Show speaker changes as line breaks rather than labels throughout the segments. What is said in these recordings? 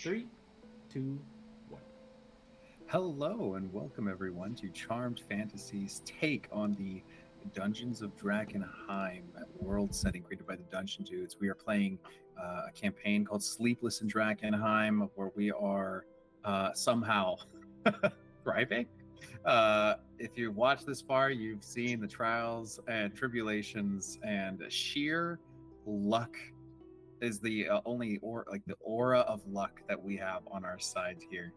3, 2, 1.
Hello and welcome everyone to Charmed Fantasy's take on the Dungeons of Drakkenheim world setting created by the Dungeon Dudes. We are playing a campaign called Sleepless in Drakkenheim, where we are somehow thriving. If you've watched this far, you've seen the trials and tribulations and sheer luck is the the aura of luck that we have on our side here.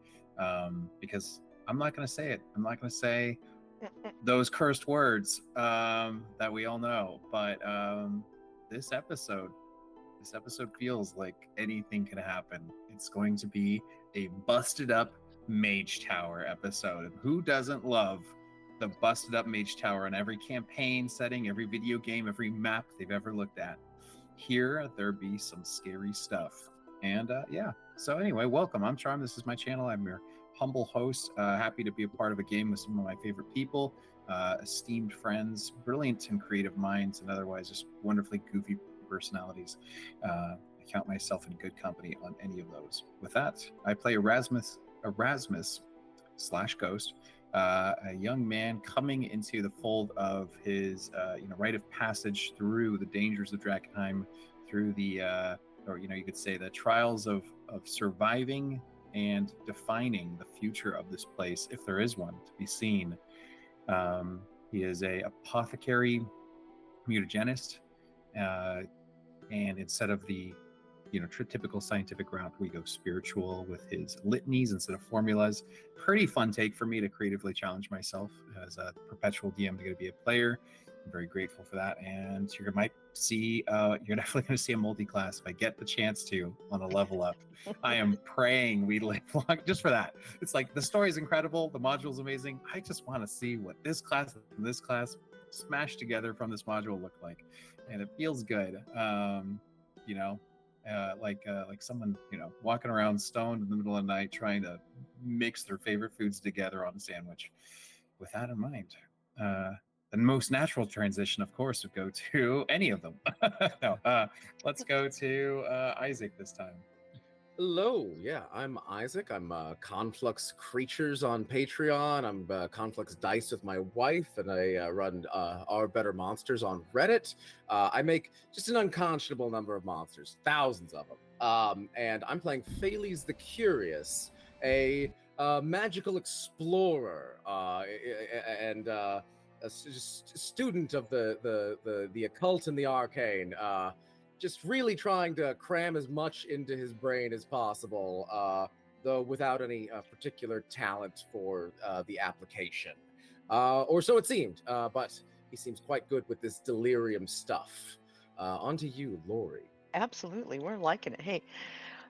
Because I'm not going to say it. I'm not going to say those cursed words that we all know. But this episode, feels like anything can happen. It's going to be a busted up mage tower episode. And who doesn't love the busted up mage tower in every campaign setting, every video game, every map they've ever looked at? Here, there be some scary stuff. And so anyway, welcome. I'm Charm. This is my channel. I'm your humble host. Happy to be a part of a game with some of my favorite people, esteemed friends, brilliant and creative minds, and otherwise just wonderfully goofy personalities. I count myself in good company on any of those. With that, I play Erasmus / Ghost, a young man coming into the fold of his rite of passage through the dangers of Drakkenheim, through the you could say the trials of surviving and defining the future of this place, if there is one to be seen. He is a apothecary mutagenist, and instead of the typical scientific route, we go spiritual with his litanies instead of formulas. Pretty fun take for me to creatively challenge myself as a perpetual DM to get to be a player. I'm very grateful for that, and you might see you're definitely going to see a multi-class if I get the chance to on a level up. I am praying we live long just for that. It's like the story is incredible, the module's amazing. I just want to see what this class and this class smashed together from this module look like, and it feels good. Like someone walking around stoned in the middle of the night trying to mix their favorite foods together on a sandwich. With that in mind, the most natural transition, of course, would go to any of them. Let's go to Isaac this time.
Hello, yeah, I'm Isaac. I'm Conflux Creatures on Patreon. I'm Conflux Dice with my wife, and I run Our Better Monsters on Reddit. I make just an unconscionable number of monsters, thousands of them. And I'm playing Thales the Curious, a magical explorer and a student of the occult and the arcane. Just really trying to cram as much into his brain as possible, though without any particular talent for the application. Or so it seemed, but he seems quite good with this delirium stuff. On to you, Laurie.
Absolutely, we're liking it. Hey,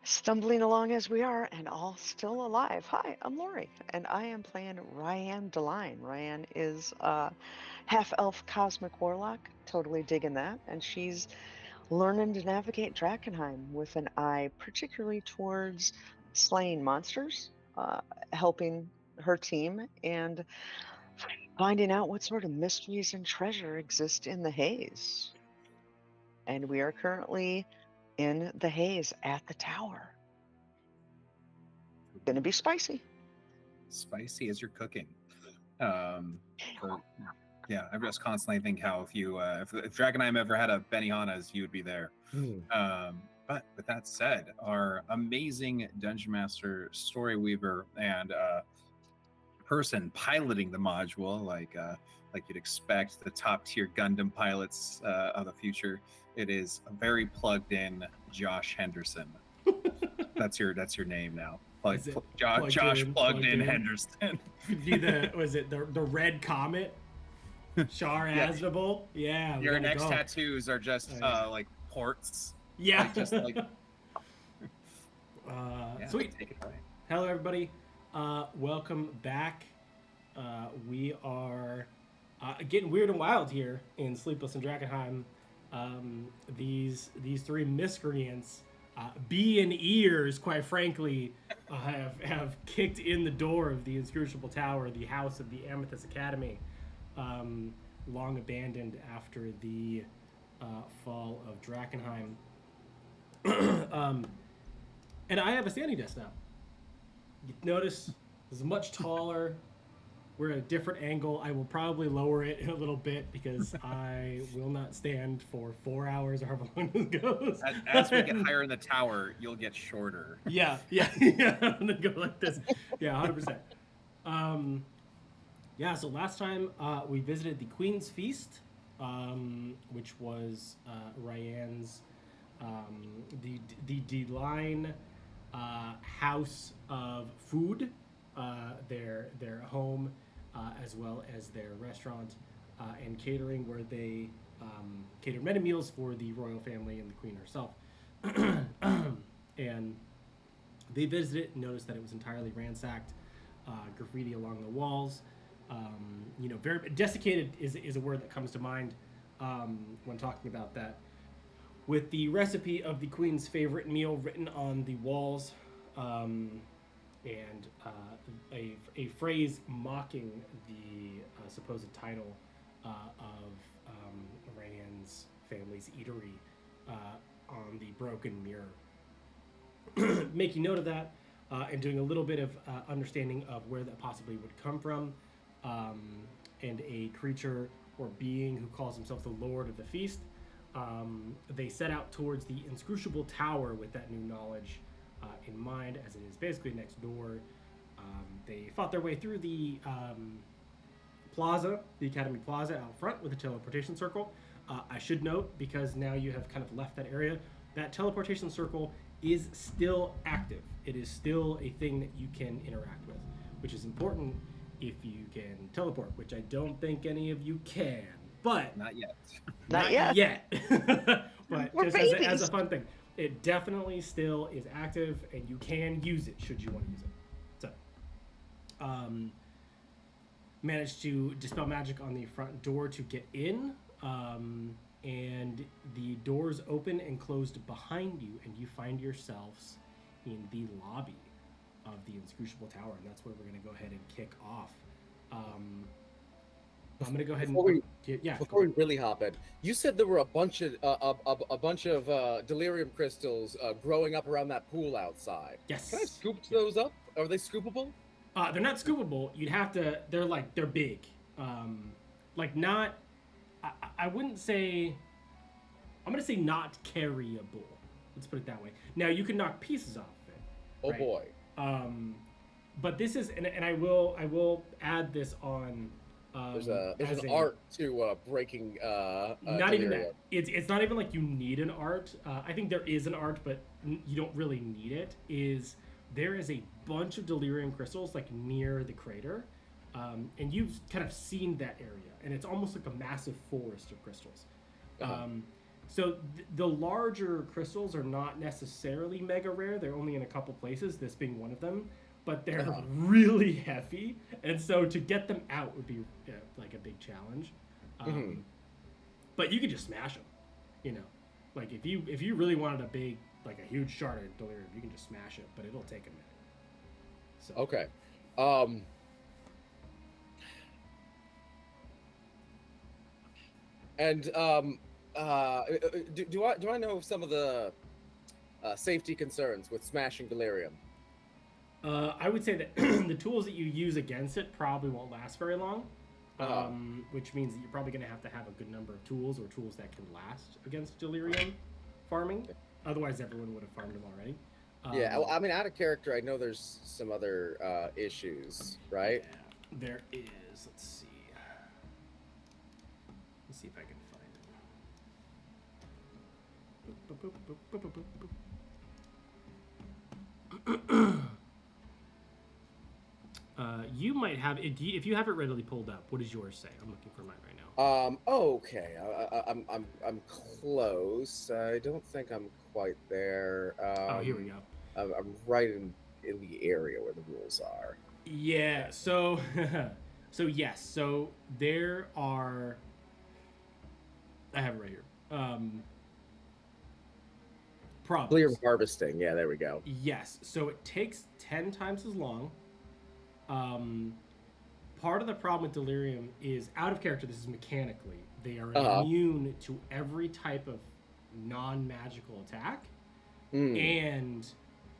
stumbling along as we are and all still alive. Hi, I'm Laurie, and I am playing Ryan Deline. Ryan is a half-elf cosmic warlock, totally digging that, and she's learning to navigate Drakkenheim with an eye particularly towards slaying monsters, helping her team, and finding out what sort of mysteries and treasure exist in the haze. And we are currently in the haze at the tower. Gonna be spicy.
Spicy as you're cooking. I just constantly think how if Drakkenheim ever had a Benihana's, you would be there. But with that said, our amazing Dungeon Master, story weaver, and person piloting the module, like you'd expect the top tier Gundam pilots of the future, it is a very plugged in Josh Henderson. That's your name now. Josh plugged in Henderson.
Could be the red comet? Char Aznable? Yeah.
Your next tattoos are just like ports.
Yeah.
Like, just like
sweet.
Take it away.
Hello, everybody. Welcome back. We are getting weird and wild here in Sleepless in Drakkenheim. These three miscreants, B and ears, quite frankly, have kicked in the door of the inscrutable tower, the house of the Amethyst Academy, long abandoned after the fall of Drakkenheim. And I have a standing desk now. You notice this is much taller. We're at a different angle. I will probably lower it a little bit because I will not stand for 4 hours or however long this goes.
As we get higher in the tower, you'll get shorter.
Yeah. I'm gonna go like this. Yeah, 100%. Yeah. So last time we visited the Queen's Feast, which was Ryan's the line house of food, their home, as well as their restaurant and catering, where they catered many meals for the royal family and the queen herself. And they visited and noticed that it was entirely ransacked, graffiti along the walls. Very desiccated is a word that comes to mind when talking about that. With the recipe of the queen's favorite meal written on the walls, and a phrase mocking the supposed title of Ryan's family's eatery on the broken mirror. Making note of that and doing a little bit of understanding of where that possibly would come from, and a creature or being who calls himself the Lord of the Feast. They set out towards the inscrutable tower with that new knowledge in mind, as it is basically next door. They fought their way through the plaza, the Academy Plaza out front with a teleportation circle. I should note, because now you have kind of left that area, that teleportation circle is still active. It is still a thing that you can interact with, which is important if you can teleport, which I don't think any of you can. But
Not yet.
Not yet.
But
We're
just as a
babies.
fun thing, it definitely still is active, and you can use it should you want to use it. So, managed to dispel magic on the front door to get in, and the doors open and closed behind you, and you find yourselves in the lobby of the inscrutable tower, and that's where we're going to go ahead and kick off. I'm going to go ahead
Before we really hop in, you said there were a bunch of delirium crystals growing up around that pool outside.
Yes.
Can I scoop those up? Are they scoopable?
They're not scoopable. You'd have to. They're big. Not. I wouldn't say. I'm gonna say not carryable. Let's put it that way. Now you can knock pieces off of it.
Oh
right?
boy.
But this is, and I will add this on.
There's an art to breaking.
Not even that. It's not even like you need an art. I think there is an art, but you don't really need it. There is a bunch of delirium crystals like near the crater, and you've kind of seen that area, and it's almost like a massive forest of crystals. So the larger crystals are not necessarily mega rare. They're only in a couple places, this being one of them. But they're really heavy, and so to get them out would be like a big challenge. But you could just smash them, Like if you really wanted a huge shard of delirium, you can just smash it, but it'll take a minute. So.
Okay. Do I know some of the safety concerns with smashing delirium?
I would say that the tools that you use against it probably won't last very long, which means that you're probably going to have a good number of tools, or tools that can last against delirium farming. Otherwise, everyone would have farmed them already.
I mean, out of character, I know there's some other issues, right?
Yeah, there is. Let's see. Let's see if I can find it. You might have, if you have it readily pulled up, what does yours say? I'm looking for mine right now.
Okay. I'm close. I don't think I'm quite there.
Here we go.
I'm right in the area where the rules are.
Yeah. So, yes. So there are. I have it right here. Problems.
Delirium harvesting. Yeah, there we go.
Yes. So it takes 10 times as long. Part of the problem with delirium is, out of character, this is mechanically, they are immune to every type of non-magical attack, and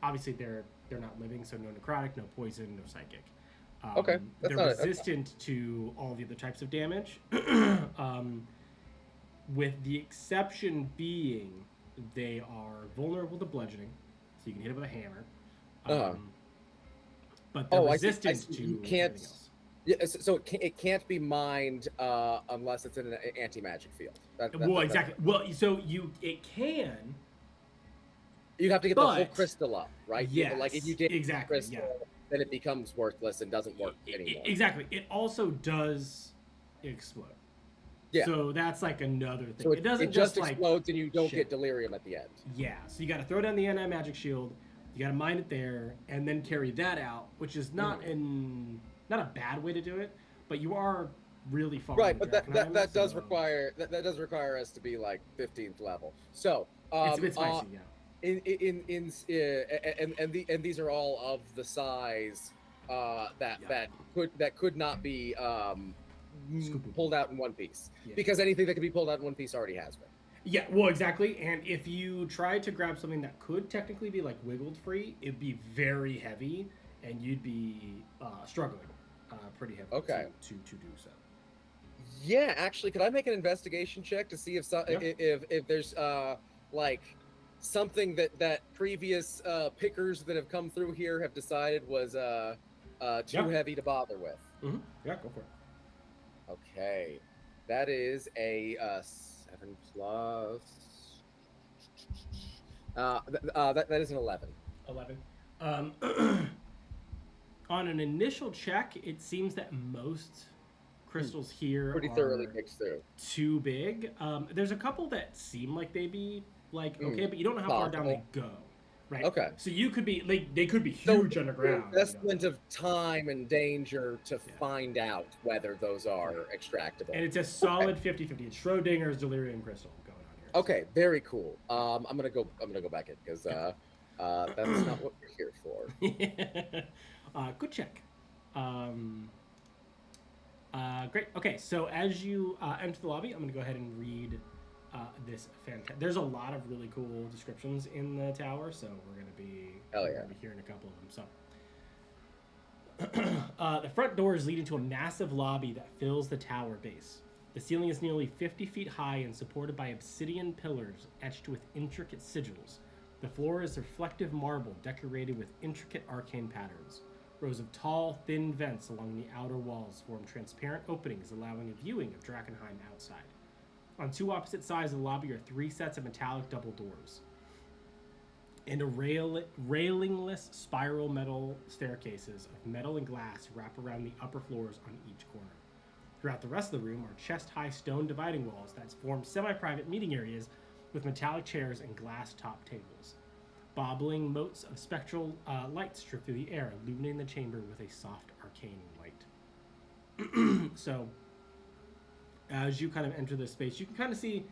obviously they're not living, so no necrotic, no poison, no psychic.
Okay, that's
They're
not
resistant to all the other types of damage, with the exception being they are vulnerable to bludgeoning, so you can hit it with a hammer.
Uh-huh.
But they're
I see.
resistant to
You can't.
everything else.
Yeah, so it can't be mined unless it's in an anti-magic field.
Well, exactly. Well, so it can.
You'd have to get the whole
But-
crystal up, right?
Yes,
Like if you did
exactly,
crystal,
yeah.
then it becomes worthless and doesn't work anymore.
Exactly. It also does explode.
Yeah.
So that's like another thing.
So
it doesn't
it just
like
explodes and you don't
shit.
get delirium at the end.
Yeah. So you got to throw down the anti-magic shield. You got to mine it there, and then carry that out, which is not not a bad way to do it, but you are really far.
Right, but
Drakkenheim,
that does
so
require that does require us to be like 15th level. So
it's a bit spicy, yeah.
And these are all of the size that could not be pulled out in one piece, because anything that can be pulled out in one piece already has been.
Yeah, well, exactly. And if you tried to grab something that could technically be like wiggled free, it'd be very heavy, and you'd be struggling pretty heavily to do so.
Yeah, actually, could I make an investigation check to see if if there's like something that previous pickers that have come through here have decided was too heavy to bother with?
Mm-hmm. Yeah, go for it.
Okay, that is a 7 plus. That is an 11.
11. On an initial check, it seems that most crystals here
pretty
are
thoroughly mixed through.
too big. There's a couple that seem like they'd be like okay, but you don't know how far down they go, right?
Okay.
So you could be like they could be huge underground.
Investment of time and danger to find out whether those are extractable.
And it's a solid 50-50. It's Schrodinger's delirium crystal going on here.
Okay, very cool. I'm gonna go back in because that's not what we're here for.
Good check. Great. Okay, so as you enter the lobby, I'm going to go ahead and read this fantastic. There's a lot of really cool descriptions in the tower, so we're going to be hearing a couple of them. So, the front door is leading to a massive lobby that fills the tower base. The ceiling is nearly 50 feet high and supported by obsidian pillars etched with intricate sigils. The floor is reflective marble decorated with intricate arcane patterns. Rows of tall, thin vents along the outer walls form transparent openings, allowing a viewing of Drakkenheim outside. On two opposite sides of the lobby are 3 sets of metallic double doors, and railingless spiral metal staircases of metal and glass wrap around the upper floors on each corner. Throughout the rest of the room are chest-high stone dividing walls that form semi-private meeting areas with metallic chairs and glass-topped tables. Bobbling motes of spectral light strip through the air, illuminating the chamber with a soft arcane light. So, as you kind of enter this space, you can kind of see,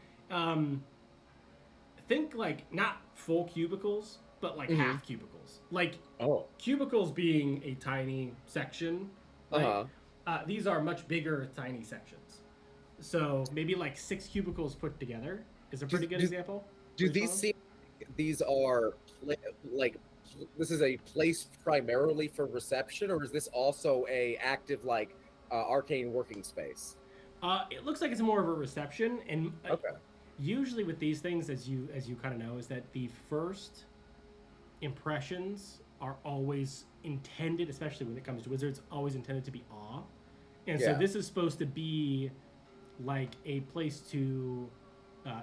think like not full cubicles, but like half cubicles. Like cubicles being a tiny section. Right? These are much bigger, tiny sections. So maybe like 6 cubicles put together is a pretty good example.
Do these seem these are like this is a place primarily for reception, or is this also a active like arcane working space?
It looks like it's more of a reception, and usually with these things, as you kind of know, is that the first impressions are always intended, especially when it comes to wizards, always intended to be awe. And so this is supposed to be like a place to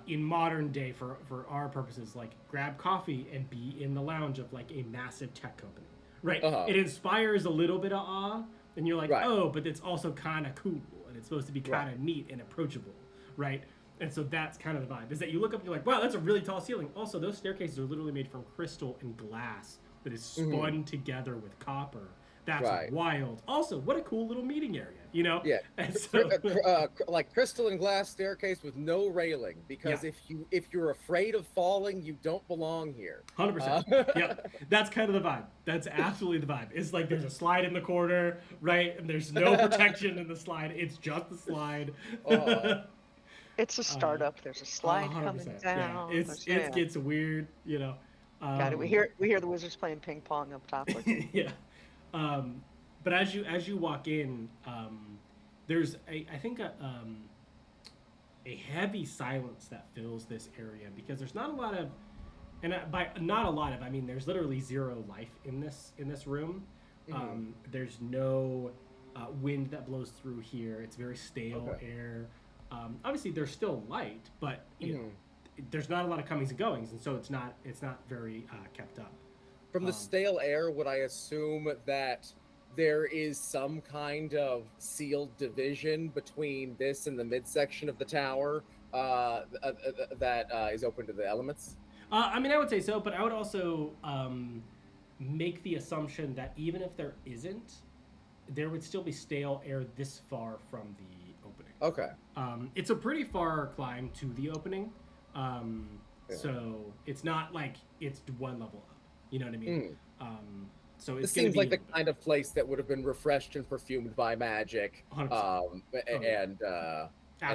in modern day, for our purposes, like grab coffee and be in the lounge of like a massive tech company, right? It inspires a little bit of awe, and you're like, oh, but it's also kind of cool, and it's supposed to be kind of neat and approachable, right? And so that's kind of the vibe, is that you look up and you're like, wow, that's a really tall ceiling. Also, those staircases are literally made from crystal and glass that is spun together with copper. That's wild. Also, what a cool little meeting area, you know?
Yeah.
And so,
like crystal and glass staircase with no railing, because if you're afraid of falling, you don't belong here.
100%. Yeah, that's kind of the vibe. That's absolutely the vibe. It's like there's a slide in the corner, right? And there's no protection in the slide. It's just the slide.
It's a startup. There's a slide
100%.
coming down.
Yeah, it gets weird, you know.
Got it. We hear the wizards playing ping pong up top.
Yeah. But as you walk in, there's I think a heavy silence that fills this area because there's not a lot of, and by not a lot of I mean there's literally zero life in this room. There's no wind that blows through here. It's very stale air. Obviously there's still light, but you know, there's not a lot of comings and goings, and so it's not very kept up.
From the stale air, would I assume that there is some kind of sealed division between this and the midsection of the tower that is open to the elements?
I mean, I would say so, but I would also make the assumption that even if there isn't, there would still be stale air this far from the opening.
Okay.
It's a pretty far climb to the opening, so it's not like it's one level up. You know what I mean? So it's
it seems like the kind of place that would have been refreshed and perfumed by magic, and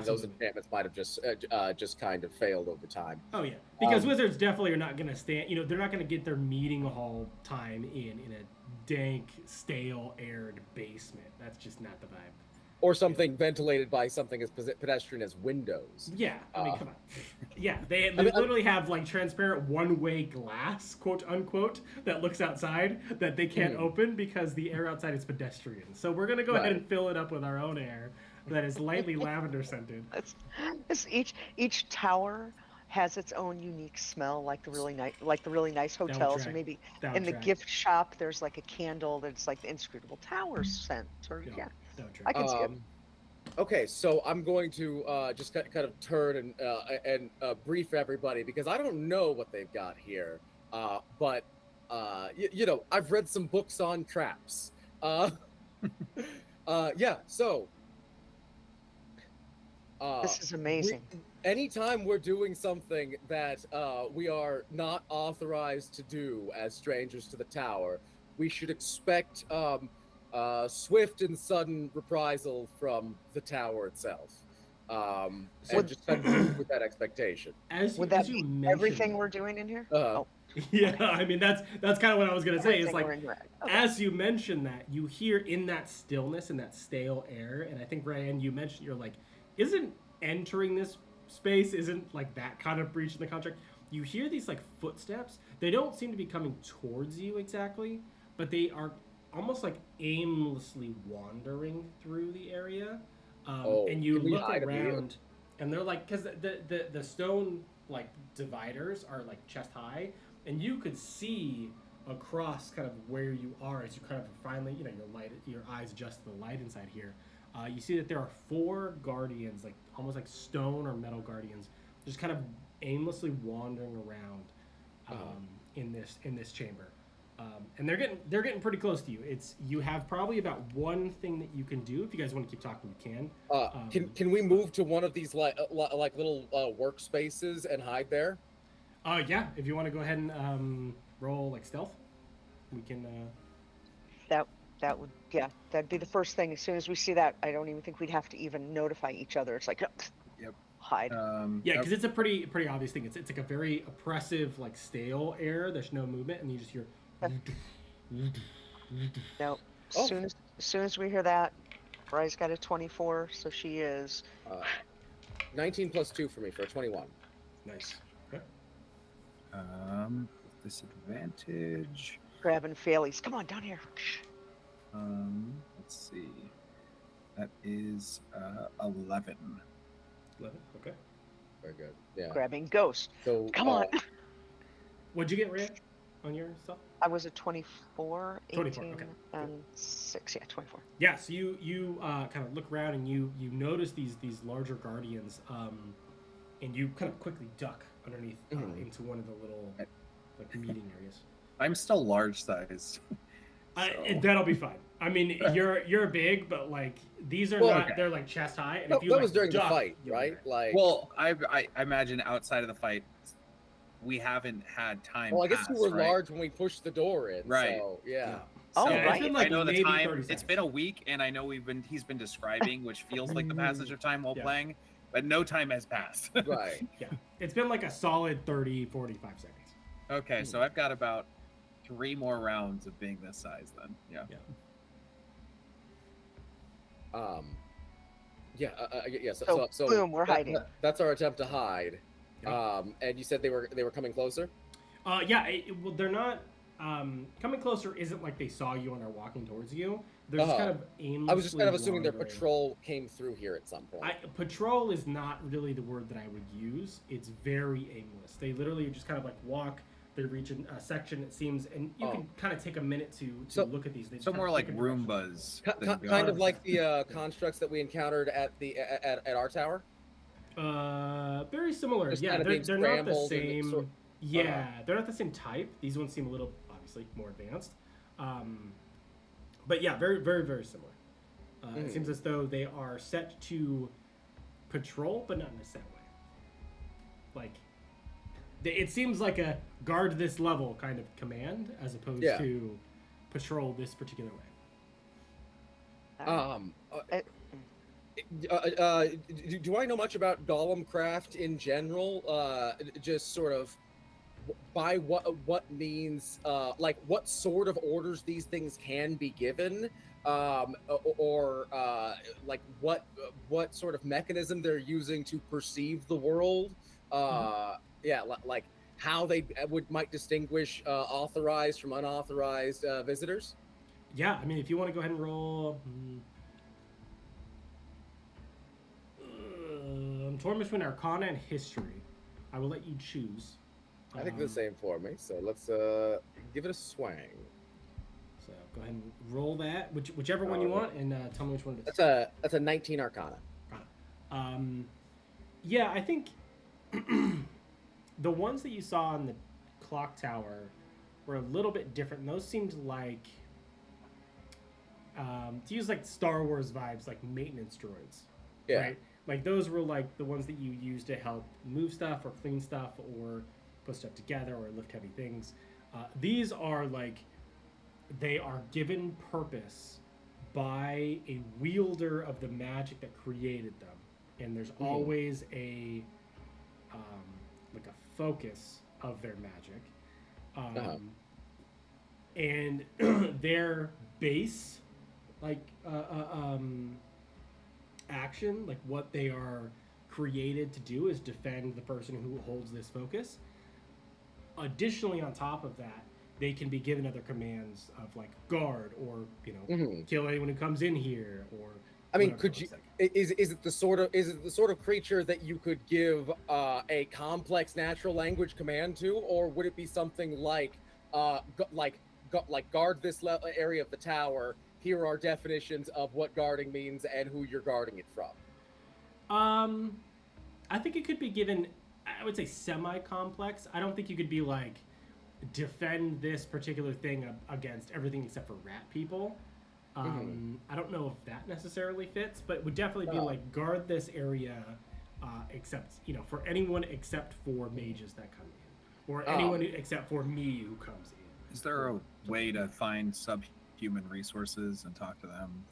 those enchantments might have just kind of failed over time.
Oh yeah, because wizards definitely are not going to stand. You know, they're not going to get their meeting hall time in a dank, stale-aired basement. That's just not the vibe.
Or something ventilated by something as pedestrian as windows.
Yeah, I mean, come on. Yeah, they literally have like transparent one-way glass, quote unquote, that looks outside that they can't open because the air outside is pedestrian. So we're gonna go ahead and fill it up with our own air that is lightly lavender scented.
Each tower has its own unique smell, like the really nice hotels, or maybe in the gift shop there's like a candle that's like the inscrutable tower scent. Or I can see it.
Okay, so I'm going to just kind of turn and brief everybody because I don't know what they've got here, but you know, I've read some books on traps. Yeah, so
this is amazing.
Anytime we're doing something that we are not authorized to do as strangers to the tower, we should expect swift and sudden reprisal from the tower itself. And just kind of move with that expectation.
Would that be everything we're doing in here?
Yeah, I mean that's kind of what I was gonna say. It's like as you mentioned that, you hear in that stillness and that stale air, and I think Ryan, you mentioned you're like, isn't entering this space isn't like that kind of breach in the contract. You hear these like footsteps. They don't seem to be coming towards you exactly, but they are almost like aimlessly wandering through the area, and you look around, and they're like, because the stone like dividers are like chest high, and you could see across kind of where you are as you kind of finally, you know, your eyes adjust to the light inside here. You see that there are 4 guardians, like almost like stone or metal guardians, just kind of aimlessly wandering around in this chamber. And they're getting pretty close to you. You have probably about one thing that you can do. If you guys want to keep talking, you can.
Can we move to one of these like little workspaces and hide there?
Yeah. If you want to go ahead and roll like stealth, we can.
That would that'd be the first thing. As soon as we see that, I don't even think we'd have to even notify each other. It's like, hide.
Yeah, because it's a pretty obvious thing. It's like a very oppressive, like stale air. There's no movement, and you just hear.
No. As soon as we hear that, Rye's got a 24, so she is
19 plus 2 for me for a 21.
Nice. Okay.
Disadvantage.
Grabbing failies. Come on, down here.
Let's see. That is 11.
11. Okay.
Very good. Yeah.
Grabbing ghost.
So
come on.
What'd you get, Rhea, on your stuff?
I was a 24, 18,
24, okay.
And 6. Yeah, 24.
Yeah. So you kind of look around and you notice these larger guardians, and you kind of quickly duck underneath into one of the little like meeting areas.
I'm still large size.
That'll be fine. I mean, you're big, but like these are not. Okay. They're like chest high. And if you
that
like,
was during
duck,
the fight, right? Like,
well, I imagine outside of the fight, we haven't had time.
Well, I guess we were large when we pushed the door in.
Right.
So, yeah.
Oh,
right.
It's
been like
I know the time.
30 seconds.
It's been a week, and I know he's been describing, which feels like the passage of time while playing, but no time has passed.
Right.
Yeah. It's been like a solid 30, 45 seconds.
Okay, so I've got about 3 more rounds of being this size then. Yeah.
Yeah.
So boom, we're hiding.
That's our attempt to hide.
Yeah.
And you said they were coming closer.
Yeah. Well, they're not coming closer. Isn't like they saw you and are walking towards you. They're just kind of aimlessly.
I was just kind of assuming
wandering.
their patrol came through here at some point.
Patrol is not really the word that I would use. It's very aimless. They literally just kind of like walk. They reach a section, it seems, and you can kind of take a minute to look at these. They
So more like Roombas.
Kind of like the constructs that we encountered at our tower.
Very similar.
Just
yeah, they're not the same. They're not the same type. These ones seem a little obviously more advanced. But yeah, very, very, very similar. It seems as though they are set to patrol, but not in a set way. Like, it seems like a guard this level kind of command, as opposed to patrol this particular way.
Do I know much about golem craft in general? Just sort of by what means, like what sort of orders these things can be given, or like what sort of mechanism they're using to perceive the world. Like how they might distinguish authorized from unauthorized visitors.
Yeah, I mean, if you want to go ahead and roll. I'm torn between Arcana and History. I will let you choose.
I think the same for me, so let's give it a swing.
So go ahead and roll that, whichever one you want, and tell me which one it is.
That's a 19 Arcana.
Yeah, I think the ones that you saw on the clock tower were a little bit different. And those seemed like, to use like Star Wars vibes, like maintenance droids.
Yeah.
Right? Like those were like the ones that you use to help move stuff or clean stuff or put stuff together or lift heavy things. These are like, they are given purpose by a wielder of the magic that created them. And there's always a like a focus of their magic. And their base like action, like what they are created to do, is defend the person who holds this focus. Additionally, on top of that, they can be given other commands of like guard or kill anyone who comes in here, or
I mean, could you? Is it the sort of creature that you could give a complex natural language command to, or would it be something like guard this area of the tower? Here are definitions of what guarding means and who you're guarding it from.
I think it could be given, I would say, semi-complex. I don't think you could be like, defend this particular thing against everything except for rat people. I don't know if that necessarily fits, but it would definitely be like, guard this area, except, for anyone except for mages that come in, or anyone except for me who comes in.
Is there a way to find subhuman resources and talk to them?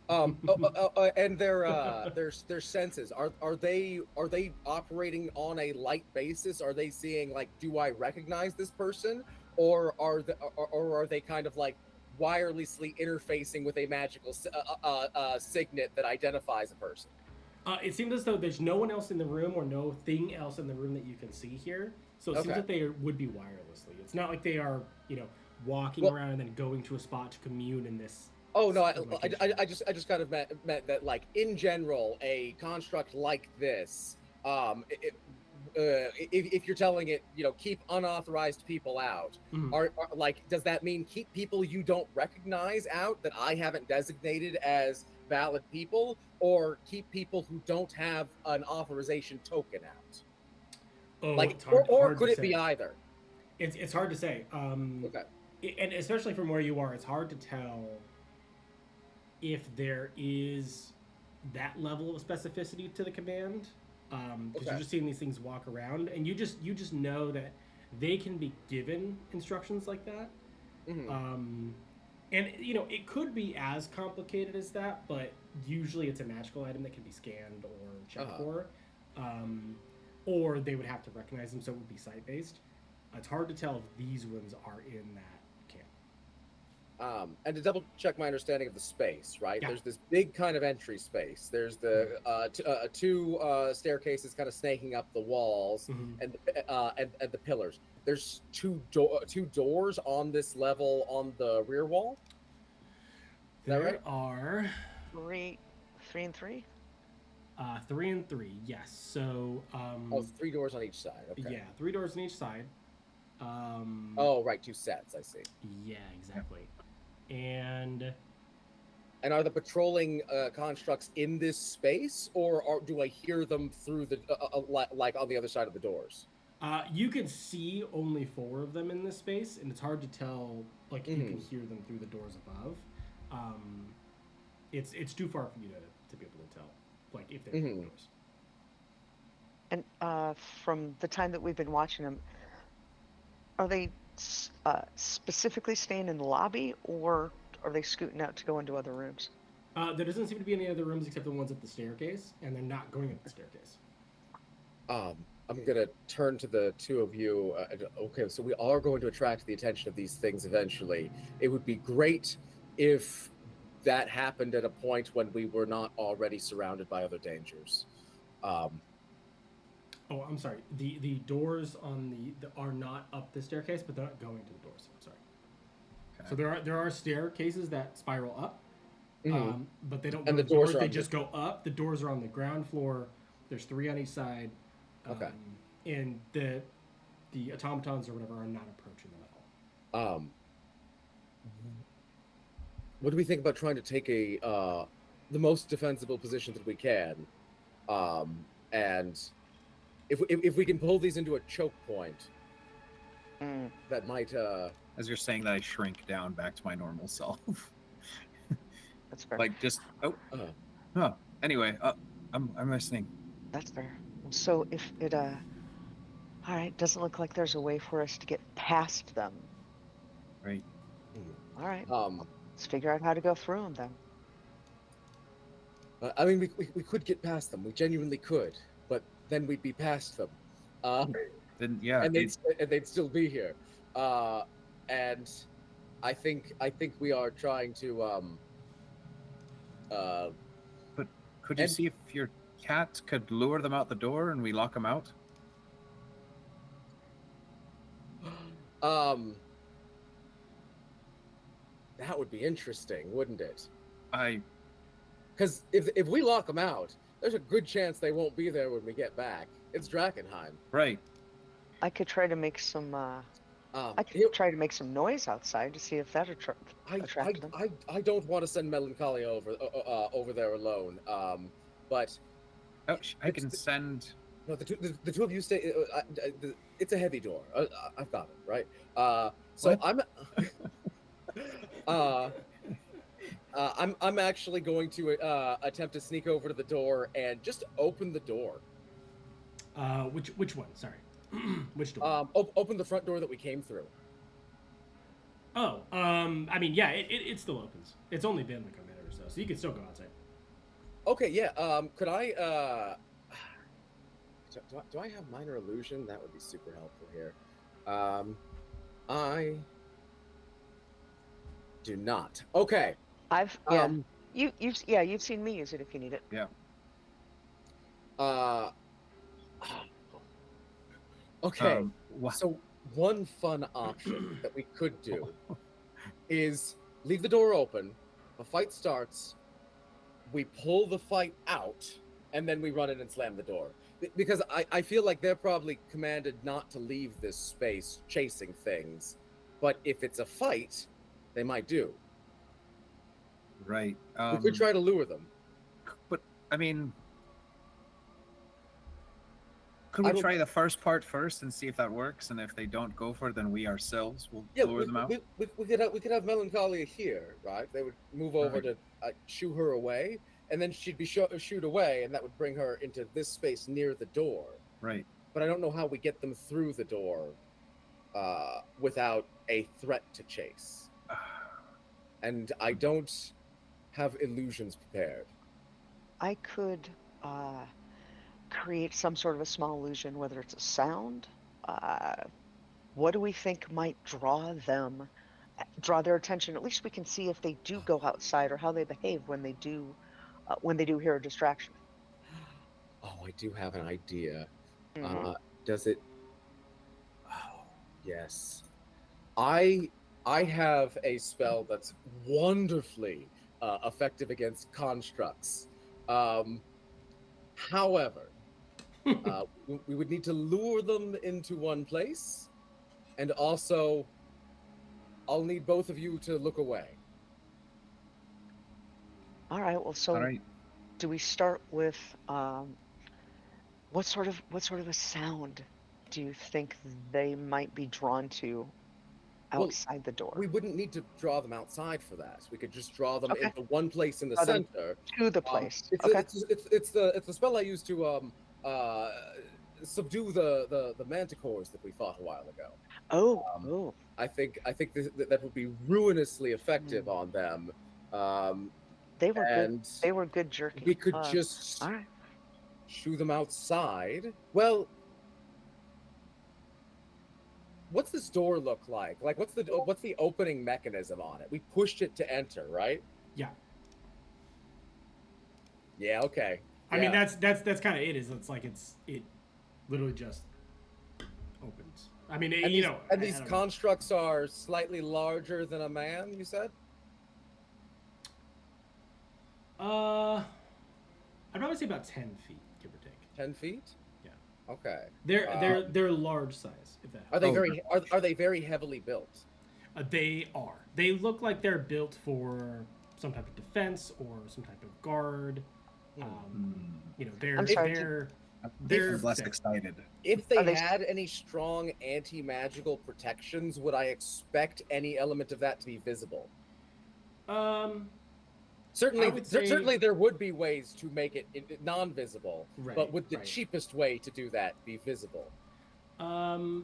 And their senses, are they operating on a light basis? Are they seeing like, do I recognize this person, or are they kind of like wirelessly interfacing with a magical signet that identifies a person?
It seems as though there's no one else in the room or no thing else in the room that you can see here. So it seems that they would be wirelessly. It's not like they are, walking around and then going to a spot to commune in this.
Oh no, I just kind of meant that, like, in general, a construct like this, if you're telling it, keep unauthorized people out, are like, does that mean keep people you don't recognize out that I haven't designated as valid people, or keep people who don't have an authorization token out? Like, or could it be either?
It's hard to say. And especially from where you are, it's hard to tell if there is that level of specificity to the command, because you're just seeing these things walk around, and you just know that they can be given instructions like that. And it could be as complicated as that, but usually it's a magical item that can be scanned or checked for, or they would have to recognize them, so it would be sight based. It's hard to tell if these ones are in that camp.
And to double check my understanding of the space, right?
Yeah.
There's this big kind of entry space. There's the two staircases kind of snaking up the walls,
Mhm.
and the pillars. There's two doors on this level on the rear wall. Is that
There
right?
are
3 and 3.
3 and 3. Yes. So
Oh, 3 doors on each side. Okay.
yeah, 3 doors on each side.
Oh, right, 2 sets. I see.
Yeah, exactly. And
And are the patrolling constructs in this space, or do I hear them through the like on the other side of the doors?
you can see only 4 of them in this space, and it's hard to tell. Like you can hear them through the doors above. It's too far for you to be able to tell, like if they're in the doors.
And from the time that we've been watching them, are they specifically staying in the lobby, or are they scooting out to go into other rooms?
There doesn't seem to be any other rooms except the ones at the staircase, and they're not going up the staircase.
I'm gonna turn to the two of you. Okay, so we are going to attract the attention of these things eventually. It would be great if that happened at a point when we were not already surrounded by other dangers.
Oh, I'm sorry. The doors on the are not up the staircase, but they're not going to the doors. I'm sorry. Okay. So there are staircases that spiral up, but they don't.
And
go
the
to
doors
they just go up. The doors are on the ground floor. There's 3 on each side.
Okay.
And the automatons or whatever are not approaching them at all.
What do we think about trying to take the most defensible position that we can, and if we can pull these into a choke point, that might.
As you're saying that, I shrink down back to my normal self.
That's fair.
Like just Anyway, I'm listening.
That's fair. So if it all right, doesn't look like there's a way for us to get past them.
Right.
All right. Let's figure out how to go through them then.
I mean, we could get past them. We genuinely could, but then we'd be past them.
Then yeah,
and they'd still be here. And I think we are trying to.
But could you see if your cat could lure them out the door and we lock them out?
That would be interesting, wouldn't it?
Because
if we lock them out, there's a good chance they won't be there when we get back. It's Drakkenheim.
Right.
I could try to make some. Try to make some noise outside to see if that attracts them.
I don't want to send Melancholia over there alone. But
I can send.
No, the two of you stay. It's a heavy door. I've got it right. So what? I'm actually going to attempt to sneak over to the door and just open the door.
Which one? Sorry. Which door?
Open the front door that we came through.
Oh, I mean, yeah, it still opens. It's only been like a minute or so you can still go outside.
Okay, yeah. Could I? Do I have minor illusion? That would be super helpful here. I do not. Okay.
You've seen me use it if you need it.
Yeah.
Okay. So one fun option that we could do is leave the door open. The fight starts. We pull the fight out, and then we run in and slam the door. Because I feel like they're probably commanded not to leave this space chasing things. But if it's a fight, they might do.
Right.
We could try to lure them.
But, I mean... Could we try the first part first and see if that works? And if they don't go for it, then we ourselves will lure them out?
We could have Melancholia here, right? They would move over to shoo her away, and then she'd be shooed away, and that would bring her into this space near the door.
Right.
But I don't know how we get them through the door without a threat to chase. And I don't have illusions prepared.
I could create some sort of a small illusion, whether it's a sound, what do we think might draw their attention? At least we can see if they do go outside or how they behave when they do hear a distraction.
Oh, I do have an idea.
Hmm.
Does it? Oh, yes. I I have a spell that's wonderfully effective against constructs. Um, however, we would need to lure them into one place, and also I'll need both of you to look away.
All right. Well,
All
so
right.
do we start with what sort of a sound do you think they might be drawn to
Well,
outside the door?
we wouldn't need to draw them outside for that. We could just draw them
Okay.
into one place in the
Draw them
center.
to the place.
It's
Okay.
the spell I used to uh subdue the manticores that we fought a while ago.
Oh,
Um,
oh.
I think that would be ruinously effective on them. Um,
They were good.
and
They were good jerky.
we could just
All right.
shoo them outside. Well, what's this door look like? Like, what's the opening mechanism on it? We pushed it to enter, right?
Yeah.
Yeah. Okay.
I mean,
Yeah.
that's kind of it. It literally just opens. I mean,
And
you
these,
know,
and
I
these
don't know.
constructs are slightly larger than a man. You said.
I'd probably say about 10 feet, give or take.
10 feet.
Yeah.
Okay.
They're large size. If that
Are they
helps.
are they very heavily built?
They are. They look like they're built for some type of defense or some type of guard. You know,
I'm sorry,
they're
I'm less
thick.
excited.
If they
Are they-
had any strong anti-magical protections, would I expect any element of that to be visible?
I would say-
Certainly there would be ways to make it non-visible,
Right,
but would the
right.
cheapest way to do that be visible?
I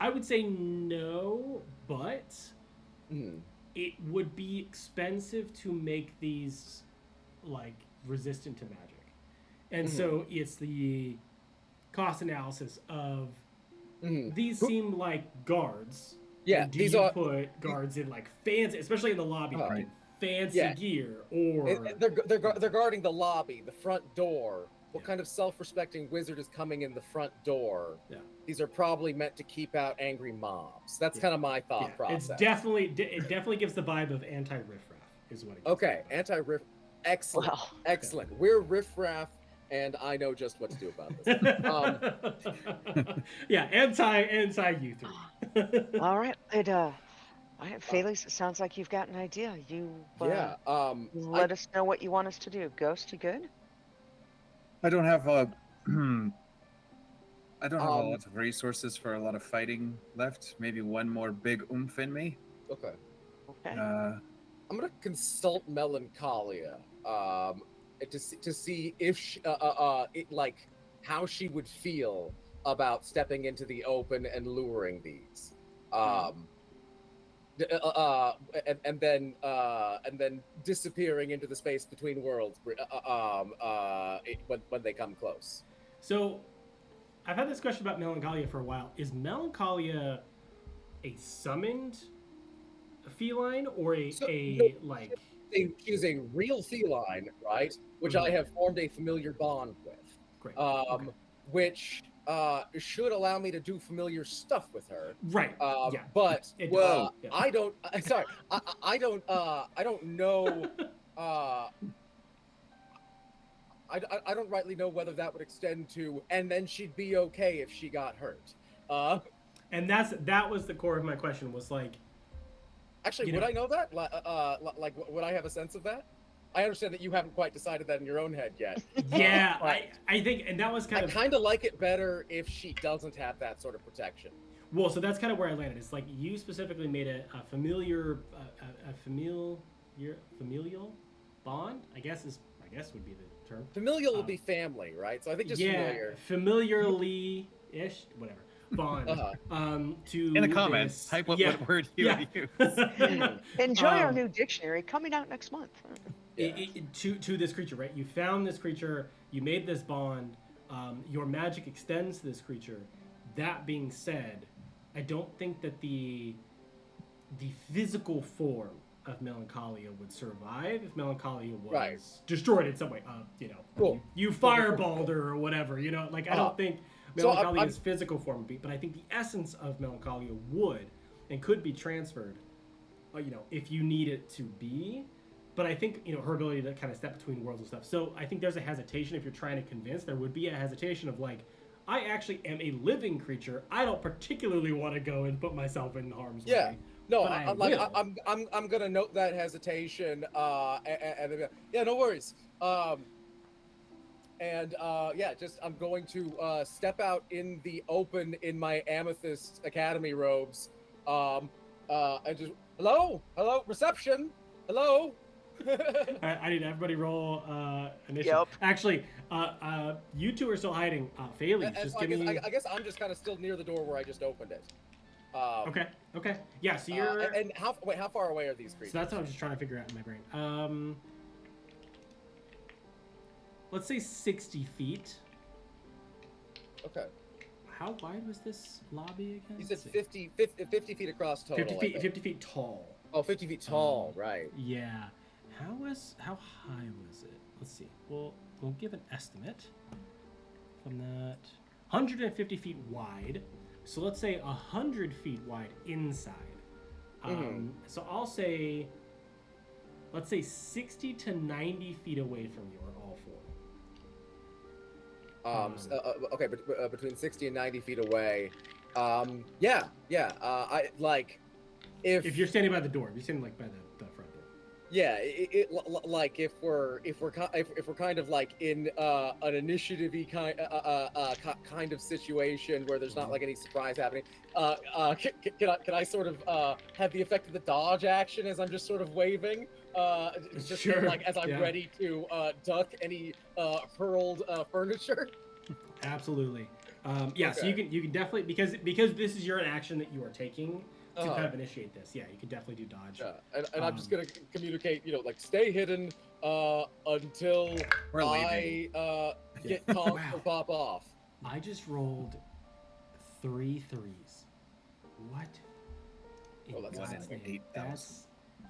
would say no, but
Hmm.
it would be expensive to make these like resistant to magic, and so it's the cost analysis of these seem like guards.
Yeah,
Do
these
you
are
put guards in like fancy, especially in the lobby, like
Right.
in fancy
Yeah.
gear, or
they're guarding the lobby, the front door. What
Yeah.
kind of self-respecting wizard is coming in the front door?
Yeah.
These are probably meant to keep out angry mobs. That's
Yeah.
kind of my thought
yeah,
process.
it definitely gives the vibe of anti-riffraff, is what it gives.
Okay, anti-riff. Excellent.
Wow.
Excellent. We're riffraff, and I know just what to do about this.
Yeah, anti you three.
All right. All right, Felix, it sounds like you've got an idea. You
Yeah.
let us know what you want us to do. Ghost, you good?
I don't have I don't have a lot of resources for a lot of fighting left. Maybe one more big oomph in me.
Okay.
Okay.
I'm gonna consult Melancholia, to see if like how she would feel about stepping into the open and luring these, and then disappearing into the space between worlds, when they come close.
So, I've had this question about Melancholia for a while. Is Melancholia a summoned feline or like?
She is a real feline, right? Which I have formed a familiar bond with.
Great.
Which should allow me to do familiar stuff with her.
Right. Yeah.
But
Yeah.
I don't. Sorry, I don't. I don't know. I don't rightly know whether that would extend to, and then she'd be okay if she got hurt.
And that was the core of my question. Was like,
actually, would I know that? Like, would I have a sense of that? I understand that you haven't quite decided that in your own head yet.
yeah, I think, and that was
I kind of like it better if she doesn't have that sort of protection.
Well, so that's kind of where I landed. It's like you specifically made a familiar, familial bond. I guess would be the term.
Familial would be family, right? So I think just
familiarly-ish, whatever bond. To
In the comments,
this,
type what word you would use.
Enjoy our new dictionary coming out next month.
To this creature, right? You found this creature. You made this bond. Your magic extends to this creature. That being said, I don't think that the physical form of Melancholia would survive if Melancholia was
Right.
destroyed in some way.
Cool.
You fireballed her or whatever. You know, like I don't think
So
Melancolia's physical form would be, but I think the essence of Melancholia would and could be transferred. If you need it to be. But I think, her ability to kind of step between worlds and stuff. So I think there's a hesitation if you're trying to convince. There would be a hesitation of like, I actually am a living creature. I don't particularly want to go and put myself in harm's way.
No,
but
I'm gonna note that hesitation. And yeah, no worries. Just I'm going to step out in the open in my Amethyst Academy robes. And just hello, reception, hello.
I need everybody roll initiative.
Yep.
Actually, you two are still hiding. Failing. Just give me.
I guess I'm just kind of still near the door where I just opened it.
Okay. Yeah. So you're.
And how far away are these creatures?
So that's what I'm just trying to figure out in my brain. Let's say 60 feet.
Okay.
How wide was this lobby again?
You said 50 feet across total.
50 feet tall.
Oh, 50 feet tall, right.
Yeah. How high was it? Let's see. We'll give an estimate from that. 150 feet wide. So let's say 100 feet wide inside. So I'll say, let's say 60 to 90 feet away from you are all four.
Okay, but between 60 and 90 feet away. I like
if you're standing by the door, if you're standing like by the front door.
Yeah, like if we're kind of like in an initiative-y kind of situation where there's not like any surprise happening, can I sort of have the effect of the dodge action as I'm just sort of waving, just
Sure.
like as I'm ready to duck any hurled furniture?
Absolutely. So you can definitely because this is your action that you are taking to kind of initiate this. Yeah, you can definitely do dodge.
Yeah, and I'm just gonna communicate, like stay hidden until I get caught or pop off.
I just rolled 3 threes. What?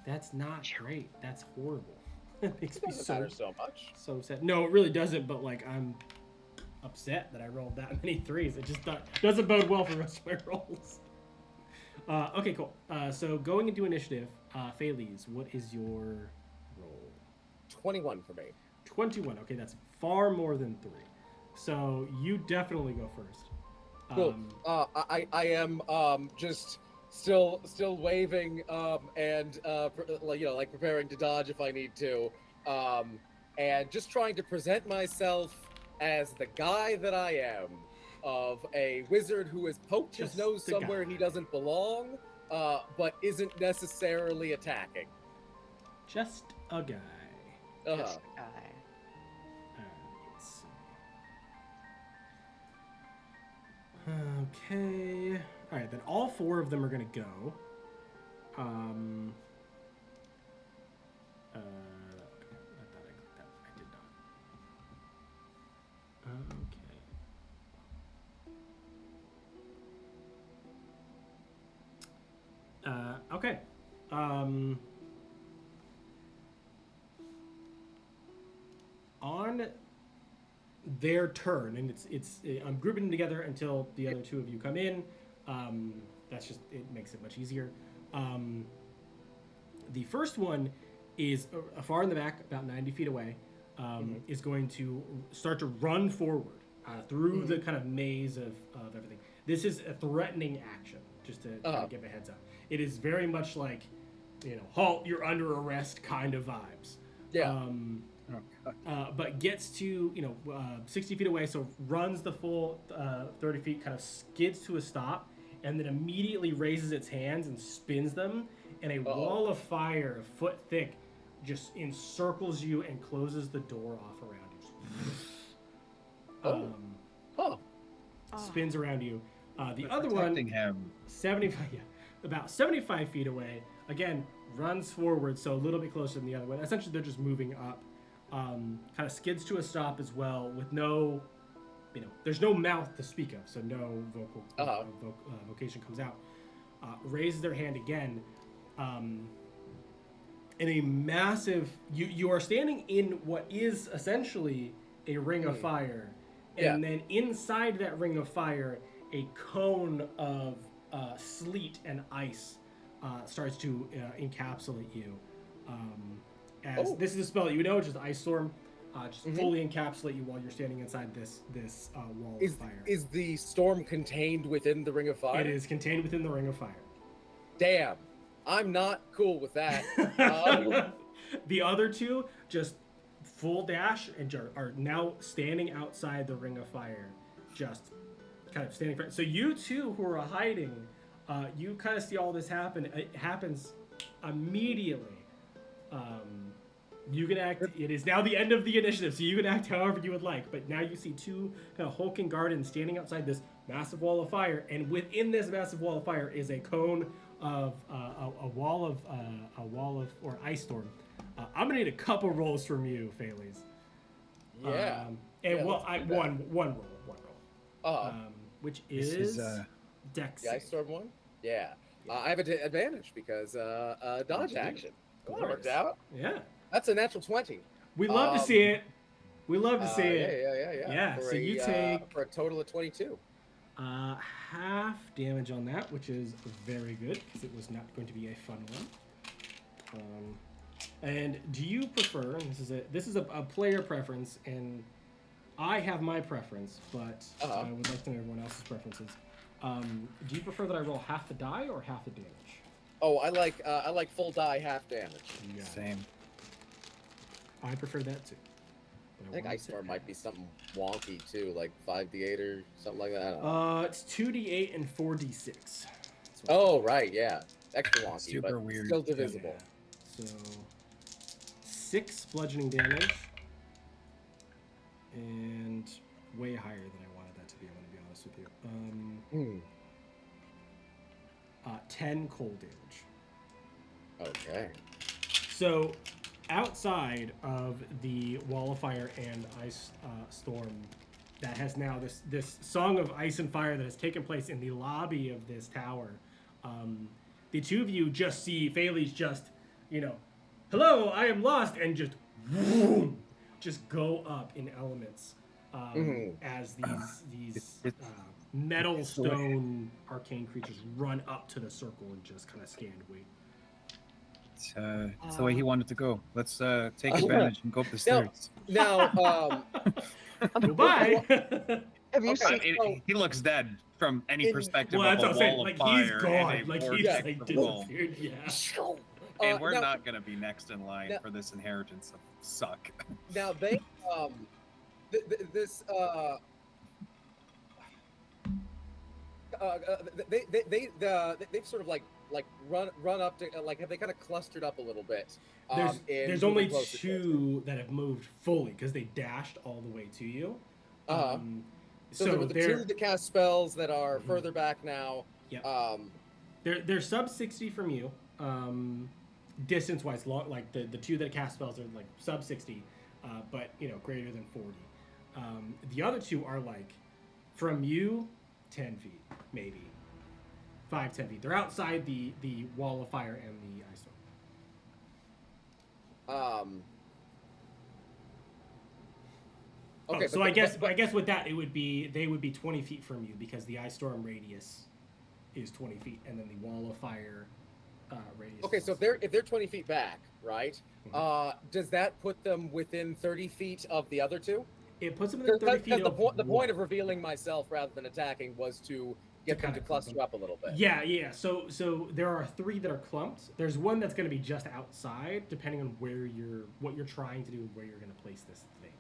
That's not great. That's horrible. It makes me
so much.
So sad. No, it really doesn't. But like I'm upset that I rolled that many threes. It just doesn't bode well for the rest of my rolls. Okay, cool. So going into initiative, Feliz, what is your roll?
21 for me.
21. Okay, that's far more than 3. So you definitely go first.
Cool. I am just still waving and like preparing to dodge if I need to, and just trying to present myself as the guy that I am. Of a wizard who has poked his nose somewhere he doesn't belong, but isn't necessarily attacking.
Just a guy.
Just a guy.
Let's see. Okay. All right, then all 4 of them are going to go. Okay. I thought I did not. Okay. Okay. On their turn, and it's I'm grouping them together until the other 2 of you come in. That's just, it makes it much easier. The first one is far in the back, about 90 feet away, is going to start to run forward through the kind of maze of everything. This is a threatening action, just to kind of give a heads up. It is very much like, halt, you're under arrest kind of vibes.
Yeah.
But gets to, 60 feet away, so runs the full 30 feet, kind of skids to a stop, and then immediately raises its hands and spins them, and a wall of fire, a foot thick, just encircles you and closes the door off around you. Spins around you. The other one,
him.
75, about 75 feet away, again, runs forward, so a little bit closer than the other one. Essentially, they're just moving up. Kind of skids to a stop as well, with no there's no mouth to speak of, so no vocation comes out. Raises their hand again, in a massive. You are standing in what is essentially a ring of fire, and then inside that ring of fire, a cone of sleet and ice starts to encapsulate you. This is a spell that just Ice Storm, fully encapsulate you while you're standing inside this wall of fire.
Is the storm contained within the ring of fire?
It is contained within the ring of fire.
Damn, I'm not cool with that.
The other two just full dash and are now standing outside the ring of fire, just kind of standing. So you two who are hiding, you kind of see all this happen. It happens immediately. You can act. It is now the end of the initiative, so you can act however you would like. But now you see two kind of hulking guardians standing outside this massive wall of fire, and within this massive wall of fire is a cone of a wall of or ice storm. I'm gonna need a couple rolls from you, Phales.
Yeah.
One roll. Which is Dex.
The Ice Storm one? Yeah. I have an advantage because dodge action. Well, that worked out.
Yeah.
That's a natural 20.
We love to see it. We love to see it.
Yeah.
So you take
for a total of 22.
Half damage on that, which is very good because it was not going to be a fun one. And do you prefer? And this is a player preference, and I have my preference, but I would like to know everyone else's preferences. Do you prefer that I roll half the die or half the damage?
Oh, I like full die, half damage.
Yeah.
Same.
I prefer that too.
I think Ice Storm might be something wonky too, like 5d8 or something like that. I don't know.
It's 2d8 and 4d6.
Oh, right, yeah. Extra wonky,
Super
but
weird.
still divisible.
Yeah. So 6 bludgeoning damage, and way higher than I wanted that to be. I'm going to be honest with you. 10 cold damage.
Okay.
So outside of the wall of fire and ice storm that has now this song of ice and fire that has taken place in the lobby of this tower, the two of you just see Phales just, hello, I am lost, and just whoom, just go up in elements as these metal stone arcane creatures run up to the circle and just kind of stand and wait.
It's the way he wanted to go. Let's take advantage and go up the stairs.
Now,
Goodbye.
Have you seen?
He looks dead from any perspective
Well,
of
that's
a
what I'm
wall
saying.
of
Like, he's
fire.
gone.
And
Like,
a
he's
vortex
like
of wall.
disappeared. Yeah.
And we're not going to be next in line for this inheritance of suck.
Now they they've sort of like run up to have they kind of clustered up a little bit.
There's only two that have moved fully because they dashed all the way to you.
So there were the two that cast spells that are further back now.
Yep. They're sub 60 from you. Distance wise, like the two that cast spells are like sub 60, but greater than 40. The other two are like from you 10 feet, maybe 5-10 feet. They're outside the wall of fire and the ice storm.
Okay,
so I guess with that they would be 20 feet from you because the ice storm radius is 20 feet, and then the wall of fire radius.
Okay, so if they're 20 feet back, right? Does that put them within 30 feet of the other two?
It puts them within 30 feet.
The point of revealing myself rather than attacking was to get them to cluster up a little bit.
Yeah. So there are 3 that are clumped. There's one that's going to be just outside, depending on what you're trying to do and where you're going to place this thing.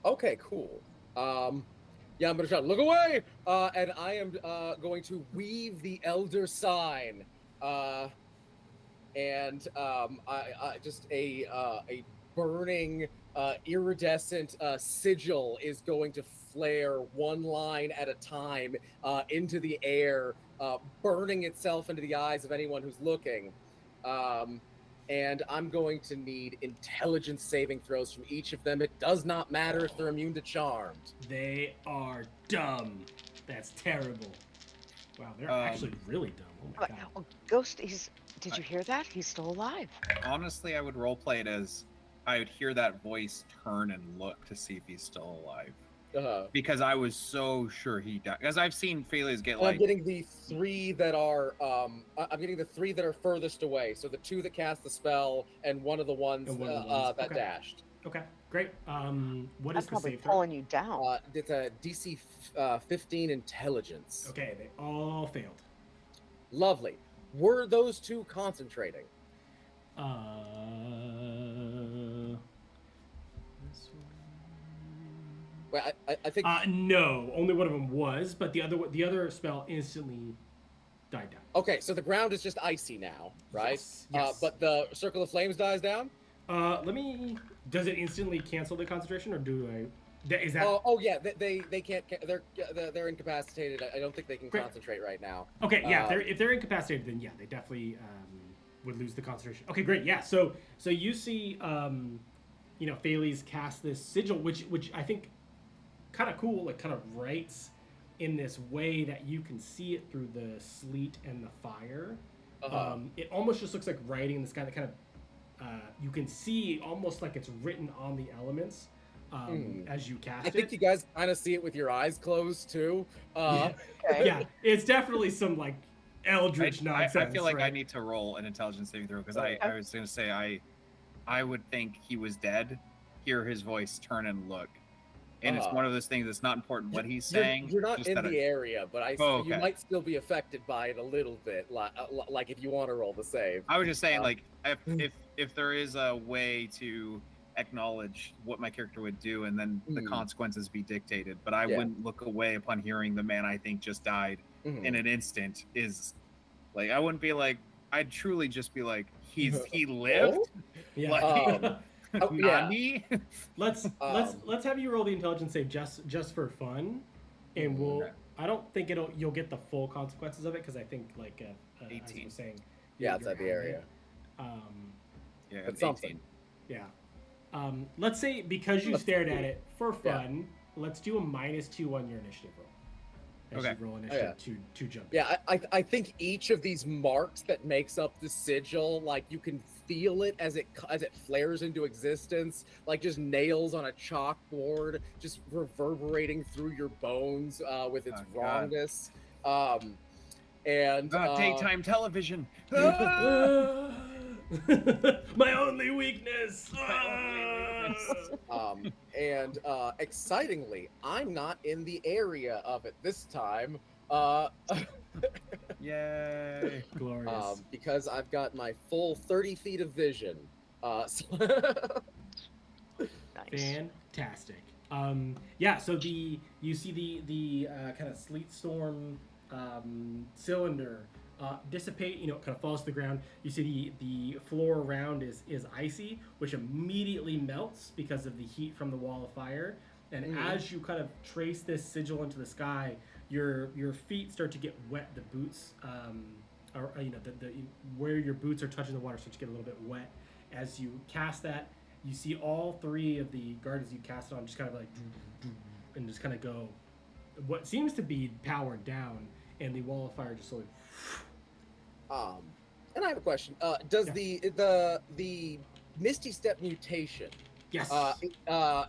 Okay, cool. Yeah, I'm gonna shout, "Look away!" And I am going to weave the Elder Sign, and I just a burning iridescent sigil is going to flare one line at a time into the air, burning itself into the eyes of anyone who's looking. and I'm going to need intelligence saving throws from each of them. It does not matter if they're immune to charmed.
They are dumb. That's terrible. Wow, they're actually really dumb. Oh my god.
Oh, Ghost, did you hear that? He's still alive.
Honestly, I would roleplay it as I would hear that voice turn and look to see if he's still alive. Because I was so sure he died. Because I've seen Felias get like.
I'm getting the three that are furthest away. So the two that cast the spell, and one of the ones that dashed.
Okay, great. What is the
probably
save throw?
pulling you down.
It's a DC 15 intelligence.
Okay, they all failed.
Lovely. Were those two concentrating?
This one.
Well, I think.
No, only one of them was, but the other spell instantly died down.
Okay, so the ground is just icy now, right?
Yes.
But the circle of flames dies down.
Does it instantly cancel the concentration, or do I? Is that?
Oh yeah, they can't. They're incapacitated. I don't think they can concentrate right now.
Okay, yeah. If they're incapacitated, then yeah, they definitely would lose the concentration. Okay, great. Yeah. So you see, Felias cast this sigil, which I think kind of cool, like kind of writes in this way that you can see it through the sleet and the fire. It almost just looks like writing in the sky that kind of you can see almost like it's written on the elements as you cast it.
I think you guys kind of see it with your eyes closed too.
Yeah, it's definitely some like eldritch nonsense.
I feel like I need to roll an intelligence saving throw because I was going to say I would think he was dead, hear his voice, turn and look. And it's one of those things that's not important what he's saying.
You're not in the area, but you might still be affected by it a little bit, like if you want to roll the save.
I was just saying, like, if there is a way to acknowledge what my character would do and then the consequences be dictated, but I wouldn't look away upon hearing the man I think just died in an instant is, like, I wouldn't be like, I'd truly just be like, he lived?
Yeah.
Like,
Let's have you roll the intelligence save just for fun, and I don't think you'll get the full consequences of it because I think
18.
As I was saying,
outside the area.
It's
something.
18.
Yeah. Let's say because you stared at it for fun, let's do a -2 on your initiative roll. As you roll initiative to jump.
Yeah, I think each of these marks that makes up the sigil, like you can feel it as it flares into existence, like just nails on a chalkboard, just reverberating through your bones with its wrongness.
Daytime television.
My only weakness.
Excitingly, I'm not in the area of it this time.
Yay!
Glorious.
Because I've got my full 30 feet of vision.
Nice.
Fantastic. So you see the kind of sleet storm cylinder dissipate, kind of falls to the ground. You see the floor around is icy, which immediately melts because of the heat from the wall of fire. And as you kind of trace this sigil into the sky, your feet start to get wet. The boots, where your boots are touching the water starts to get a little bit wet. As you cast that, you see all three of the guards you cast it on just kind of like, and just kind of go, what seems to be powered down, and the wall of fire just slowly.
And I have a question. Does the Misty Step mutation?
Yes.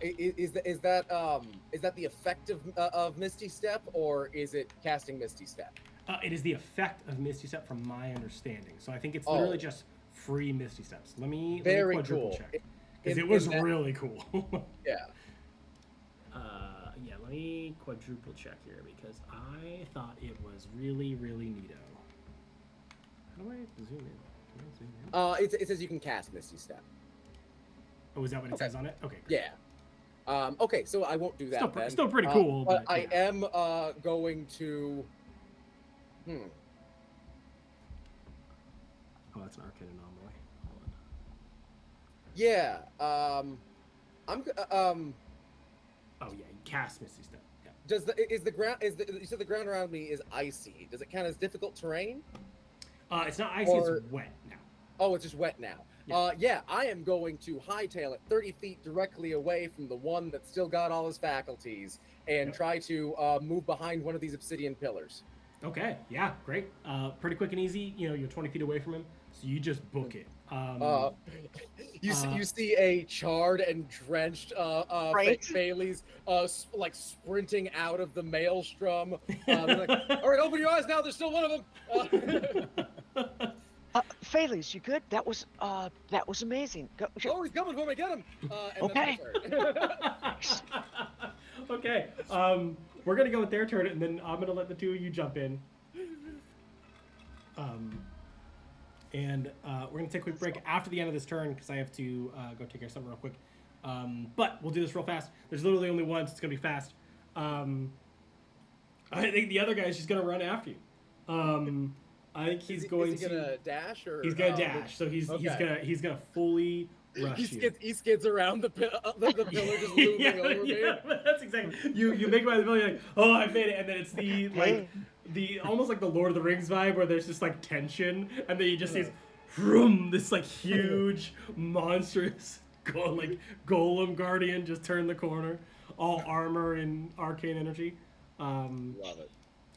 Is that the effect of Misty Step, or is it casting Misty Step?
It is the effect of Misty Step, from my understanding. So I think it's literally just free Misty Steps. Let me quadruple check, because it was really cool.
Yeah.
Let me quadruple check here because I thought it was really, really neato. How do I zoom in? Can I zoom in?
It says you can cast Misty Step.
Oh, is that what it says on it? Okay.
Great. Yeah. Okay, so I won't do that.
Still pretty cool.
But I am going to.
Oh, that's an arcane anomaly. Hold on.
Yeah.
Oh yeah, you cast Misty Step. Yeah.
You said the ground around me is icy. Does it count as difficult terrain?
It's not icy. It's wet now.
Oh, it's just wet now.
Yeah.
I am going to hightail it 30 feet directly away from the one that's still got all his faculties and try to move behind one of these obsidian pillars.
Okay, yeah, great. Pretty quick and easy. You know, you're 20 feet away from him, so you just book it.
You see a charred and drenched
Right.
Bailey's like sprinting out of the maelstrom. They're like, all right, open your eyes now. There's still one of them.
Phalles, you good? That was amazing. Go,
Oh, he's coming for me. Get him. And
Okay.
That's my turn.
Okay, we're gonna go with their turn, and then I'm gonna let the two of you jump in. And we're gonna take a quick break after the end of this turn because I have to go take care of something real quick. But we'll do this real fast. There's literally only one, so it's gonna be fast. I think the other guy's just gonna run after you. I think he's going
is he gonna dash or
he's gonna dash. So he's gonna fully rush you.
He skids around the pillar just looming over me.
Yeah, that's exactly. You make it by the pillar, you're like, oh, I made it, and then it's the like the almost like the Lord of the Rings vibe where there's just like tension, and then you just see this like huge monstrous golem guardian just turn the corner, all armor and arcane energy.
Love it.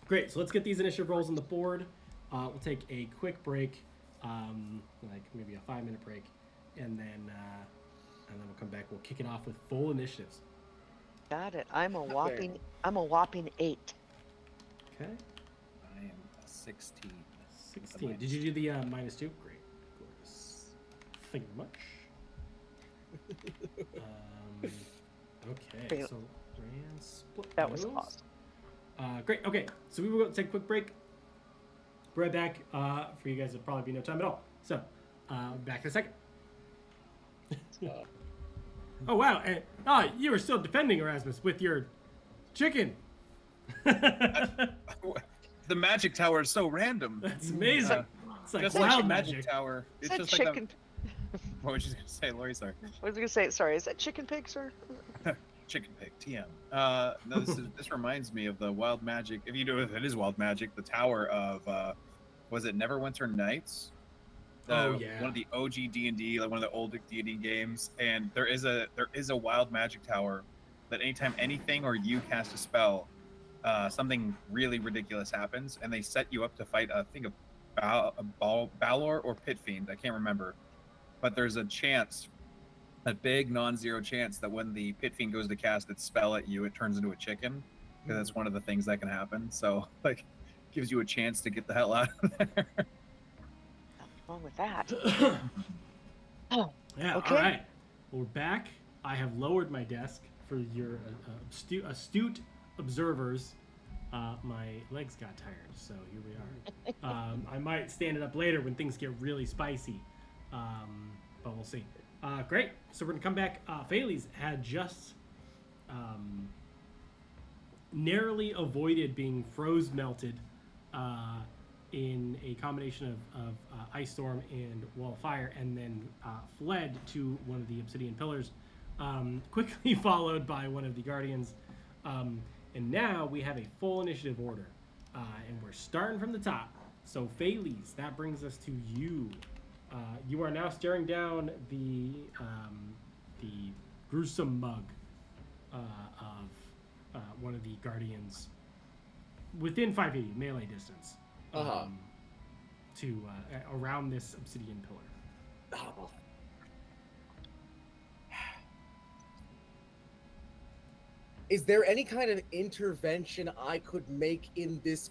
Great. So let's get these initiative rolls on the board. We'll take a quick break, like maybe a 5-minute break, and then we'll come back. We'll kick it off with full initiatives.
Got it. I'm a whopping 8.
Okay.
I am a 16.
16. Did you do the -2? Great. Gorgeous. Thank you much. Okay. So Rand split.
That was
those.
awesome.
Great. Okay. So we will take a quick break. Be right back. For you guys, it'll probably be no time at all. So, back in a second. Oh, wow. And, you were still defending Erasmus with your chicken.
The magic tower is so random.
That's amazing. It's like
Just
wild
like
magic.
tower.
Is
It's
that
just
chicken?
What was you gonna say, Laurie? Sorry.
What was I gonna say? Sorry, is that chicken pig, sir?
Chicken pig, TM. No, this reminds me of the wild magic. If you know if it is wild magic, the tower of was it Neverwinter Nights?
Oh, yeah.
One of the OG D&D, like one of the old D&D games, and there is a wild magic tower that anytime anything or you cast a spell, something really ridiculous happens, and they set you up to fight I think a Balor or Pit Fiend. I can't remember, but there's a chance. A big non-zero chance that when the Pit Fiend goes to cast its spell at you, it turns into a chicken, because that's one of the things that can happen. So, like, gives you a chance to get the hell out of there.
What's wrong with that?
Yeah,
Okay.
all right. Well, we're back. I have lowered my desk for your astute observers. My legs got tired, so here we are. I might stand it up later when things get really spicy, but we'll see. Great. So we're going to come back. Phalles had just narrowly avoided being froze melted in a combination of ice storm and wall of fire, and then fled to one of the obsidian pillars, quickly followed by one of the guardians. And now we have a full initiative order, and we're starting from the top. So Phalles, that brings us to you. You are now staring down the gruesome mug of one of the guardians within 580 melee distance. To around this obsidian pillar.
Oh. Is there any kind of intervention I could make in this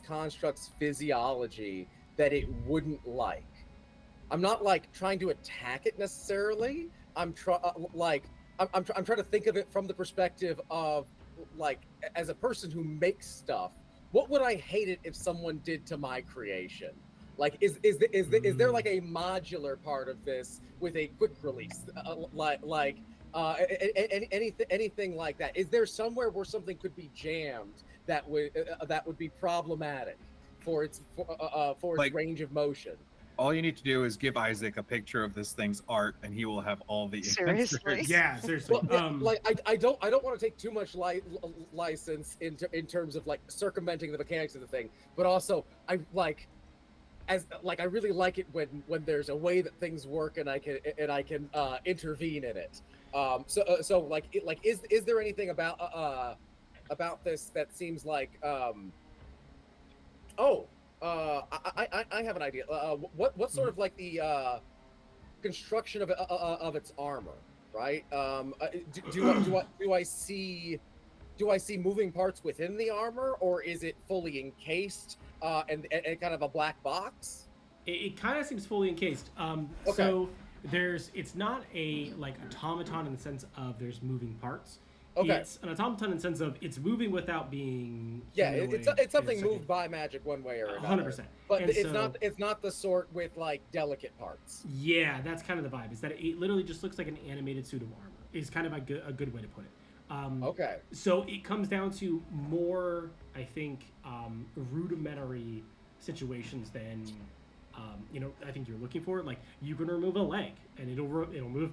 construct's physiology that it wouldn't like? I'm not like trying to attack it necessarily. I'm trying to think of it from the perspective of, like, as a person who makes stuff, what would I hate it if someone did to my creation? Like, is there like a modular part of this with a quick release, anything like that? Is there somewhere where something could be jammed that would be problematic for its range of motion?
All you need to do is give Isaac a picture of this thing's art, and he will have all the
Seriously?
answers.
Yeah, seriously.
Well, I don't want to take too much license in terms of like circumventing the mechanics of the thing, but also as like I really like it when there's a way that things work and I can intervene in it. So like is there anything about this that seems like oh I have an idea. What's sort of like the construction of its armor, right? Do I see moving parts within the armor, or is it fully encased and kind of a black box?
It kind of seems fully encased.
Okay.
So it's not a like automaton in the sense of there's moving parts.
Okay.
It's an automaton in the sense of it's moving without being.
Yeah, it's something moved by magic one way or another.
100%.
But
And
it's not the sort with like delicate parts.
Yeah, that's kind of the vibe. Is that it literally just looks like an animated suit of armor. Is kind of a good way to put it.
Okay.
So it comes down to more, I think, rudimentary situations than, I think you're looking for. Like you can remove a leg and it'll move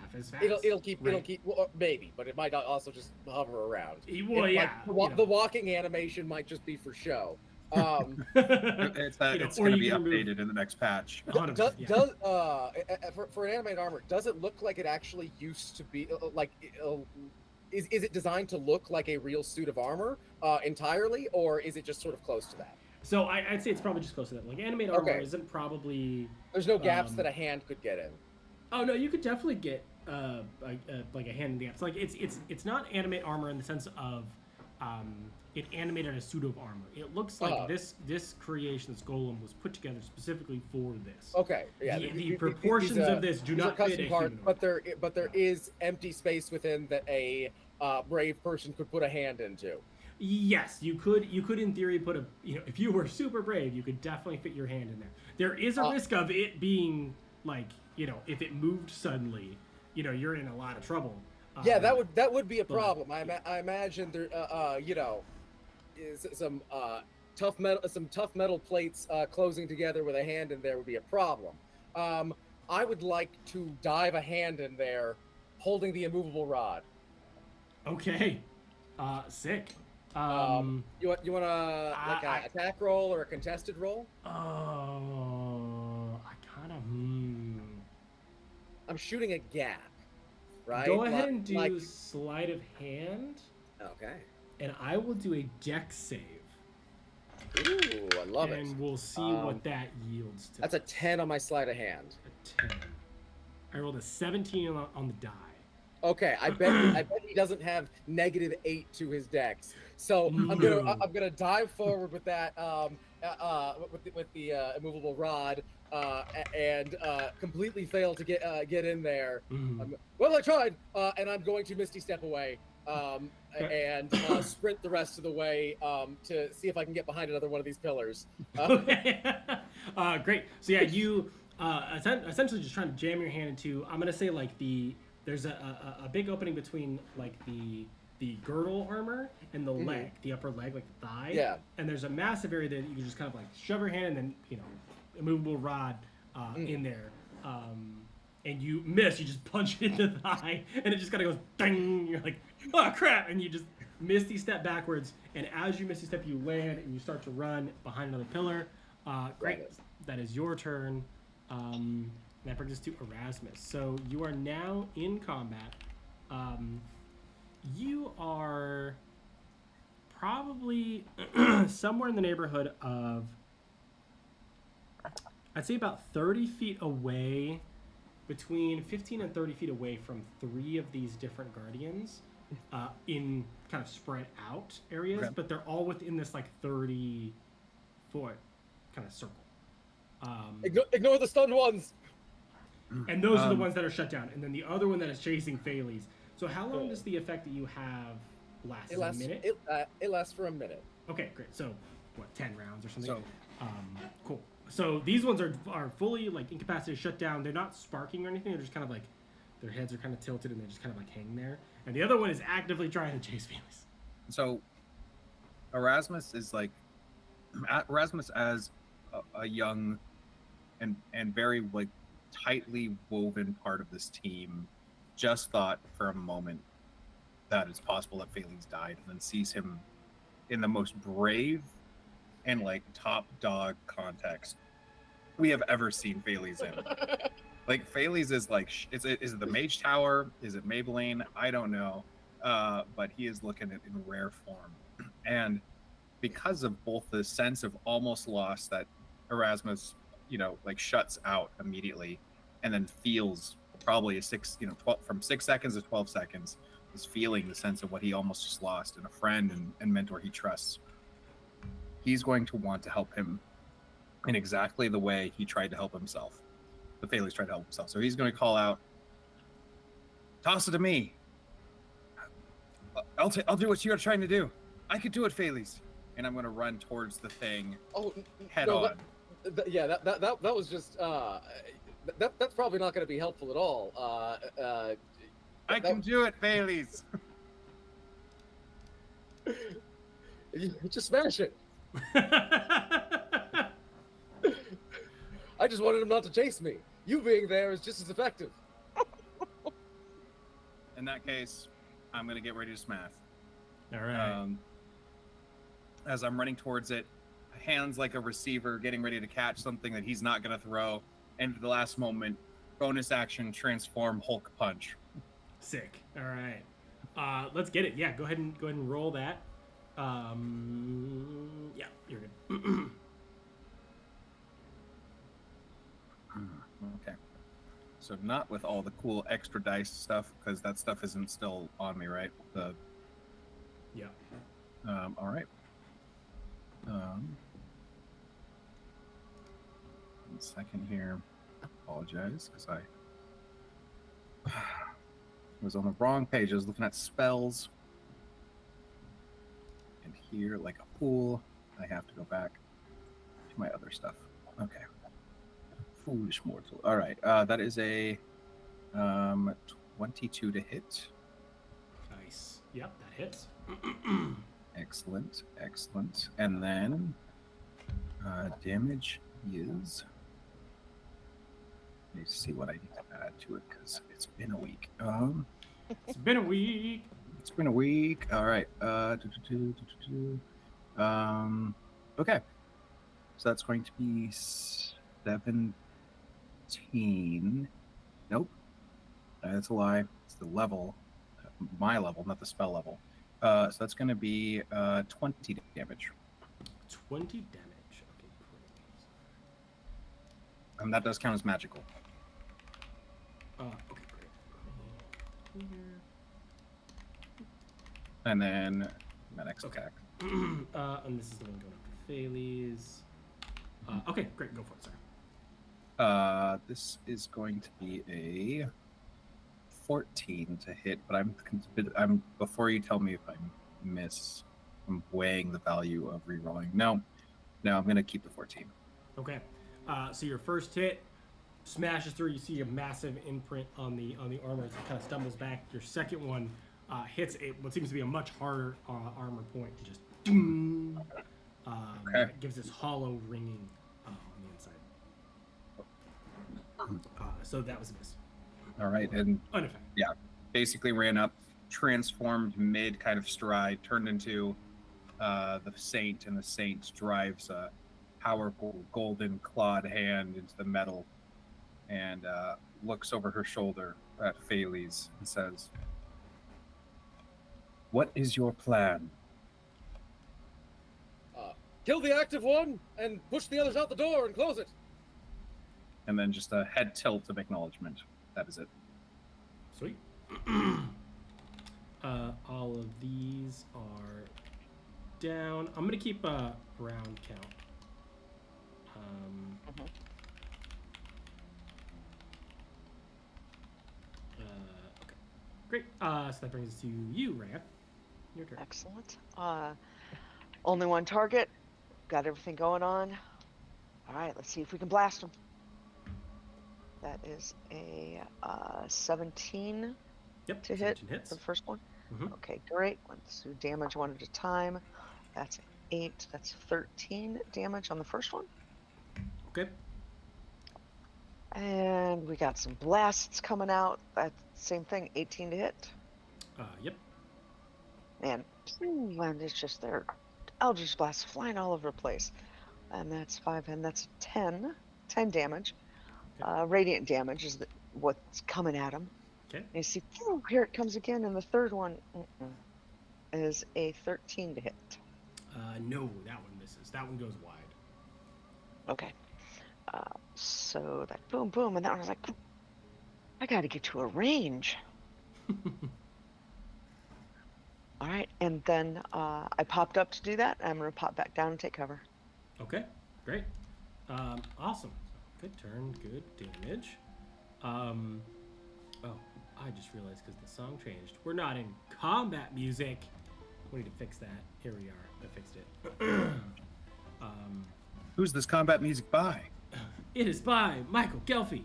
half as fast.
It'll keep well, maybe, but it might also just hover around.
Well, yeah.
Like, the walking animation might just be for show.
It's going to be updated in the next patch.
Does for an animated armor, does it look like it actually used to be like? Is it designed to look like a real suit of armor entirely, or is it just sort of close to that?
So I'd say it's probably just close to that. Like animated armor isn't probably.
There's no gaps that a hand could get in.
Oh no, you could definitely get like a hand in the gaps. Like it's not animate armor in the sense of it animated a suit of armor. It looks like this creation, this golem, was put together specifically for this.
Okay, yeah.
The proportions of this do not fit a human.
But there is empty space within that a brave person could put a hand into.
Yes, you could in theory put if you were super brave, you could definitely fit your hand in there. There is a risk of it being like, if it moved suddenly, you're in a lot of trouble.
Yeah, that would be a problem. I imagine there is some tough metal plates closing together with a hand in there would be a problem. I would like to dive a hand in there holding the immovable rod.
Okay. Sick.
You want an attack roll or a contested roll?
Oh, I kind of.
I'm shooting a gap, right?
Go ahead and do sleight of hand.
Okay.
And I will do a dex save.
Ooh, I love it.
And we'll see what that yields to.
That's a 10 on my sleight of hand.
A 10. I rolled a 17 on the die.
Okay, I bet he doesn't have -8 to his dex. So I'm gonna dive forward with that with the immovable rod and completely fail to get in there. Well, I tried, and I'm going to Misty Step away and sprint the rest of the way to see if I can get behind another one of these pillars.
Great. So yeah, you essentially just trying to jam your hand into. I'm gonna say like there's a big opening between like the girdle armor and the leg, the upper leg, like the thigh.
Yeah.
And there's a massive area that you can just kind of like shove your hand and then immovable rod in there. And you miss, you just punch it in the thigh, and it just kind of goes ding. You're like, oh crap! And you just misty step backwards, and as you misty step, you land and you start to run behind another pillar. Great, that is your turn. And that brings us to Erasmus. So you are now in combat. You are probably somewhere in the neighborhood of, I'd say about 30 feet away, between 15 and 30 feet away from 3 of these different guardians in kind of spread out areas, okay. But they're all within this like 30-foot kind of circle.
Ignore the stunned ones!
And those are the ones that are shut down. And then the other one that is chasing Thales. So how long does the effect that you have last?
It lasts
a minute?
It lasts for a minute.
Okay, great. So, what, 10 rounds or something? So, cool. So these ones are fully like incapacitated, shut down. They're not sparking or anything. They're just kind of like, their heads are kind of tilted and they're just kind of like hanging there. And the other one is actively trying to chase Thales.
So Erasmus is like, Erasmus as a young and very like tightly woven part of this team, just thought for a moment that it's possible that Thales died, and then sees him in the most brave and like top dog context we have ever seen Phalese in. Like, Phalese is like, is it the Mage Tower? Is it Maybelline? I don't know. But he is looking at in rare form. And because of both the sense of almost loss that Erasmus, like shuts out immediately, and then feels probably 12 from 6 seconds to 12 seconds, is feeling the sense of what he almost just lost in a friend and mentor he trusts. He's going to want to help him in exactly the way he tried to help himself. The Phalese tried to help himself. So he's going to call out, "Toss it to me. I'll do what you're trying to do. I could do it, Phalese." And I'm going to run towards the thing head on.
That was just that's probably not going to be helpful at all.
I can do it, Phalese.
Just smash it. I just wanted him not to chase me. You being there is just as effective.
In that case, I'm going to get ready to smash.
All right.
As I'm running towards it, hands like a receiver, getting ready to catch something that he's not going to throw. And at the last moment, bonus action, transform Hulk punch.
Sick. All right. Let's get it. Yeah, go ahead and roll that. Yeah, you're good.
Okay. So not with all the cool extra dice stuff, because that stuff isn't still on me, right?
Yeah.
All right. 1 second here. Apologize, because I was on the wrong page. I was looking at spells. And here, like a fool, I have to go back to my other stuff. Okay. Foolish mortal. All right. That is a 22 to hit.
Nice. Yep, that hits.
Excellent. Excellent. And then damage is... Let me see what I need to add to it, because it's been a week.
It's been a week.
It's been a week. All right. Okay. So that's going to be 17. Nope. That's a lie. It's the level. My level, not the spell level. So that's going to be 20 damage.
20 damage. Okay, great.
And that does count as magical.
Okay, great.
And then my next attack.
And this is the one going up to Phalese. Okay, great. Go for it, sir.
This is going to be a 14 to hit, but I'm before you tell me if I miss, I'm weighing the value of rerolling. No, I'm going to keep the 14.
Okay. So your first hit smashes through. You see a massive imprint on the armor as it kind of stumbles back. Your second one hits what seems to be a much harder armor point. Just
Okay.
It gives this hollow ringing on the inside. So that was a miss.
All right, and
Unaffected.
yeah, basically ran up, transformed mid kind of stride, turned into the Saint, and the Saint drives a powerful golden clawed hand into the metal and looks over her shoulder at Phalese and says, "What is your plan?"
Kill the active one and push the others out the door and close it.
And then just a head tilt of acknowledgement. That is it.
Sweet. All of these are down. I'm gonna keep a round count. Okay. Great. So that brings us to you, Rhea. Your turn.
Excellent. Only one target. Got everything going on. All right, let's see if we can blast them. That is a 17
Yep.
to hit
hits.
for the first one.
Mhm.
Okay, great. Let's do damage one at a time. That's 8. That's 13 damage on the first one.
Okay.
And we got some blasts coming out. That's same thing, 18 to hit.
Yep.
And it's just there. Eldritch blasts flying all over the place. And that's 5, and that's 10 10 damage.
Okay.
Radiant damage is what's coming at him.
Okay.
And you see, here it comes again, and the third one is a 13 to hit.
No, that one misses. That one goes wide.
Okay. So that boom, boom, and that one was like, I got to get to a range. All right, and then I popped up to do that. I'm going to pop back down and take cover.
Okay, great. Awesome. Good turn, good damage. Oh, I just realized because the song changed. We're not in combat music. We need to fix that. Here we are. I fixed it.
Who's this combat music by?
It is by Michael Gelfi.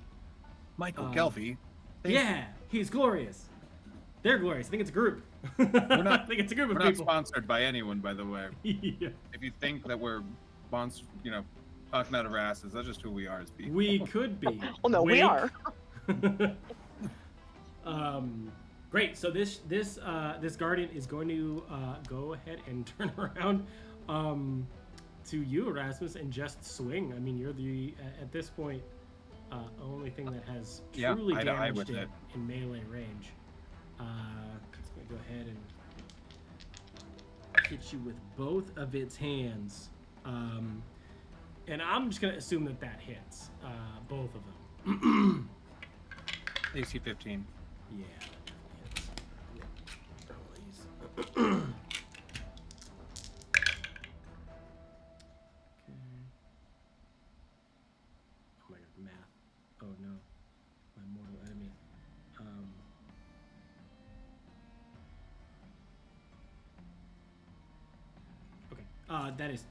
Michael Gelfi.
Yeah, he's glorious. They're glorious. I think it's a group.
We're not,
I think it's a group of
we're not
people.
sponsored by anyone, by the way.
Yeah.
If you think that we're talking out of our asses, that's just who we are as people.
We could be.
Well, no, we are.
Great. So this guardian is going to go ahead and turn around to you, Erasmus, and just swing. I mean, you're the at this point only thing that has truly damaged it in melee range. It's going to go ahead and hit you with both of its hands. And I'm just going to assume that hits both of them.
AC 15.
Yeah, that definitely hits. Oh my god, math. Oh no. My mortal enemy. Okay. That is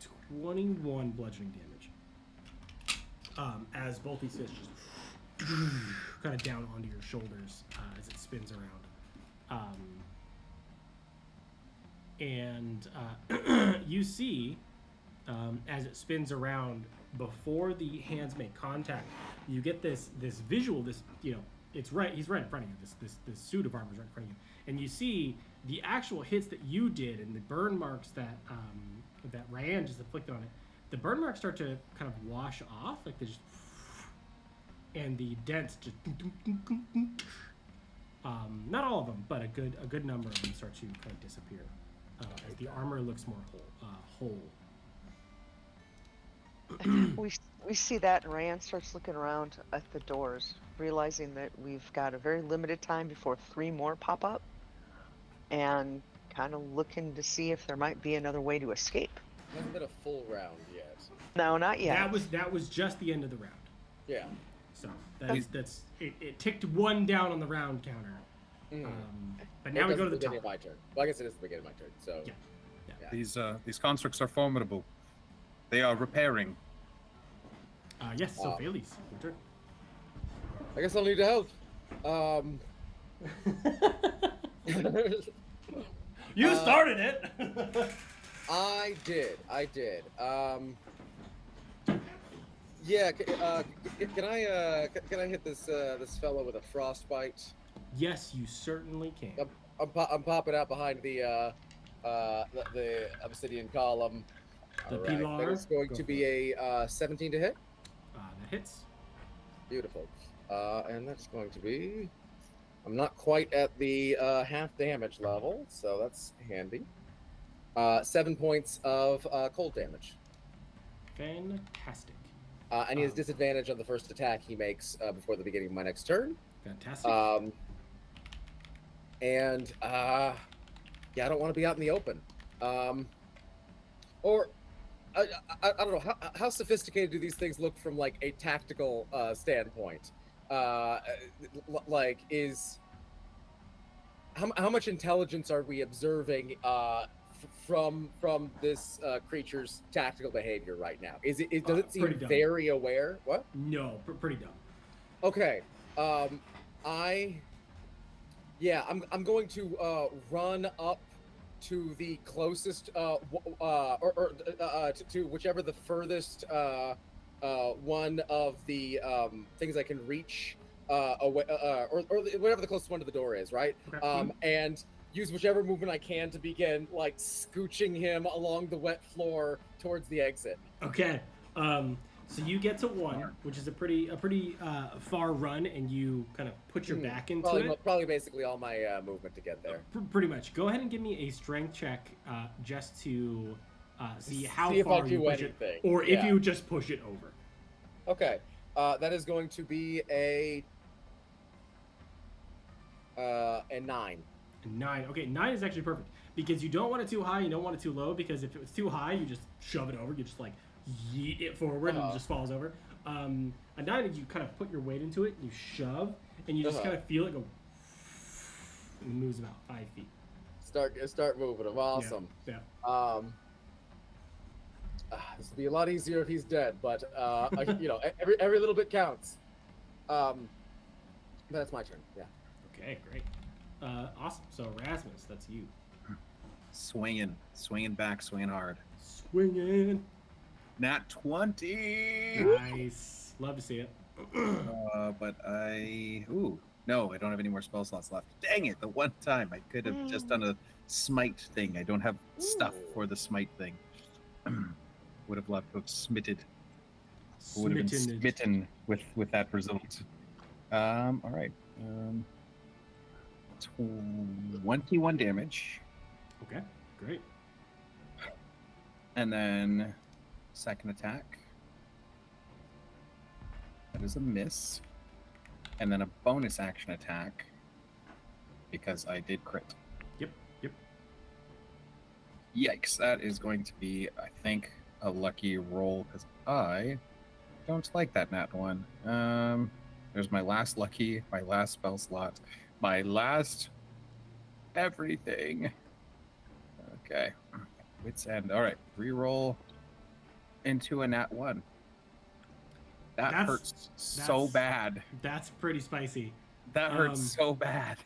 21 bludgeoning damage. As both these fists just kind of down onto your shoulders as it spins around. And you see, as it spins around, before the hands make contact, you get this visual. He's right in front of you. This suit of armor is right in front of you, and you see the actual hits that you did and the burn marks that Ryan just inflicted on it. The burn marks start to kind of wash off, like they just, and the dents just, not all of them, but a good number of them start to kind of disappear as the armor looks more whole.
We see that, and Ryan starts looking around at the doors, realizing that we've got a very limited time before 3 more pop up, and kind of looking to see if there might be another way to escape.
Hasn't been a full round yet.
No, not yet.
That was just the end of the round.
Yeah.
So that's it ticked 1 down on the round counter. But now we go to the top.
Of my turn. Well, I guess it is the beginning of my turn. So
Yeah.
These constructs are formidable. They are repairing.
Yes. So Bailey's your turn.
I guess I'll need help.
You started it.
I did. Yeah. Can I hit this fellow with a frostbite?
Yes, you certainly can.
I'm popping out behind the obsidian column.
The
All right.
pilar.
That is going to be a 17 to hit.
That hits.
Beautiful. And that's going to be. I'm not quite at the half damage level, so that's handy. 7 points of cold damage.
Fantastic.
And he has disadvantage on the first attack he makes before the beginning of my next turn.
Fantastic.
And I don't want to be out in the open. Or I don't know how sophisticated do these things look from like a tactical standpoint. Like is how much intelligence are we observing from this creature's tactical behavior right now? Does it seem very aware? What?
No, pretty dumb.
Okay. I'm going to run up to the closest to whichever the furthest one of the things I can reach away, or whatever the closest one to the door is, right?
Okay.
And use whichever movement I can to begin like scooching him along the wet floor towards the exit.
Okay. So you get to 1, which is a pretty far run, and you kind of put your back into it.
Probably basically all my movement to get there.
Pretty much. Go ahead and give me a strength check, just to see how
See if
far
I
you
do
push
anything.
it, or if you just push it over.
Okay, that is going to be a 9.
9. Okay, 9 is actually perfect because you don't want it too high, you don't want it too low, because if it was too high, you just shove it over. You just like yeet it forward and it just falls over. A 9 is you kind of put your weight into it, you shove, and you just kind of feel it go, and it moves about 5 feet.
Start moving him. Awesome.
Yeah.
This would be a lot easier if he's dead, but every little bit counts. That's my turn. Yeah.
Okay, great. Awesome. So Rasmus, that's you.
Swinging back, swinging hard.
Swinging.
Nat 20.
Nice. Love to see it.
But no, I don't have any more spell slots left. Dang it! The one time I could have just done a smite thing. I don't have stuff for the smite thing. Would have loved to have smitted. Would have been smitten with that result. All right. 21 damage.
Okay, great.
And then second attack. That is a miss. And then a bonus action attack because I did crit.
Yep.
Yikes, that is going to be, I think, a lucky roll because I don't like that nat 1. There's my last lucky, my last spell slot, my last everything. Okay. Wits end. All right. Reroll into a nat 1. That hurts so bad.
That's pretty spicy.
That hurts so bad.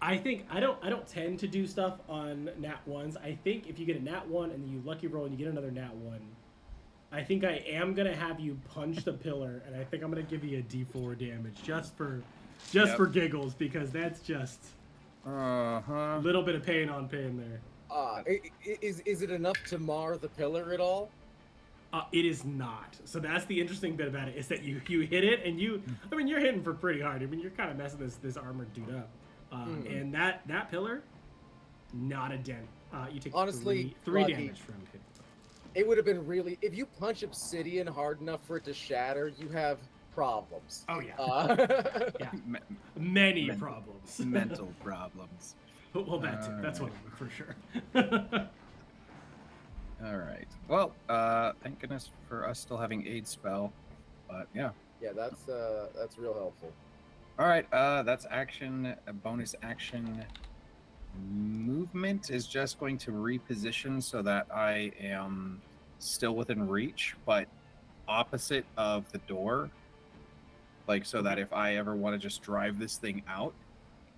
I think I don't tend to do stuff on nat 1s. I think if you get a nat 1 and then you lucky roll and you get another nat 1, I think I am gonna have you punch the pillar, and I think I'm gonna give you a D4 damage just for giggles, because that's just a little bit of pain on pain there.
Is it enough to mar the pillar at all?
It is not. So that's the interesting bit about it, is that you hit it, and you're hitting for pretty hard. I mean, you're kind of messing this armored dude up. And that pillar, not a dent. You take
honestly
three damage from it.
It would have been really, if you punch obsidian hard enough for it to shatter, you have problems.
Oh yeah. Yeah. Many problems.
Mental problems.
Well, that's one of them for sure.
All right. Well, thank goodness for us still having aid spell, but yeah.
Yeah, that's real helpful.
All right. That's action. A bonus action. Movement is just going to reposition so that I am still within reach, but opposite of the door. Like, so that if I ever want to just drive this thing out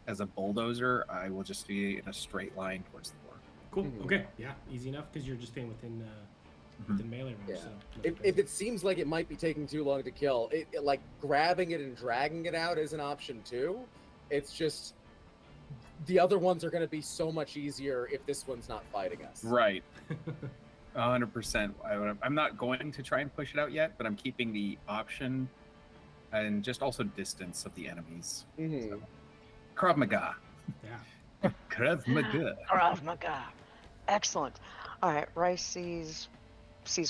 as a bulldozer, I will just be in a straight line towards the door.
Cool. Okay. Yeah. Easy enough because you're just staying within melee range.
Yeah.
So
If it seems like it might be taking too long to kill, it like grabbing it and dragging it out is an option too. It's just the other ones are going to be so much easier if this one's not fighting us.
Right. 100%. I'm not going to try and push it out yet, but I'm keeping the option and just also distance of the enemies. So, Krav Maga.
Yeah.
Krav Maga.
Krav Maga. Excellent. All right, Rice sees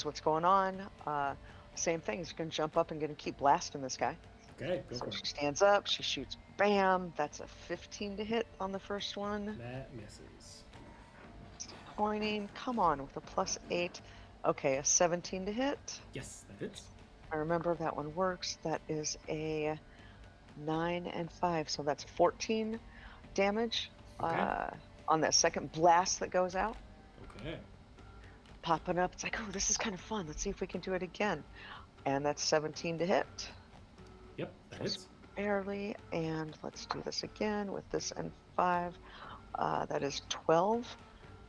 what's going on. Same thing. He's going to jump up and going to keep blasting this guy.
Okay. Go
So
for
she
it.
stands up. She shoots. Bam. That's a 15 to hit on the first one.
That misses.
Pointing. Come on with a +8. Okay, a 17 to hit.
Yes, that hits.
I remember that one works. That is a 9 and 5, so that's 14 damage
Okay.
on that second blast that goes out.
Okay.
Popping up, it's like, oh, this is kind of fun. Let's see if we can do it again. And that's 17 to hit.
Yep, that hits.
Barely. And let's do this again with this and 5. That is 12.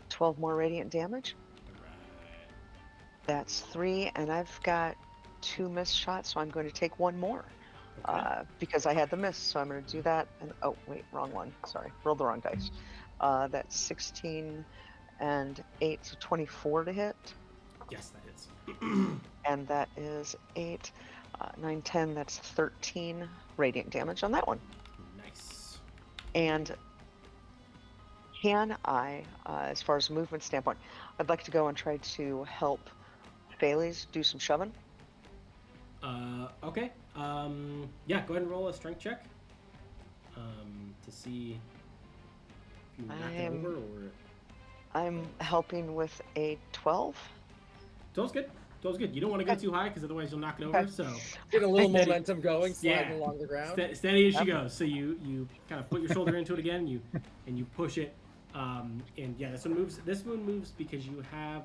12 more radiant damage.
Right.
That's 3, and I've got 2 missed shots, so I'm going to take 1 more.
Okay.
Because I had the miss, so I'm going to do that. And oh, wait, wrong one. Sorry, rolled the wrong dice. That's 16 and 8, so 24 to hit.
Yes, that hits. hits.
And that is 8, 9, 10. That's 13 radiant damage on that one.
Nice.
And can I, as far as movement standpoint, I'd like to go and try to help Bailey's do some shoving.
Okay. Yeah, go ahead and roll a strength check. To see if you knock it over or.
I'm helping with a 12.
12's good. 12's good. You don't want to go too high because otherwise you'll knock it over.
Okay.
So
Get a little
Steady.
momentum going, sliding
Yeah.
along the ground.
Steady as she goes. So you kind of put your shoulder into it again. You push it. And yeah, this one moves. This one moves because you have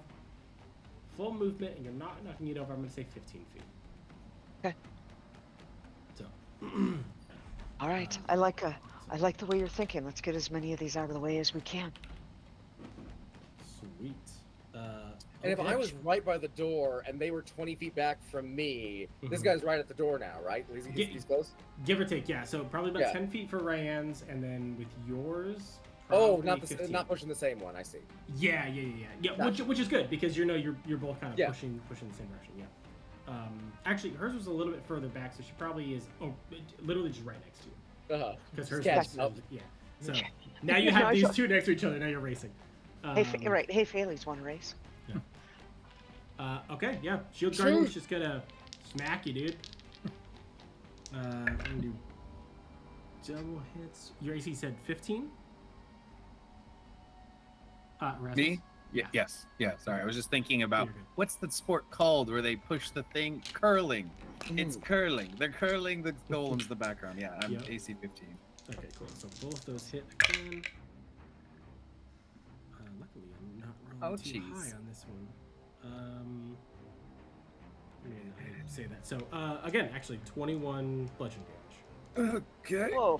full movement and you're not knocking it over. I'm gonna say 15 feet.
Okay.
So.
All right. I like the way you're thinking. Let's get as many of these out of the way as we can.
Sweet.
And if
okay.
I was right by the door and they were 20 feet back from me, this
Mhm.
guy's right at the door now, right? He's close?
Give or take, yeah. So probably about
Yeah.
10 feet for Ryan's, and then with yours.
Oh,
probably 15.
not pushing the same one. I see.
Yeah.
Gotcha.
Which is good because you're both kind of
Yeah.
pushing the same direction. Yeah. Actually, hers was a little bit further back, so she probably is literally just right next to you because hers
Catch
was
up.
yeah. So now you have
No,
these two next to each other. Now you're racing.
Hey, right. Hey, Failey's want to race.
Okay, yeah. Shield Guardian's just gonna smack you, dude. I'm gonna do double hits. Your AC said 15? Rasmus?
Me? Yeah. Yes. Yeah. Sorry, I was just thinking about
You're good.
what's the sport called where they push the thing? Curling. It's
Ooh.
curling. They're curling the golems in the background. Yeah, I'm
Yep.
AC 15.
Okay, cool. So both those hit again. Luckily, I'm not rolling too
jeez.
high on this one. I didn't say that. So again, actually, 21 bludgeon damage.
Okay.
Whoa.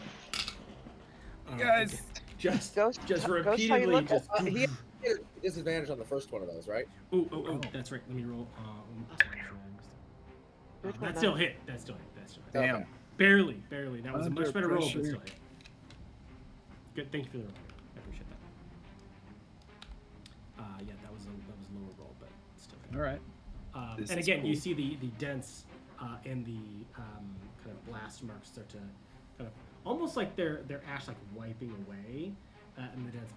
Guys.
Again, just
Ghost how you
repeatedly,
look?
just.
He had disadvantage on the first one of those, right?
Oh, that's right. Let me roll. That still hit. That still hit.
Damn.
Okay.
Barely. That was a
Under
much better roll, but
pressure.
still hit. Good. Thank you for the reminder. I appreciate that. Yeah, that was lower roll, but still hit.
All right.
And
This is
again, you
cool.
see the dents and the kind of blast marks start to kind of almost like they're ash like wiping away, and the dents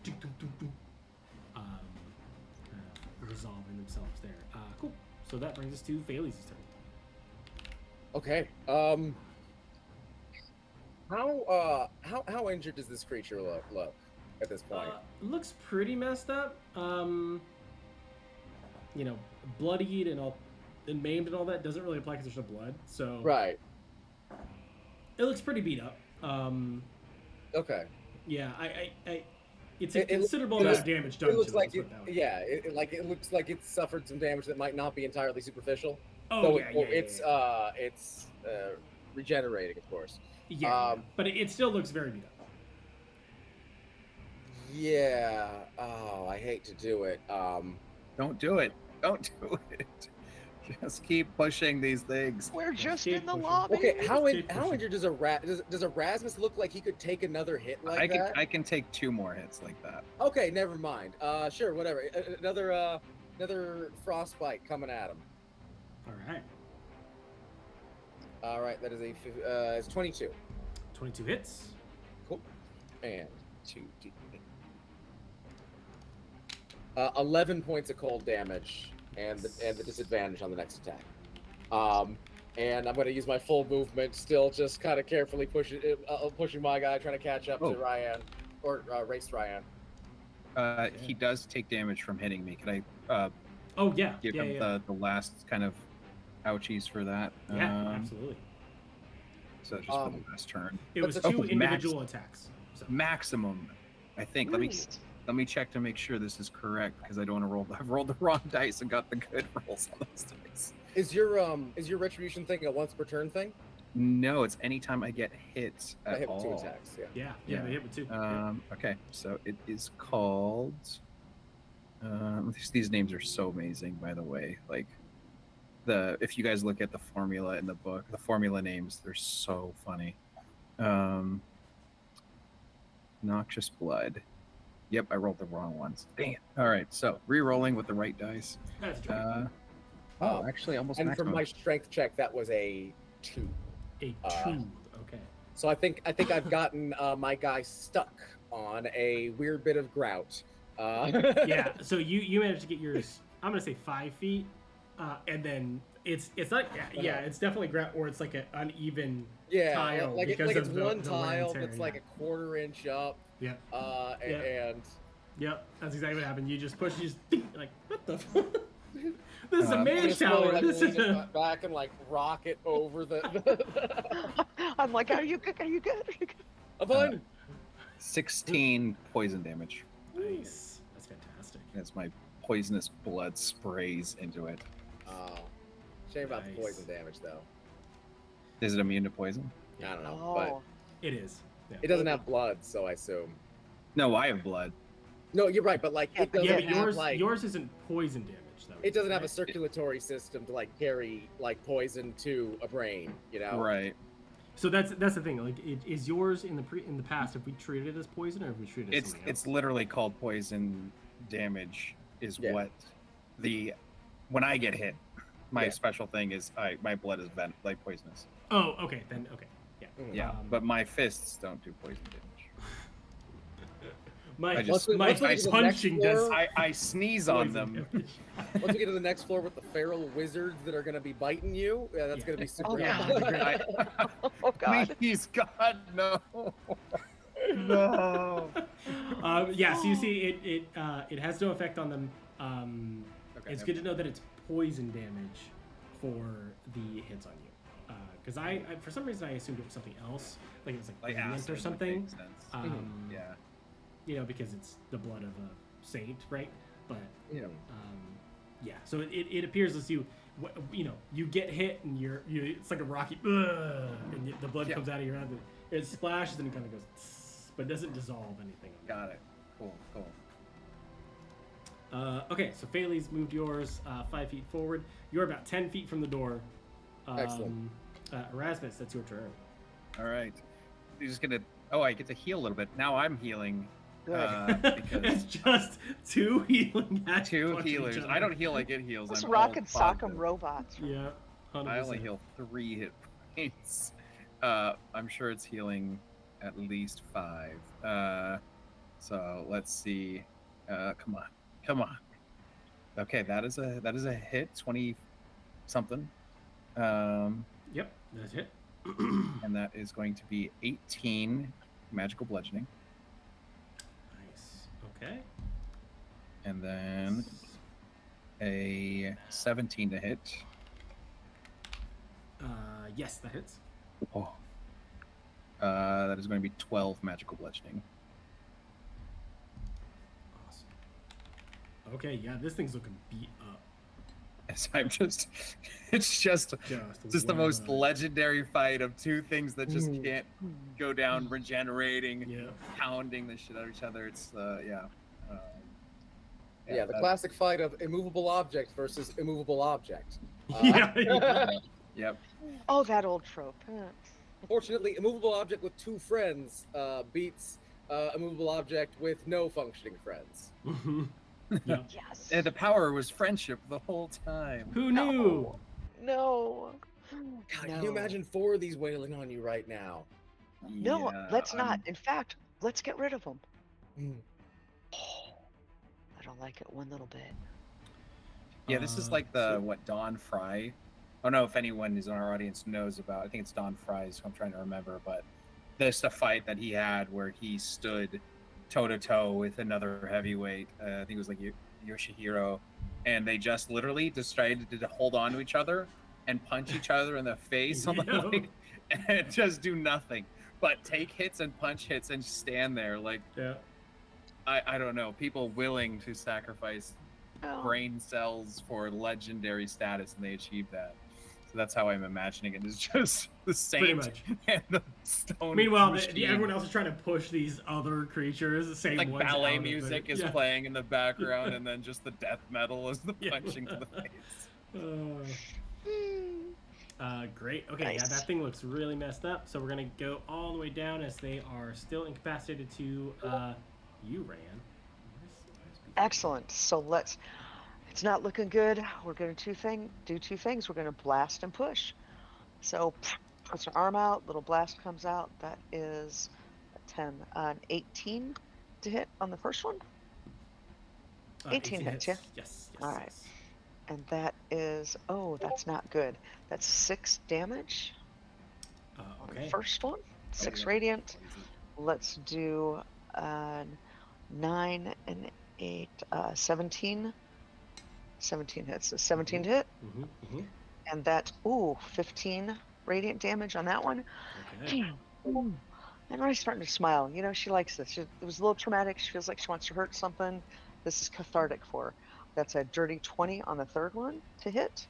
resolving themselves there. Cool. So that brings us to Bailey's turn.
Okay. How injured does this creature look at this point?
Looks pretty messed up. Bloodied and all, and maimed and all that doesn't really apply because there's no blood. So
Right.
it looks pretty beat up.
Okay.
Yeah, it's a
It
considerable
looks-
amount of damage done.
It looks
to
like
it.
it. Yeah. It looks like it suffered some damage that might not be entirely superficial.
Oh
Though
yeah,
it's regenerating, of course.
yeah. But it still looks very beat up.
Yeah. Oh, I hate to do it.
Don't do it. Don't do it. Just keep pushing these things.
We're just
Keep
in the
pushing.
lobby.
Okay. How
Keep pushing.
injured does does Erasmus look like he could take another hit like that?
I can take 2 more hits like that.
Okay, never mind. Sure, whatever. Another frostbite coming at him.
All right,
All right, that is it's 22.
22 hits.
Cool. And 2d. 11 points of cold damage, and the disadvantage on the next attack. And I'm going to use my full movement, still just kind of carefully pushing my guy, trying to catch up to Ryan, or race Ryan.
He does take damage from hitting me. Could I
Oh yeah,
give him the last kind of ouchies for that?
Yeah, absolutely.
So just for the last turn.
It was
That's a-
2 individual attacks. So.
Maximum, I think.
Nice.
Let me check to make sure this is correct because I don't want to roll. I've rolled the wrong dice and got the good rolls on those dice.
Is your retribution thing a once per turn thing?
No, it's anytime I get hit
I
at
hit with 2
all.
attacks. Yeah.
Yeah,
Yeah.
they hit with 2.
Okay, so it is called. These names are so amazing, by the way. Like if you guys look at the formula in the book, the formula names, they're so funny. Noxious blood. Yep, I rolled the wrong ones. Dang it. All right, so re-rolling with the right dice.
That's right.
Oh, actually, almost
And
maximum.
for my strength check, that was a 2.
A 2. Okay.
So I think I've gotten my guy stuck on a weird bit of grout.
Yeah. So you managed to get yours. I'm gonna say 5 feet, and then it's not. Yeah, it's definitely ground, or it's like an uneven tile
like
because
it's
of the
one
the wear and
tile
tear,
that's like a 1/4 inch up.
Yeah.
And
Yep, that's exactly what happened. You just push, you just like, what the? This is a
I'm
mage
just slowly,
tower.
like,
This is
lean
a...
it back and like rock it over the.
I'm like, are you good? Are you good? Are you good?
I'm fine.
16 poison damage.
Nice. That's fantastic.
As my poisonous blood sprays into it.
Oh, shame about the
Nice.
poison damage though.
Is it immune to poison?
I don't know,
Oh,
but
It is. Yeah.
it doesn't have blood, so I assume.
No, I have blood.
No, you're right, but like it doesn't
Yeah, but
have
yours isn't poison damage though.
it doesn't have a
right?
circulatory system to like carry like poison to a brain, you know?
Right.
So that's the thing. Like, is yours in the past? Have we treated it as poison, or have we treated it as something
It's
else?
literally called poison damage. Is
Yeah.
what when I get hit, my
Yeah.
special thing is my blood is like poisonous.
Oh, okay. Then okay. Yeah.
Yeah, but my fists don't do poison damage.
My
I just-
my
once we get to the
punching
next
does.
floor-
I sneeze on
poison
them.
damage.
Once we get to the next floor with the feral wizards that are gonna be biting you, yeah, that's
Yeah.
gonna be super.
Oh,
Yeah,
God.
that'd be great.
oh God.
Please, God, no. No.
Yeah, so you see it has no effect on them.
Okay,
It's
never
good to know that it's poison damage for the hits on you. Because I for some reason I assumed it was something else, like it was like radiant
acid
or
would
something.
make sense.
Yeah,
Yeah.
because it's the blood of a saint, right? But
Yeah.
yeah, so it appears as you you get hit and it's like a rocky and the blood
Yeah.
comes out of your hand. It splashes and it kind of goes, tss, but doesn't dissolve anything.
Got it. Cool.
Okay, so Phaley's moved yours 5 feet forward. You're about 10 feet from the door.
Excellent.
Erasmus, that's your turn.
All right. You're just gonna. Oh, I get to heal a little bit. Now I'm healing.
Good.
Because
It's just 2 healing attacks
two
punching each
healers.
other.
I don't heal like it heals.
Those
I'm
rock
all
and sock 'em
positive.
robots.
Yeah, 100%.
I only heal 3 hit points. I'm sure it's healing at least 5. So let's see. Come on. Okay, that is a hit. 20 something.
Yep, that's it.
And that is going to be 18 magical bludgeoning,
Nice. Okay.
and then a 17 to hit.
Yes, that hits.
Oh. That is going to be 12 magical bludgeoning.
Awesome. Okay, yeah, this thing's looking beat up.
As I'm just, it's just the most
one.
legendary fight of 2 things that just
Mm.
can't go down, regenerating,
Yeah.
pounding the shit out of each other. It's yeah.
Yeah, the
that-
classic fight of immovable object versus immovable object.
Yeah.
Yep.
Oh, that old trope.
Fortunately, immovable object with 2 friends beats immovable object with no functioning friends.
Mhm. Yeah.
Yes.
And the power was friendship the whole time.
Who knew?
No.
God, can you imagine 4 of these wailing on you right now?
No,
Yeah,
let's
I'm-
not. In fact, let's get rid of them.
Mm.
I don't like it one little bit.
Yeah, this is like Don Fry. I don't know if anyone is in our audience knows about. I think it's Don Fry's. I'm trying to remember, but there's a fight that he had where he stood toe to toe with another heavyweight. I think it was like Yoshihiro, and they just literally decided to hold on to each other and punch each other in the face on the
Yo.
leg and just do nothing but take hits and punch hits and stand there like
Yeah.
I don't know, people willing to sacrifice
Oh.
brain cells for legendary status, and they achieve that. So that's how I'm imagining it. Is just the
Pretty
saint
much.
and the stone.
Meanwhile,
machine.
everyone else is trying to push these other creatures, the same
Like
ones
ballet
out of
music
the-
is
yeah.
playing in the background, and then just the death metal is the
Yeah.
punching to the face.
Great. Okay, yeah,
Nice.
that thing looks really messed up. So we're gonna go all the way down as they are still incapacitated to you, Ran.
Excellent. So let's. It's not looking good. We're going to do two things. We're going to blast and push. So puts her arm out, little blast comes out. That is a 10, an 18 to hit on the first one. 18 hits, yeah?
Yes.
All right. And that is, oh, that's not good. That's 6 damage on the
Okay.
first one. 6
yeah.
radiant. Let's do 9 and 8, 17. 17 hits. So 17 to hit. And that, 15 radiant damage on that one.
Okay.
And Ray's starting to smile. You know, she likes this. It was a little traumatic. She feels like she wants to hurt something. This is cathartic for her. That's a dirty 20 on the third one to hit.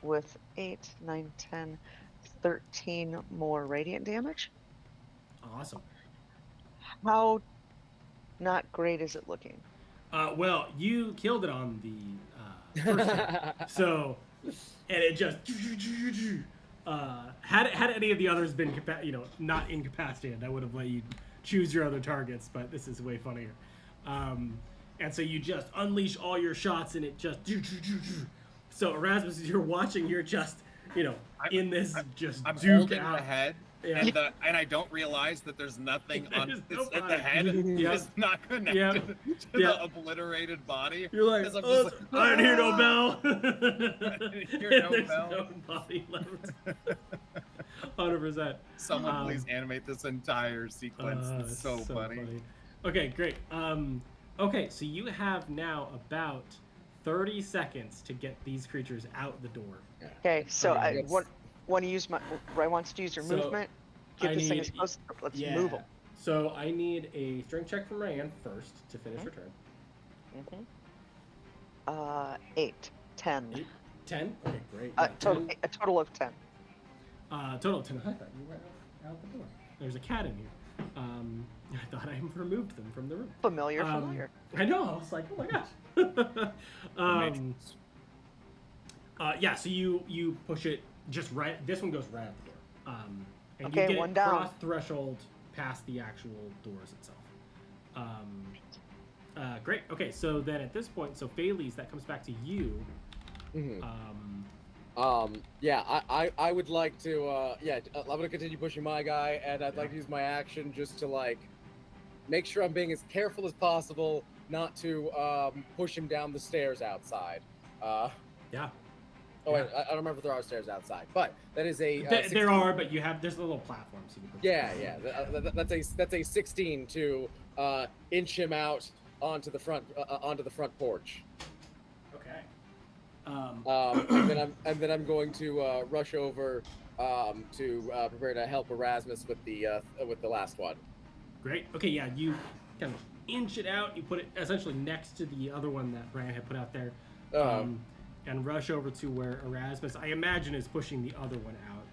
With 8, 9, 10, 13 more radiant damage.
Awesome.
How not great is it looking?
Well, you killed it on the first one. So, and it just had any of the others been not incapacitated, I would have let you choose your other targets, but this is way funnier. And so you just unleash all your shots, and it just. So Erasmus, as you're watching, you're just in this
I'm
duke
holding
out.
the head,
Yeah.
and I don't realize that there's nothing on
There's
this,
no
the
body.
head is not connected to the obliterated body.
You're like,
'Cause I'm
oh,
just
I didn't hear no bell.
hear no
There's
bell.
no body left. 100%.
Someone please animate this entire sequence. It's so funny.
Okay, great. Okay, so you have now about 30 seconds to get these creatures out the door.
Okay, so I want to use Ray wants to use your
So,
movement. Get this thing as close. Let's move them.
So I need a strength check from Ryan first to finish her turn.
8, 10.
8, 10? Okay, great.
A total of 10.
Total of 10. I thought you were out the door. There's a cat in here. I thought I removed them from the room.
Familiar.
I know. I was like, oh my gosh. Yeah. So you push it just right. This one goes right out the door. And
Okay,
you get
one
it
down.
cross threshold past the actual doors itself. Great. Okay. So then at this point, so Phales, that comes back to you.
Yeah, I would like to, I'm gonna continue pushing my guy, and I'd like to use my action just to, like, make sure I'm being as careful as possible not to, push him down the stairs outside.
Yeah.
Oh, wait, I don't remember if there are stairs outside, but that is a...
there are, but there's a little platform. So you can
that's a 16 to inch him out onto the front porch.
Okay.
And then I'm going to rush over to prepare to help Erasmus with the last one.
Great. Okay, yeah, you kind of inch it out. You put it essentially next to the other one that Brian had put out there, and rush over to where Erasmus, I imagine, is pushing the other one out.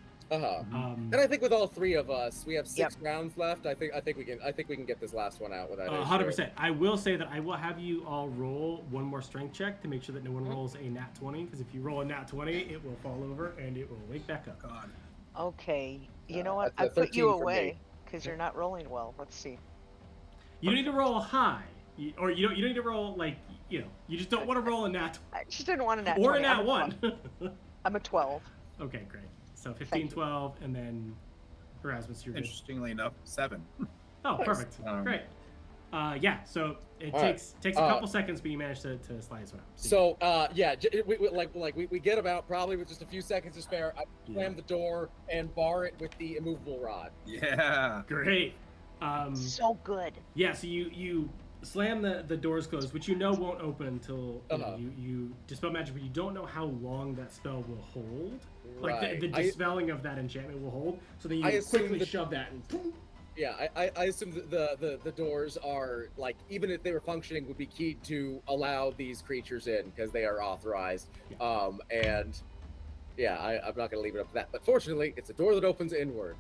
And I think with all three of us, we have 6 rounds left. I think we can get this last one out without
100%. I will say that I will have you all roll one more strength check to make sure that no one rolls a nat 20, because if you roll a nat 20, it will fall over and it will wake back up.
God.
Okay, you know what?
That's a
I put you
13 for me.
away because you're not rolling well. Let's see.
You don't need to roll high, or you don't need to roll you just don't want to roll a nat
I just didn't want a nat
or
20.
a nat 1.
I'm a 12.
Okay, great. So 15, 12, and then Erasmus, you're good.
Interestingly enough, 7.
Oh, perfect. Great. Yeah, so it takes a couple seconds, but you manage to slide this one out.
So we get about probably with just a few seconds to spare. I slam the door and bar it with the immovable rod.
Yeah.
Great.
So good.
Yeah, so you slam the doors closed, which won't open until you dispel magic, but you don't know how long that spell will hold. Like
Right.
the dispelling of that enchantment will hold. So then you quickly shove that and
Yeah, I assume the doors are, like, even if they were functioning, would be keyed to allow these creatures in because they are authorized.
Yeah.
I'm not going to leave it up to that. But fortunately, it's a door that opens inward.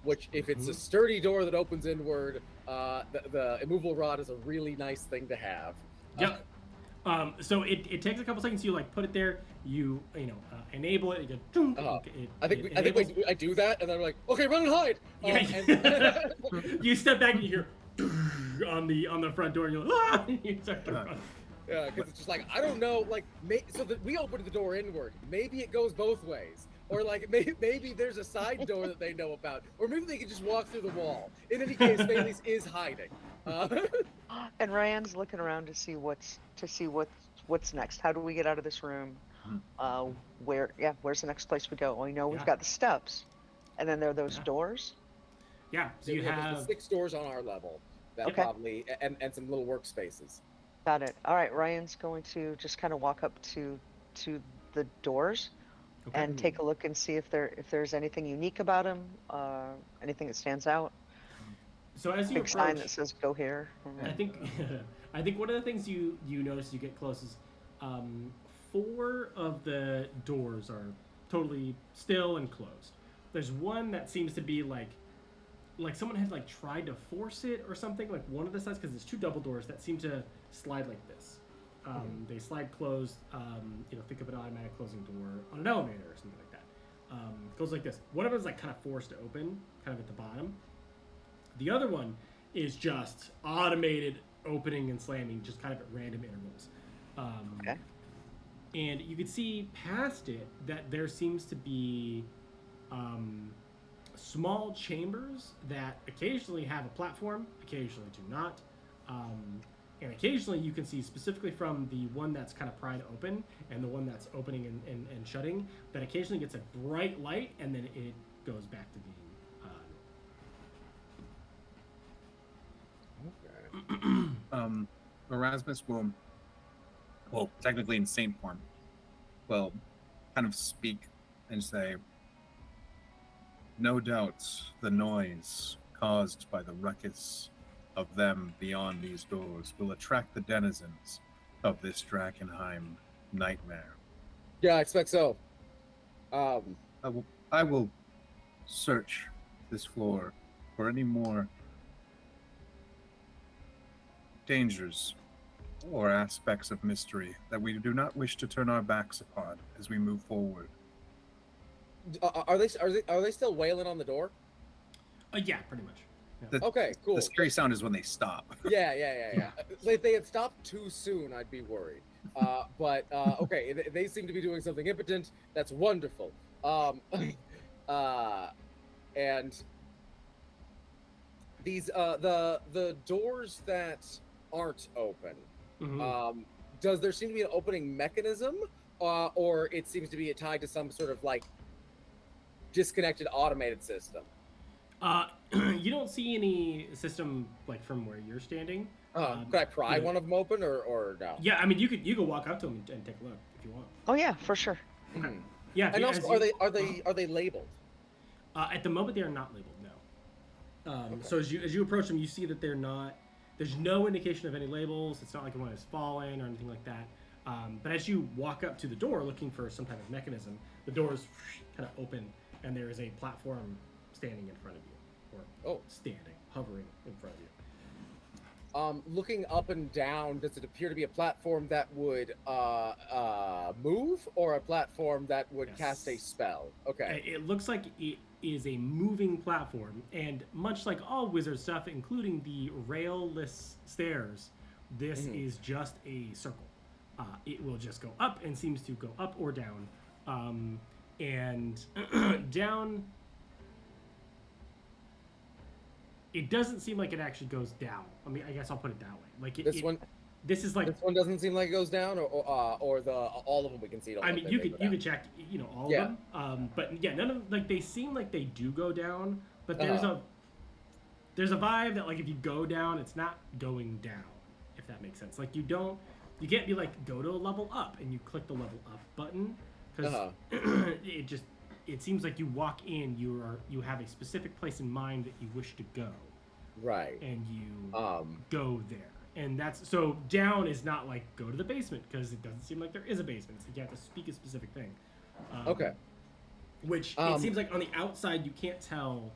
Which, if it's a sturdy door that opens inward, the immovable rod is a really nice thing to have.
Yep. So it takes a couple seconds. You put it there. You enable it. You go.
I do that, and then I'm like, okay, run and hide.
You step back and you hear on the front door. And you're like, ah! You start to run.
Yeah, because it's just like, I don't know, like, so that we opened the door inward. Maybe it goes both ways. Or, like, maybe there's a side door that they know about. Or maybe they can just walk through the wall. In any case, Thales is hiding.
And Ryan's looking around to see what's next. How do we get out of this room? Where's the next place we go? Well, we know we've
Yeah.
got the steps, and then there are those
Yeah.
doors.
Yeah, so you
there's the
have
6 doors on our level. That
Okay.
probably, and some little workspaces.
Got it. All right, Ryan's going to just kind of walk up to the doors
okay.
and take a look and see if there's anything unique about them, anything that stands out.
So as you
Big sign
approach,
that says "Go here."
I think I think one of the things you notice as you get close is 4 of the doors are totally still and closed. There's one that seems to be like someone had like tried to force it or something, like one of the sides, because there's 2 double doors that seem to slide like this. They slide closed. Think of an automatic closing door on an elevator or something like that. Goes like this. One of them is like kind of forced to open, kind of at the bottom. The other one is just automated opening and slamming, just kind of at random intervals.
Okay.
And you can see past it that there seems to be small chambers that occasionally have a platform, occasionally do not. And occasionally you can see, specifically from the one that's kind of pried open and the one that's opening and shutting, that occasionally gets a bright light and then it goes back to being
Erasmus will, well, technically in saint form, will kind of speak and say, no doubt the noise caused by the ruckus of them beyond these doors will attract the denizens of this Drakkenheim nightmare.
Yeah, I expect so.
I will search this floor for any more dangers or aspects of mystery that we do not wish to turn our backs upon as we move forward.
Are they still wailing on the door?
yeah, pretty much. Yeah.
Okay, cool.
The scary sound is when they stop.
Yeah. If they had stopped too soon, I'd be worried. But okay, they seem to be doing something impotent. That's wonderful. And these the doors that aren't open.
Mm-hmm.
Does there seem to be an opening mechanism, or it seems to be tied to some sort of like disconnected automated system?
You don't see any system like from where you're standing.
Could I pry one of them open, or no?
Yeah, I mean you could walk up to them and take a look if you want.
Oh yeah, for sure.
Okay. Yeah,
And also, are they labeled?
At the moment, they are not labeled. No. Okay. So as you approach them, you see that they're not. There's no indication of any labels. It's not like one has fallen or anything like that. But as you walk up to the door looking for some type of mechanism, the doors kind of open, and there is a platform standing in front of you, or hovering in front of you.
Looking up and down, does it appear to be a platform that would move, or a platform that would cast a spell? Okay.
It looks like it is a moving platform, and much like all wizard stuff, including the rail-less stairs, this is just a circle. It will just go up and seems to go up or down. And down, it doesn't seem like it actually goes down. I mean, I guess I'll put it that way. Like
this one doesn't seem like it goes down, or all of them we can see.
I mean, you could check, all of them. But yeah, none of they seem like they do go down. But there's a vibe that like if you go down, it's not going down. If that makes sense. Like you can't be like go to a level up and you click the level up button because it seems like you walk in, you have a specific place in mind that you wish to go.
Right.
And you go there. And that's so down is not like go to the basement because it doesn't seem like there is a basement. It's like you have to speak a specific thing.
Okay.
Which it seems like on the outside you can't tell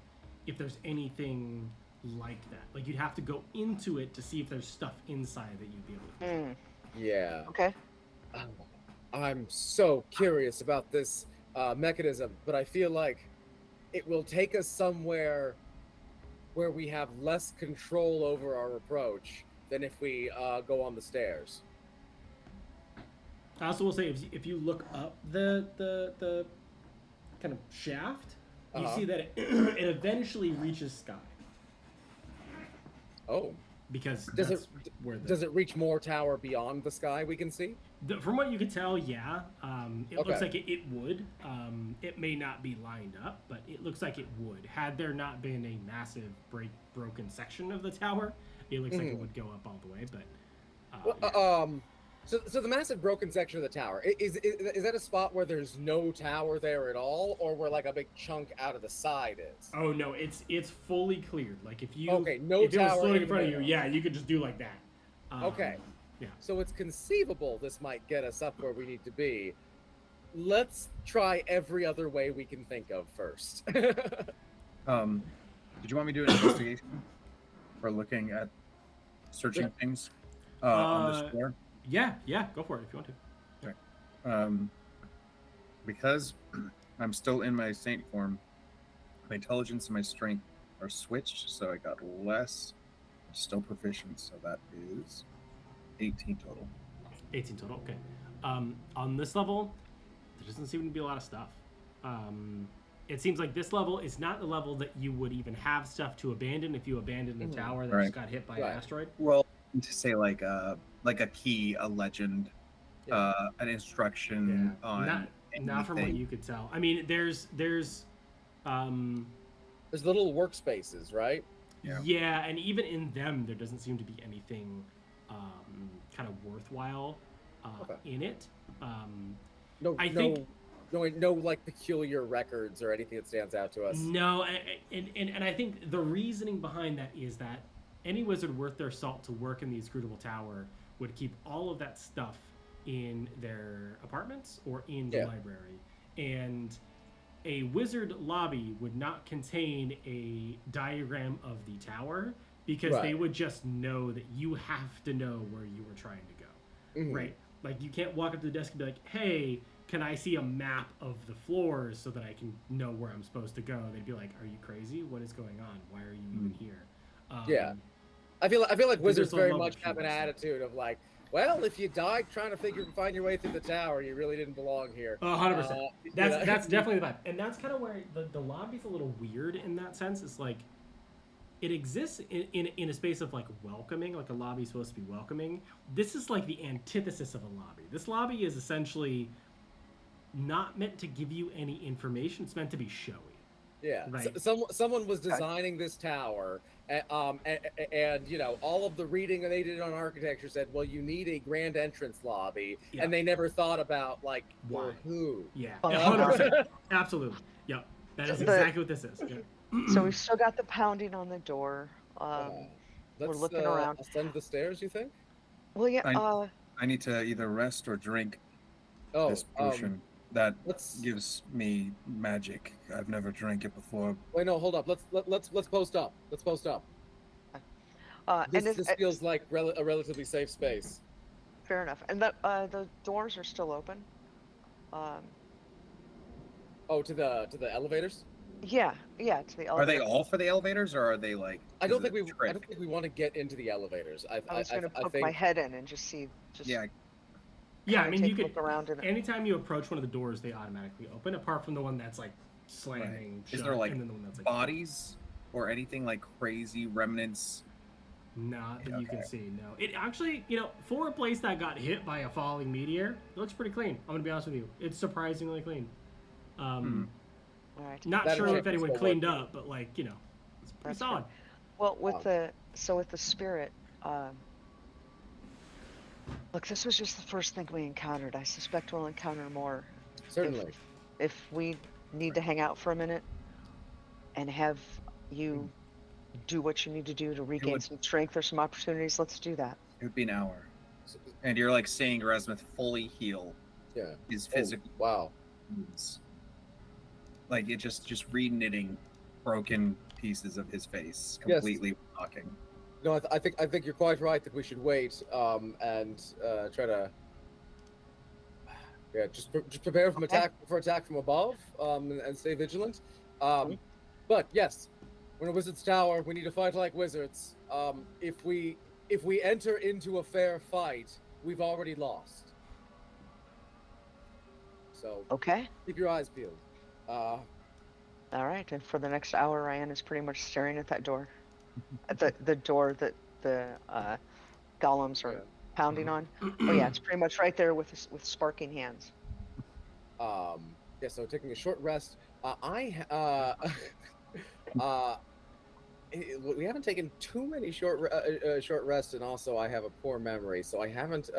if there's anything like that. Like you'd have to go into it to see if there's stuff inside that you'd be able to.
Yeah.
Okay.
I'm so curious about this mechanism, but I feel like it will take us somewhere where we have less control over our approach than if we go on the stairs.
I also will say if you look up the kind of shaft, you see that it eventually reaches sky.
Oh,
Because
does
that's where
does it reach more tower beyond the sky we can see?
from what you can tell, yeah. It looks
Okay.
like it would. It may not be lined up, but it looks like it would. Had there not been a massive broken section of the tower, it looks like it would go up all the way. But
so the massive broken section of the tower, is that a spot where there's no tower there at all, or where like a big chunk out of the side is?
oh no, it's fully cleared. Like if you
Okay, no
if it was
tower
floating
in
in front of
the
you,
middle.
yeah, you could just do like that.
Okay.
Yeah.
So it's conceivable this might get us up where we need to be. Let's try every other way we can think of first.
Did you want me to do an investigation or looking at searching things on this floor?
Yeah, go for it if you want to.
Okay. Because I'm still in my saint form, my intelligence and my strength are switched, so I got less. I'm still proficient, so that is 18 total.
18 total. Okay. On this level, there doesn't seem to be a lot of stuff. It seems like this level is not the level that you would even have stuff to abandon if you abandoned a tower that just got hit by an asteroid.
Well, to say like a key, a legend, an instruction on
not from what you could tell. I mean, there's
There's little workspaces, right?
Yeah, and even in them, there doesn't seem to be anything kind of worthwhile in it.
No, like peculiar records or anything that stands out to us.
No, and I think the reasoning behind that is that any wizard worth their salt to work in the inscrutable tower would keep all of that stuff in their apartments or in the library. And a wizard lobby would not contain a diagram of the tower because they would just know that you have to know where you were trying to go. Right? Like you can't walk up to the desk and be like, hey, can I see a map of the floors so that I can know where I'm supposed to go? They'd be like, are you crazy? What is going on? Why are you even here?
I feel like wizards very
level
much
of
have an
humor, so.
attitude of like, well, if you died trying to find your way through the tower, you really didn't belong here.
100%. That's definitely the vibe, and that's kind of where the lobby's a little weird in that sense. It's like it exists in a space of like welcoming, like a lobby's supposed to be welcoming. This is like the antithesis of a lobby. This lobby is essentially not meant to give you any information. It's meant to be showy.
Yeah.
Right.
Someone was designing this tower, and you know all of the reading they did on architecture said, well, you need a grand entrance lobby, and they never thought about like
Why?
who.
Yeah. 100%. Absolutely. Yep. That is exactly what this is. Yeah.
So we've still got the pounding on the door. We're looking around.
Ascend the stairs, you think?
Well, yeah.
I need to either rest or drink
Oh,
this potion that gives me magic. I've never drank it before.
Wait, no, hold up. Let's post up. Let's post up. This feels like a relatively safe space.
Fair enough. And the doors are still open.
Oh, to the elevators?
Yeah, to the elevators.
Are they all for the elevators, or are they like?
I don't think we want to get into the elevators.
I was going to poke my head in and just see.
Yeah, I mean, you could.
Look around
anytime you approach one of the doors, they automatically open. Apart from the one that's like slamming.
Is there like
and then the one that's, like,
bodies or anything like crazy remnants?
Not that you can see. No, it actually, for a place that got hit by a falling meteor, it looks pretty clean. I'm gonna be honest with you. It's surprisingly clean.
Right.
Not sure if anyone cleaned up, but like it's pretty solid.
Well, with the spirit, look, this was just the first thing we encountered. I suspect we'll encounter more.
Certainly.
If we need to hang out for a minute and have you do what you need to do to regain some strength or some opportunities, let's do that.
It would be an hour. And you're like seeing Erasmus fully heal his physical wounds. Like it just re-knitting broken pieces of his face, completely blocking.
No, I think you're quite right that we should wait and try to just prepare for attack from above and stay vigilant. But yes, when a wizard's tower, we need to fight like wizards. If we enter into a fair fight, we've already lost. So
Okay.
keep your eyes peeled.
All right. And for the next hour, Ryan is pretty much staring at that door, at the door that the golems are
Yeah.
pounding on. Oh yeah, it's pretty much right there with sparking hands.
Yeah. So taking a short rest. Uh, we haven't taken too many short rests, and also I have a poor memory, so I haven't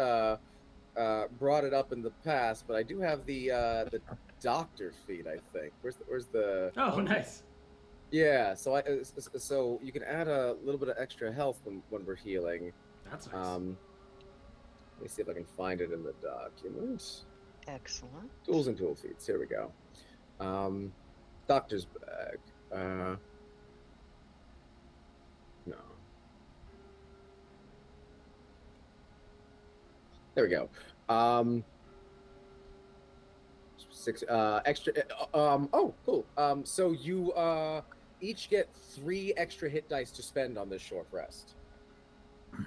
brought it up in the past. But I do have the doctor feat. I think. Where's the?
Oh, nice.
Yeah. So you can add a little bit of extra health when we're healing.
That's nice.
Let me see if I can find it in the document.
Excellent.
Tools and tool feats. Here we go. Doctor's bag. No. There we go. 6 extra. Oh, cool. So you each get 3 extra hit dice to spend on this short rest.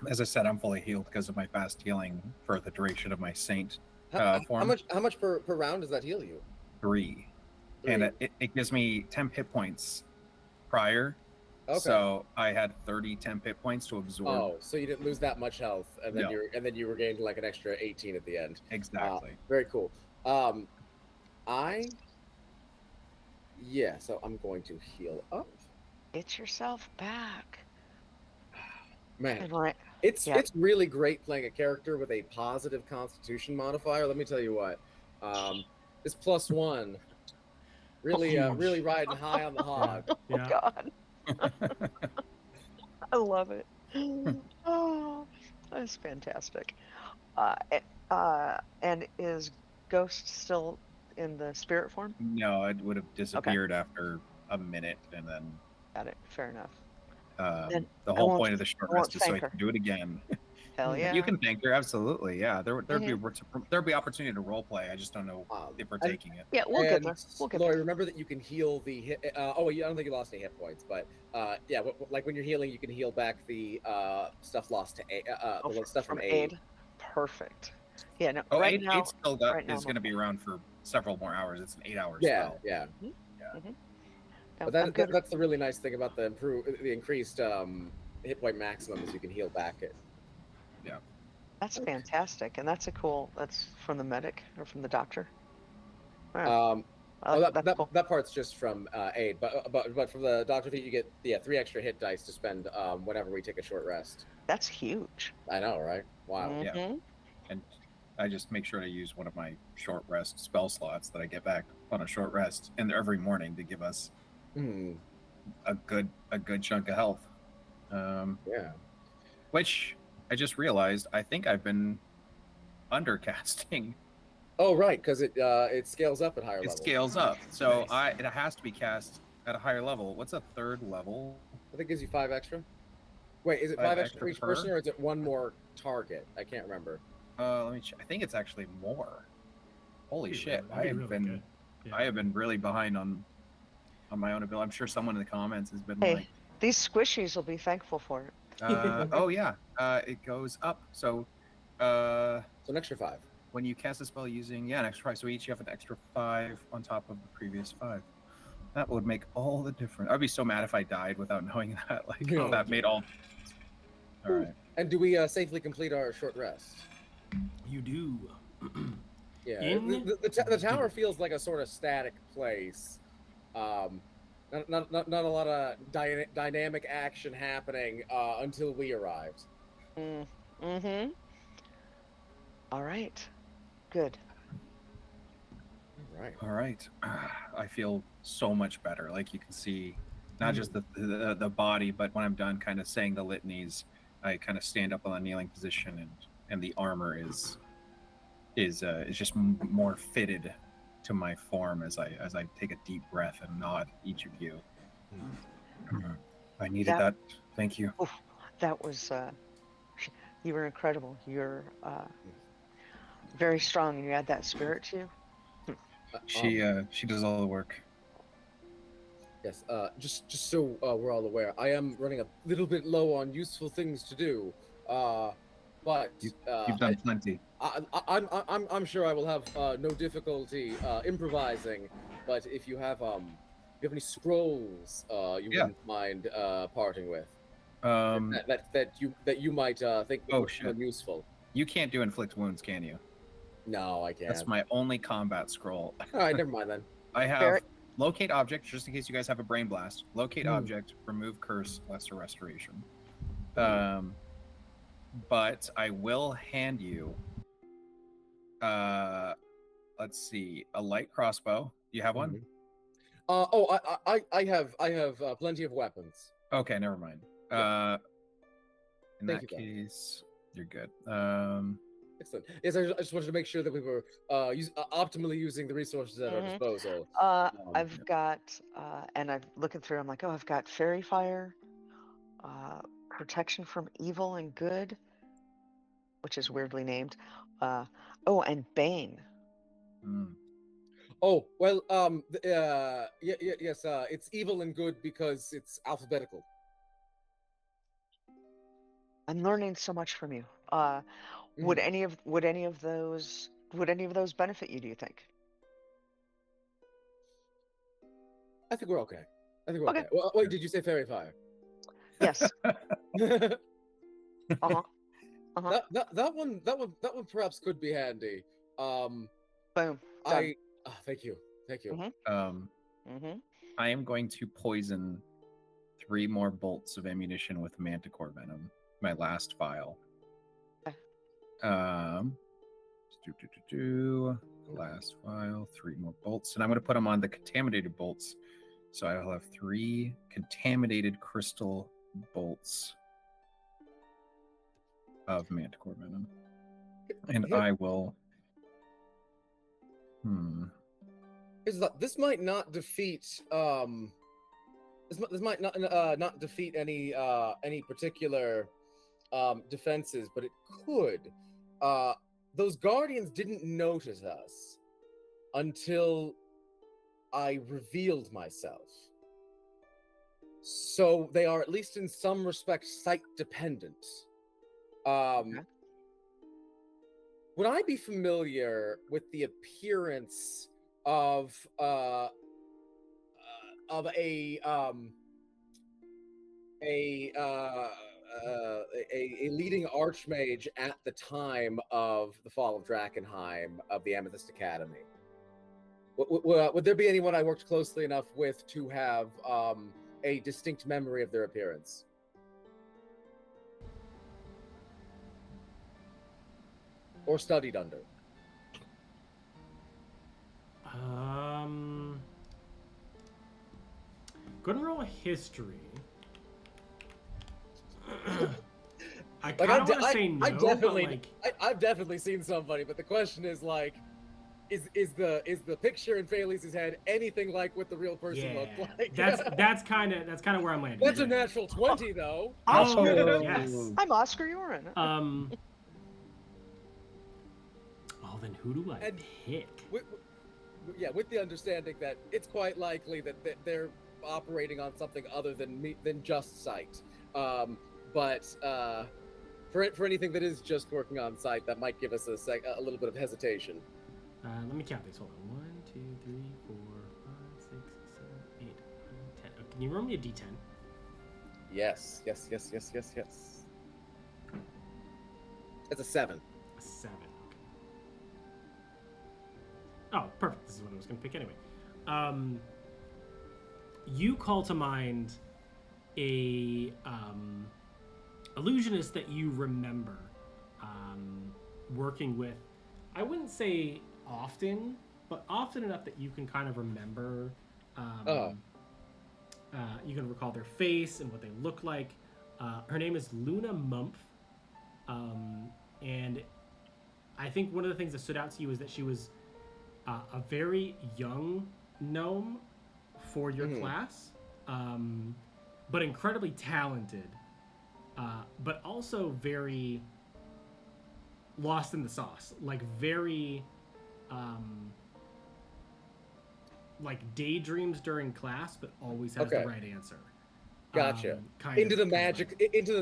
As I said, I'm fully healed because of my fast healing for the duration of my saint
How
form.
much per round does that heal you?
3.
3.
And it gives me 10 hit points prior.
Okay.
So I had 30 temp hit points to absorb.
Oh, so you didn't lose that much health, and then
No.
you regained like an extra 18 at the end.
Exactly.
Very cool. So I'm going to heal up.
Get yourself back.
Man,
Right.
it's really great playing a character with a positive Constitution modifier. Let me tell you what, this +1 really really riding high on the hog.
Yeah.
Oh God. I love it. Oh, that's fantastic. And is Ghost still in the spirit form?
No, it would have disappeared after a minute, and then
Got it. Fair enough.
the
I
whole
won't-
point of the short
I won't
rest is so I
thank her.
can do it again.
Hell yeah.
You can thank her, absolutely. Yeah, there'd be opportunity to role play. I just don't know if we're taking it.
Yeah, we'll get there.
Laurie, remember that you can heal the hit. I don't think you lost any hit points, but like when you're healing, you can heal back the stuff lost to the stuff from aid.
Perfect. Yeah. No.
Oh,
right
aid
now,
still is going to be around for several more hours. It's an 8-hour spell.
Yeah.
Mm-hmm.
But that's the really nice thing about the increased hit point maximum is you can heal back it.
Yeah.
That's fantastic, and that's from the medic or from the doctor.
Wow.
That's cool.
That part's just from aid, but from the doctor feat you get 3 extra hit dice to spend whenever we take a short rest.
That's huge.
I know, right? Wow.
Mm-hmm.
Yeah. And I just make sure to use one of my short rest spell slots that I get back on a short rest and every morning to give us a good chunk of health. Which I just realized I think I've been undercasting.
Oh right, because it scales up at higher levels.
It scales up, so nice. It has to be cast at a higher level. What's a 3rd level?
I think it gives you 5 extra. Wait, is it 5 extra for each person, or is it 1 more target? I can't remember.
Let me check. I think it's actually more. Holy shit! I have been really behind on my own ability. I'm sure someone in the comments has been like,
these squishies will be thankful for it.
Oh yeah, it goes up. So
an extra 5.
When you cast a spell using an extra 5, so each you have an extra 5 on top of the previous 5. That would make all the difference. I'd be so mad if I died without knowing that. Like that made all. All right.
And do we safely complete our short rest?
You do.
Yeah. The tower feels like a sort of static place. Not a lot of dynamic action happening until we arrived.
Mm-hmm. All right. Good.
All right. I feel so much better. Like you can see, not just the body, but when I'm done kind of saying the litanies, I kind of stand up on a kneeling position, and the armor is just more fitted to my form as I take a deep breath and nod each of you. I needed that. Thank you.
That was you were incredible. You're very strong, and you had that spirit to you.
She does all the work.
Yes. Just so we're all aware, I am running a little bit low on useful things to do. but
You've done plenty.
I'm sure I will have no difficulty improvising. But if you have any scrolls you
Yeah.
wouldn't mind parting with,
Um.
that you might think
Oh,
would
shit.
come useful.
You can't do inflict wounds, can you?
No, I can't.
That's my only combat scroll.
All right, never mind then.
I have
Very-
locate object, just in case you guys have a brain blast. Locate
Hmm.
object, remove curse, lesser restoration. But I will hand you. Let's see, a light crossbow. You have one?
I have plenty of weapons.
Okay, never mind.
Yeah.
In
Thank
that
you, Ben.
case, you're good.
Excellent. Yes, I just wanted to make sure that we were optimally using the resources at our
Mhm.
disposal.
I've got, and I'm looking through. I'm like, oh, I've got fairy fire, protection from evil and good, which is weirdly named. Oh, and bane.
Oh well, yes, it's evil and good because it's alphabetical.
I'm learning so much from you. Would
Mhm.
any of those benefit you? Do you think?
I think we're okay. I think we're
Okay.
okay. Well, wait, did you say fairy fire?
Yes.
that,
Uh-huh.
that one perhaps could be handy.
Boom. Done.
Thank you.
Mm-hmm.
I am going to poison 3 more bolts of ammunition with manticore venom. My last vial.
Okay.
Last vial, 3 more bolts, and I'm going to put them on the contaminated bolts. So I will have 3 contaminated crystal bolts of manticore venom, and
Here-
I will.
This might not defeat. This might not defeat any particular defenses, but it could. Those guardians didn't notice us until I revealed myself. So they are, at least in some respect, sight dependent. Would I be familiar with the appearance of a leading archmage at the time of the fall of Drakkenheim of the Amethyst Academy? Would there be anyone I worked closely enough with to have a distinct memory of their appearance? Or studied under?
Go ahead and roll a history. I
Like,
kind of want to say no,
I definitely,
but like,
I've definitely seen somebody, but the question is like, is the picture in Felice's head anything like what the real person looked like?
that's kind of where I'm landing.
That's a natural 20 though.
Oh, yes.
I'm Oscar Yoren.
Oh, then who do I pick?
With the understanding that it's quite likely that they're operating on something other than just sight. But for anything that is just working on sight, that might give us a little bit of hesitation.
Let me count these. Hold on. 1, 2, 3, 4, 5, 6, 7, 8, 9, 10. Can you roll me a d10?
Yes. It's a 7.
A 7. Okay. Oh, perfect. This is what I was going to pick anyway. You call to mind a illusionist that you remember working with. I wouldn't say often, but often enough that you can kind of remember. You can recall their face and what they look like. Her name is Luna Mumph, and I think one of the things that stood out to you is that she was a very young gnome for your class, but incredibly talented, but also very lost in the sauce, like very like daydreams during class, but always has the right answer.
Gotcha. Into the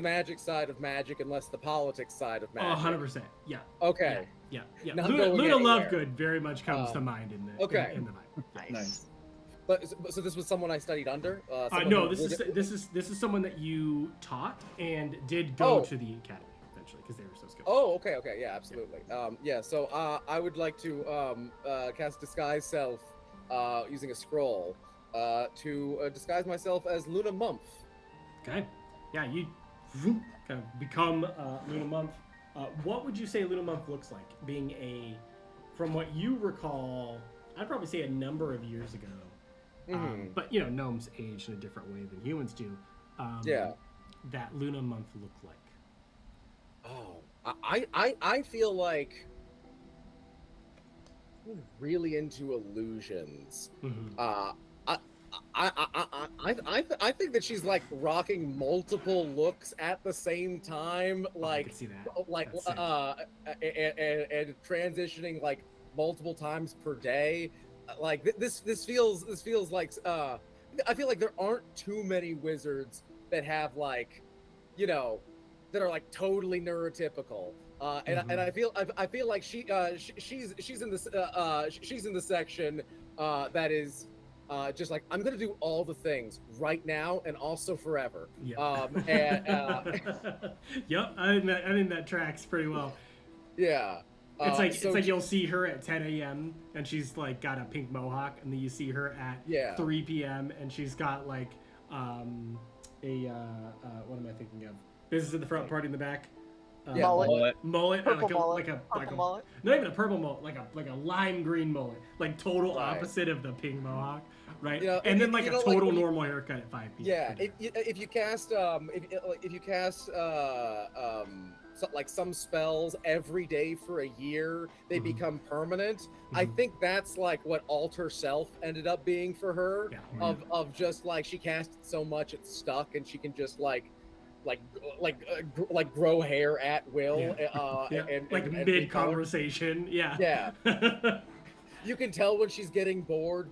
magic side of magic, and less the politics side of magic.
100%. Yeah.
Okay.
Yeah.
Luna
Lovegood very much comes to mind in the in the vibe.
Nice.
But so this was someone I studied under.
No, this is someone that you taught and did go to the academy eventually because they were so skilled.
Oh, okay, yeah, absolutely. So I would like to cast disguise self using a scroll to disguise myself as Luna Mumph.
Okay. Yeah, you kind of become Luna Mumph. What would you say Luna Mumph looks like? Being from what you recall, I'd probably say a number of years ago. But gnomes age in a different way than humans do. That Luna Mumph looked like.
Oh, I feel like I'm really into illusions. I think that she's like rocking multiple looks at the same time, like
I can see that.
and transitioning like multiple times per day. Like this feels like I feel like there aren't too many wizards that have like, that are like totally neurotypical. And I feel like she's in this she's in the section that is just like, I'm gonna do all the things right now and also forever.
Yeah. Yep, I think that tracks pretty well.
Yeah.
It's like you'll see her at 10 a.m. and she's like got a pink mohawk, and then you see her at 3 p.m. and she's got like what am I thinking of? Business in the front, party in the back.
Mullet.
Purple
mullet.
Like a
mullet.
Not even a purple mullet, like a lime green mullet, like total opposite of the pink mohawk, right? And then like a total normal haircut at 5 p.m.
Yeah, if you cast like some spells every day for a year, they become permanent. I think that's like what Alter Self ended up being for her. Of just like she cast so much it's stuck, and she can just like grow hair at will.
And mid conversation. Yeah.
You can tell when she's getting bored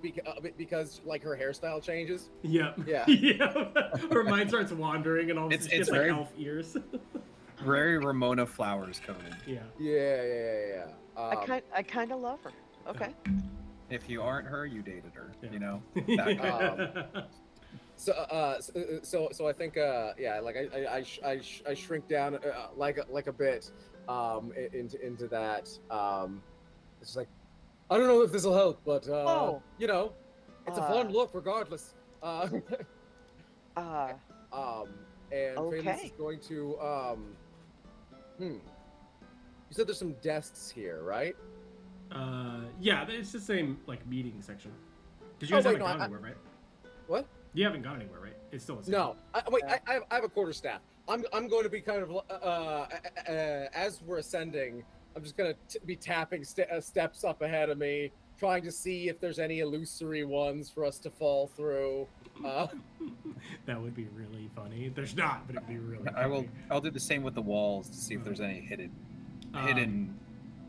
because like her hairstyle changes.
Yeah. Her mind starts wandering, and all of a sudden she gets like elf ears.
Very Ramona Flowers coded.
Yeah.
I kind of love her. Okay.
If you aren't her, you dated her.
So I think I shrink down like a bit into that. It's like, I don't know if this will help, but it's a fun look regardless. And Phaelus is going to you said there's some desks here, right?
Yeah, it's the same like meeting section. Because you guys haven't gone anywhere, right?
What?
You haven't gone anywhere, right? It's still the same.
No. I have a quarterstaff. I'm going to be kind of as we're ascending, I'm just going to be tapping steps up ahead of me, trying to see if there's any illusory ones for us to fall through.
That would be really funny. There's not, but it'd be really funny.
I'll do the same with the walls to see if there's any hidden.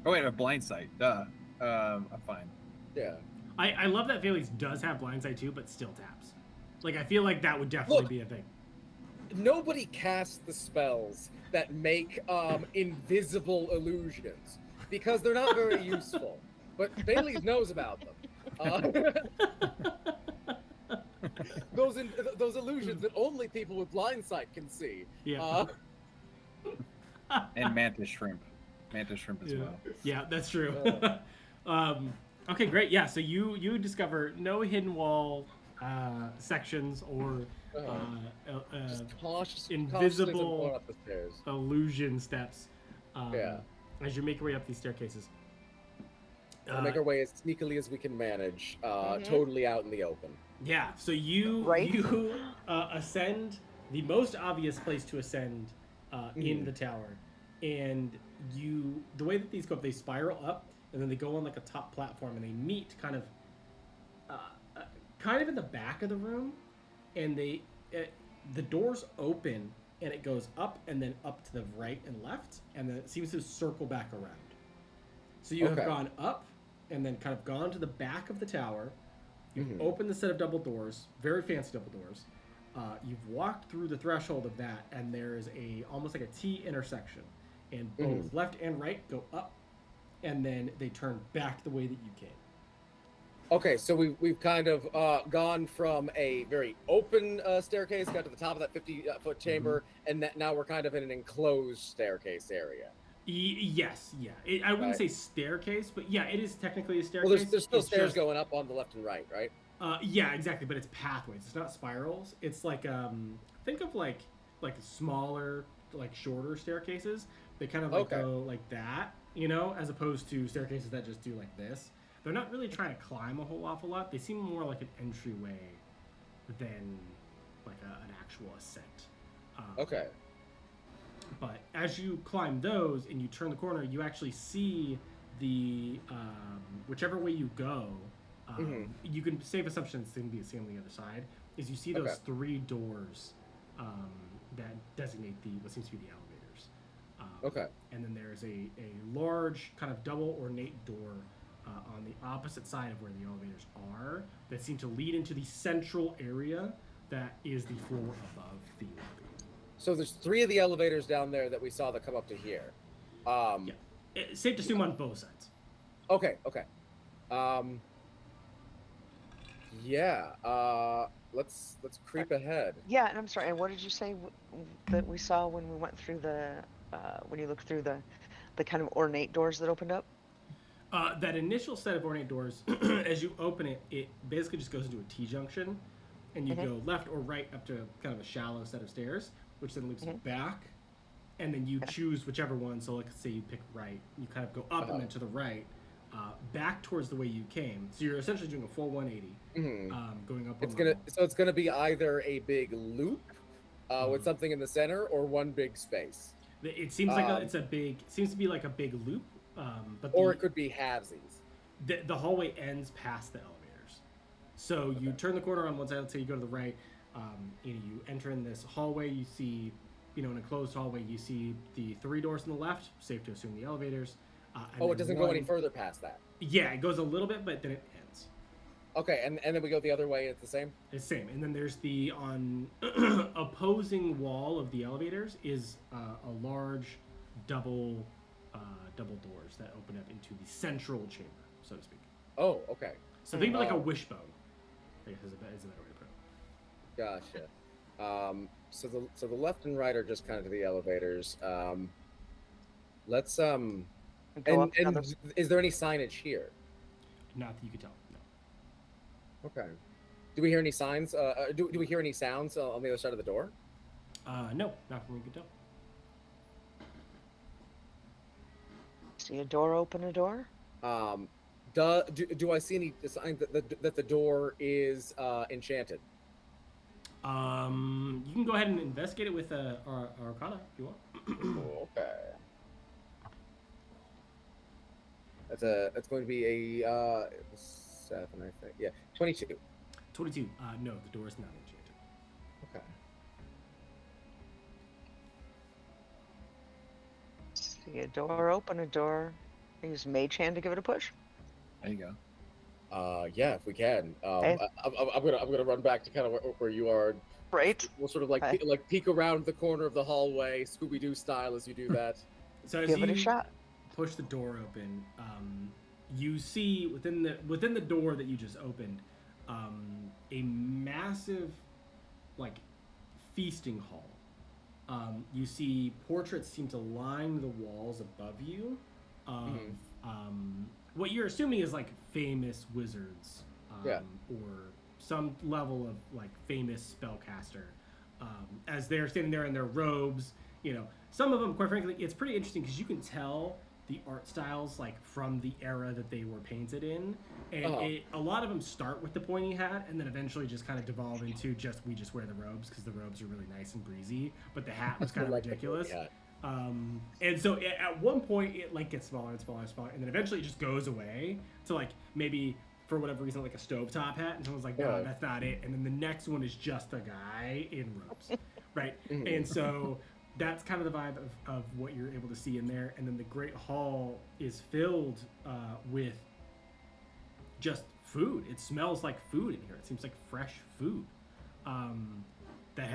Oh wait, a blind sight. Duh. I'm fine.
Yeah.
I love that Phaelus does have blind sight too, but still taps. Like I feel like that would definitely be a thing.
Nobody casts the spells that make invisible illusions because they're not very useful. But Bailey knows about them. Those illusions that only people with blind sight can see.
Yeah.
And mantis shrimp as well.
Yeah, that's true. Okay, great. Yeah, so you discover no hidden wall sections or invisible
up the stairs.
illusion steps. As you make your way up these staircases.
We'll make our way as sneakily as we can manage, totally out in the open.
Yeah, so you ascend the most obvious place to ascend in the tower, and the way that these go up, they spiral up, and then they go on like a top platform, and they meet kind of in the back of the room, and the doors open, and it goes up and then up to the right and left, and then it seems to circle back around. So you have gone up and then kind of gone to the back of the tower. You've opened the set of double doors, very fancy double doors. You've walked through the threshold of that, and there is almost like a T intersection, and both
Mhm.
left and right go up, and then they turn back the way that you came.
Okay, so we've kind of gone from a very open staircase, got to the top of that 50-foot chamber, and now we're kind of in an enclosed staircase area,
Yes, yeah. I wouldn't
right?
say staircase, but yeah, it is technically a
Well,
staircase.
there's still
It's
stairs
just
going up on the left and right, right?
yeah, exactly. But it's pathways. It's not spirals. It's like think of like smaller, like shorter staircases. They kind of like
Okay.
go like that, you know, as opposed to staircases that just do like this. They're not really trying to climb a whole awful lot. They seem more like an entryway than like an actual ascent.
Okay.
But as you climb those and you turn the corner, you actually see the whichever way you go. You can safe assumption it's going to be the same on the other side. Is you see those
Okay.
3 doors that designate what seems to be the elevators.
Okay.
And then there's a large kind of double ornate door on the opposite side of where the elevators are that seem to lead into the central area that is the floor above the lobby.
So there's 3 of the elevators down there that we saw that come up to here.
Yeah, it's safe to assume on both sides.
Okay. Okay. Yeah. Let's creep ahead.
Yeah, and I'm sorry. And what did you say that we saw when we went through when you looked through the kind of ornate doors that opened up?
That initial set of ornate doors, as you open it, it basically just goes into a T-junction, and you go left or right up to kind of a shallow set of stairs, which then loops back, and then you choose whichever one. So, like, say you pick right, you kind of go up and then to the right, back towards the way you came. So you're essentially doing a full 180, going up.
It's gonna be either a big loop with something in the center or one big space.
It seems like seems to be like a big loop, but
or it could be halvesies.
The hallway ends past the elevators. So you turn the corner on one side, let's say you go to the right, you enter in this hallway, you see, an enclosed hallway, you see the 3 doors on the left, safe to assume the elevators.
It doesn't go any further past that.
Yeah, it goes a little bit, but then it ends.
Okay, and then we go the other way, it's the same?
It's the same. And then there's on opposing wall of the elevators is a large double doors that open up into the central chamber, so to speak.
Oh, okay.
So think of it like a wishbone, I guess is a better way to put it.
Gotcha. So the left and right are just kind of to the elevators. Let's
Go up another.
is there any signage here?
Not that you could tell. No.
Okay. Do we hear any signs? Do we hear any sounds on the other side of the door?
No, not from what you could tell.
See a door open a door?
Do I see any sign that the door is enchanted?
You can go ahead and investigate it with Arcana if you want.
Okay. That's going to be a 7, I think. Yeah, 22.
22. No, the door is not enchanted.
Okay.
See a door open a door. Use Mage Hand to give it a push.
There you go.
Yeah, if we can.
Okay.
I'm gonna run back to kind of where you are.
Right.
We'll sort of like peek around the corner of the hallway, Scooby-Doo style, as you do that.
So as
Give it
you
a shot.
push the door open, you see within the door that you just opened, a massive, like, feasting hall. You see portraits seem to line the walls above you of what you're assuming is like famous wizards, or some level of like famous spellcaster. As they're standing there in their robes, some of them, quite frankly, it's pretty interesting because you can tell the art styles like from the era that they were painted in, and a lot of them start with the pointy hat and then eventually just kind of devolve into we just wear the robes because the robes are really nice and breezy, but the hat was kind of ridiculous. And so at one point it like gets smaller and smaller and smaller, and then eventually it just goes away to like maybe for whatever reason like a stovetop hat, and someone's like, no, that's not it, and then the next one is just a guy in robes, right? And so that's kind of the vibe of what you're able to see in there. And then the Great Hall is filled with just food. It smells like food in here. It seems like fresh food.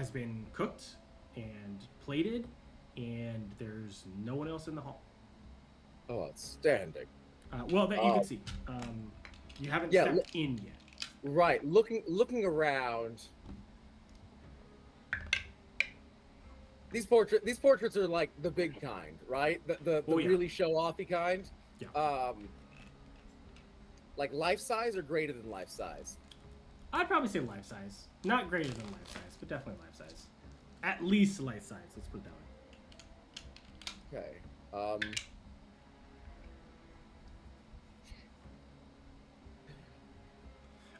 has been cooked and plated, and there's no one else in the hall.
Oh, outstanding.
Well, that you can see. You haven't stepped in yet.
Right. Looking around. These portraits are like the big kind, right? The really show-offy kind.
Yeah.
Like life size or greater than life size?
I'd probably say life size. Not greater than life size, but definitely life size. At least life size. Let's put it that way.
Okay.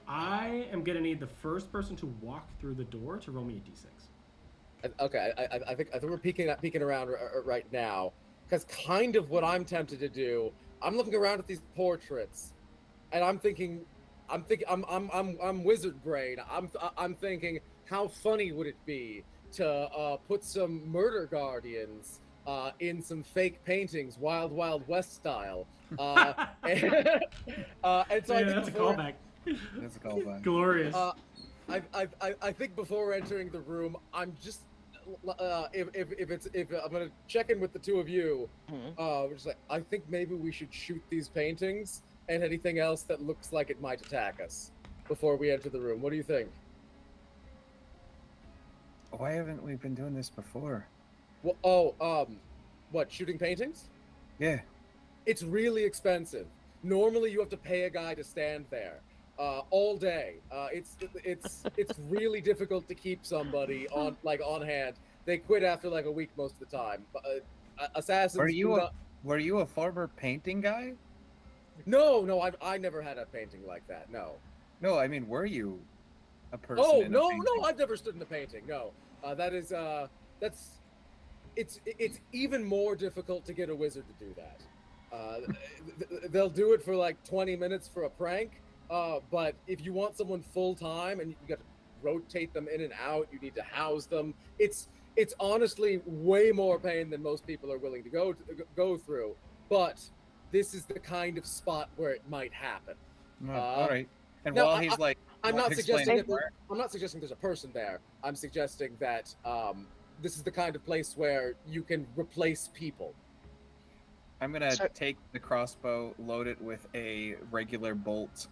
I am gonna need the first person to walk through the door to roll me a d6.
Okay, I think we're peeking around right now, because kind of what I'm tempted to do. I'm looking around at these portraits, and I'm wizard brain. I'm thinking, how funny would it be to put some murder guardians in some fake paintings, Wild Wild West style, and so
that's a callback.
That's a callback.
Glorious.
I think before entering the room, I'm just if I'm gonna check in with the two of you, just like, I think maybe we should shoot these paintings and anything else that looks like it might attack us before we enter the room. What do you think?
Why haven't we been doing this before?
Well, what, shooting paintings?
Yeah.
It's really expensive. Normally you have to pay a guy to stand there all day. It's really difficult to keep somebody on hand. They quit after like a week most of the time. Assassins.
Were you a former painting guy?
No, I never had a painting like that. No,
I mean, were you a person?
Oh,
in a
no,
painting?
I've never stood in a painting. No, it's even more difficult to get a wizard to do that. They'll do it for like 20 minutes for a prank. But if you want someone full time and you got to rotate them in and out, you need to house them. It's honestly way more pain than most people are willing to go through. But this is the kind of spot where it might happen.
All right. And
now,
while he's
I'm not suggesting there's a person there. I'm suggesting that this is the kind of place where you can replace people.
I'm gonna take the crossbow, load it with a regular bolt,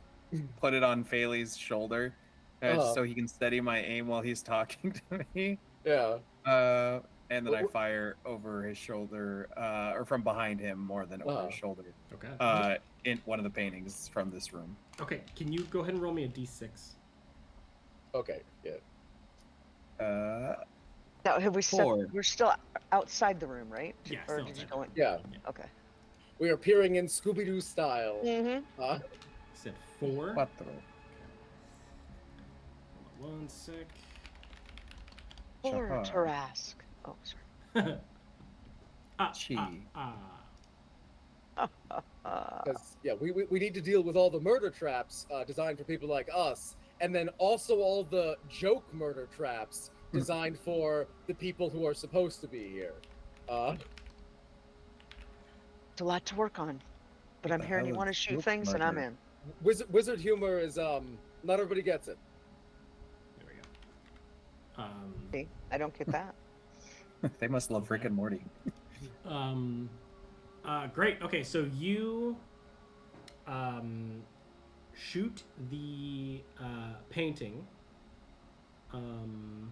put it on Faley's shoulder, so he can steady my aim while he's talking to me.
Yeah.
And then I fire over his shoulder, or from behind him more than over his shoulder.
Okay.
In one of the paintings from this room.
Okay. Can you go ahead and roll me a d6?
Okay. Yeah.
Now, have we set?
4.
We're still outside the room, right?
Yeah.
Or
Still
did you
outside.
go in?
Yeah.
Okay.
We are peering in Scooby-Doo style.
Mm-hmm.
Said 4.
4.
Hold on one sec.
Or Tarask. Oh, sorry.
Because we need to deal with all the murder traps designed for people like us, and then also all the joke murder traps designed for the people who are supposed to be here.
It's a lot to work on, but I'm hearing you want to shoot things, and I'm in.
Wizard humor is not everybody gets it.
There we go.
See, I don't get that.
They must love Rick and Morty.
Great. Okay, so you shoot the painting. And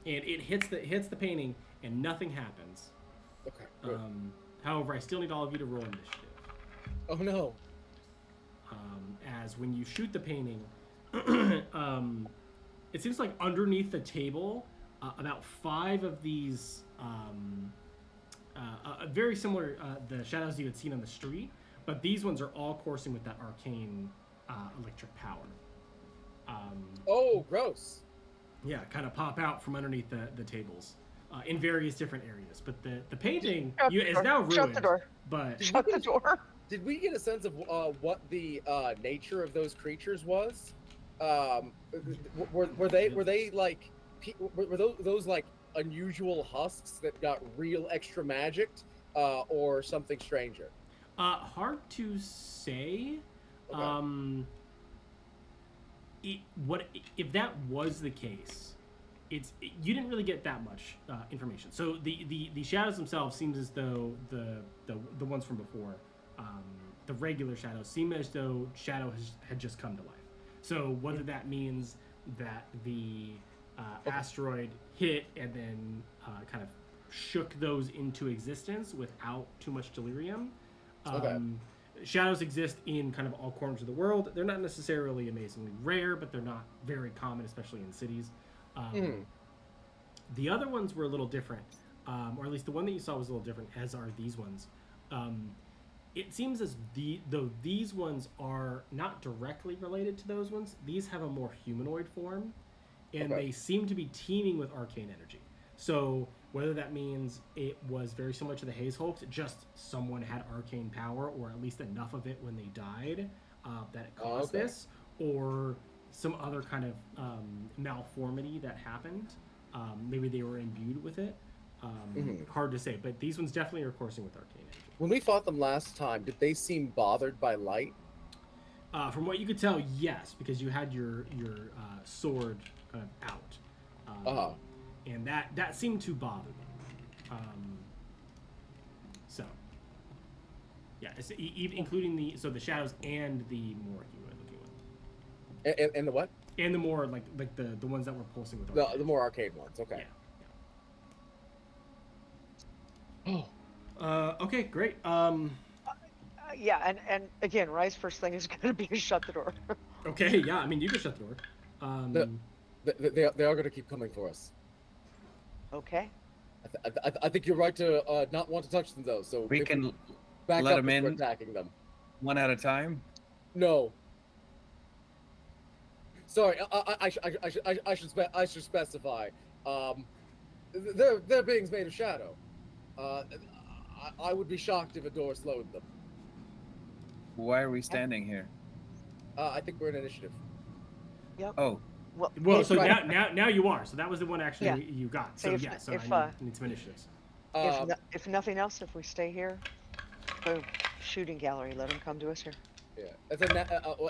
it hits the painting, and nothing happens.
Okay. Good.
However, I still need all of you to roll initiative.
Oh no.
As when you shoot the painting, it seems like underneath the table, about 5 of these, very similar the shadows you had seen on the street, but these ones are all coursing with that arcane electric power.
Oh, gross.
Yeah, kind of pop out from underneath the tables in various different areas. But the painting is now ruined.
Shut the door.
But
Shut the door.
Did we get a sense of what the nature of those creatures was? Were they like were those like unusual husks that got real extra magicked, or something stranger?
Hard to say.
Okay.
If that was the case? You didn't really get that much information. So the shadows themselves seems as though the ones from before, the regular shadows seem as though shadow had just come to life. So whether that means that the asteroid hit and then kind of shook those into existence without too much delirium.
Okay.
Shadows exist in kind of all corners of the world. They're not necessarily amazingly rare, but they're not very common, especially in cities. The other ones were a little different, or at least the one that you saw was a little different, as are these ones. It seems as though these ones are not directly related to those ones. These have a more humanoid form, and they seem to be teeming with arcane energy. So whether that means it was very similar to the Haze Hulks, just someone had arcane power, or at least enough of it when they died, that it caused this, or some other kind of malformity that happened. Maybe they were imbued with it. Hard to say, but these ones definitely are coursing with arcane energy.
When we fought them last time, did they seem bothered by light?
From what you could tell, yes, because you had your sword kind of out. And that seemed to bother them. So, yeah, including the shadows and the more humanoid looking ones.
And the what?
And the more like the ones that were pulsing with
the more arcade ones. Okay.
Yeah. Okay, great.
Yeah, and again, Rye's first thing is going to be to shut the door.
Okay, yeah, I mean, you can shut the door.
They are going to keep coming for us.
Okay.
I think you're right to not want to touch them, though. So
we can
back
let
up
them in
attacking them.
One at a time?
No. Sorry, I should specify. They're beings made of shadow. I would be shocked if a door slowed them.
Why are we standing here?
I think we're in initiative.
Yep.
Oh.
Well, so now you are. So that was the one actually you got. So I need some initiatives.
If nothing else, if we stay here, boom, shooting gallery. Let them come to us here.
Yeah,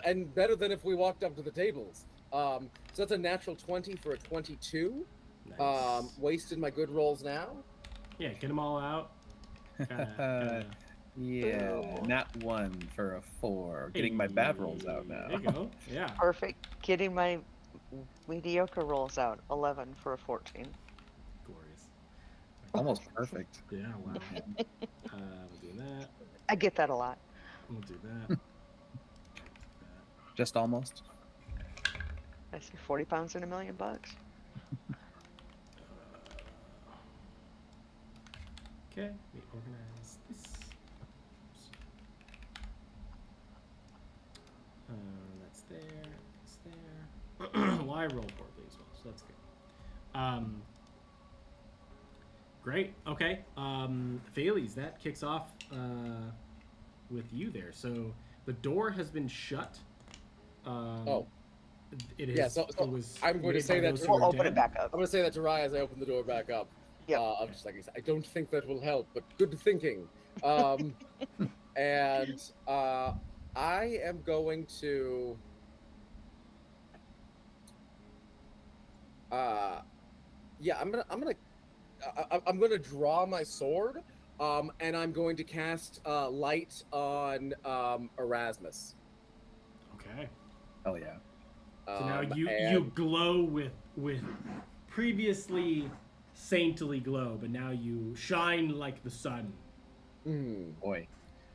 and better than if we walked up to the tables. So that's a natural 20 for a 22. Nice. Wasted my good rolls now.
Yeah, get them all out.
Yeah, not 1 for a 4. Getting my bad rolls out now.
There you go. Yeah.
Perfect. Getting my mediocre rolls out. 11 for a 14.
Glorious.
Almost perfect.
Yeah, wow. We'll do that.
I get that a lot.
We'll do that.
Just almost.
I see 40 pounds and $1 million.
Okay, we organize this. That's there. That's there. Well, I rolled horribly as well, so that's good. Great. Okay. Thales, that kicks off with you there. So the door has been shut. It is.
Yeah. So I'm going to say that.
We'll open it back up.
I'm going to say that to Rye as I open the door back up.
Yeah.
I'm just like, I don't think that will help, but good thinking. And I am going to. I'm gonna draw my sword, and I'm going to cast light on Erasmus.
Okay.
Oh yeah.
So now you glow with previously saintly glow, but now you shine like the sun.
Boy.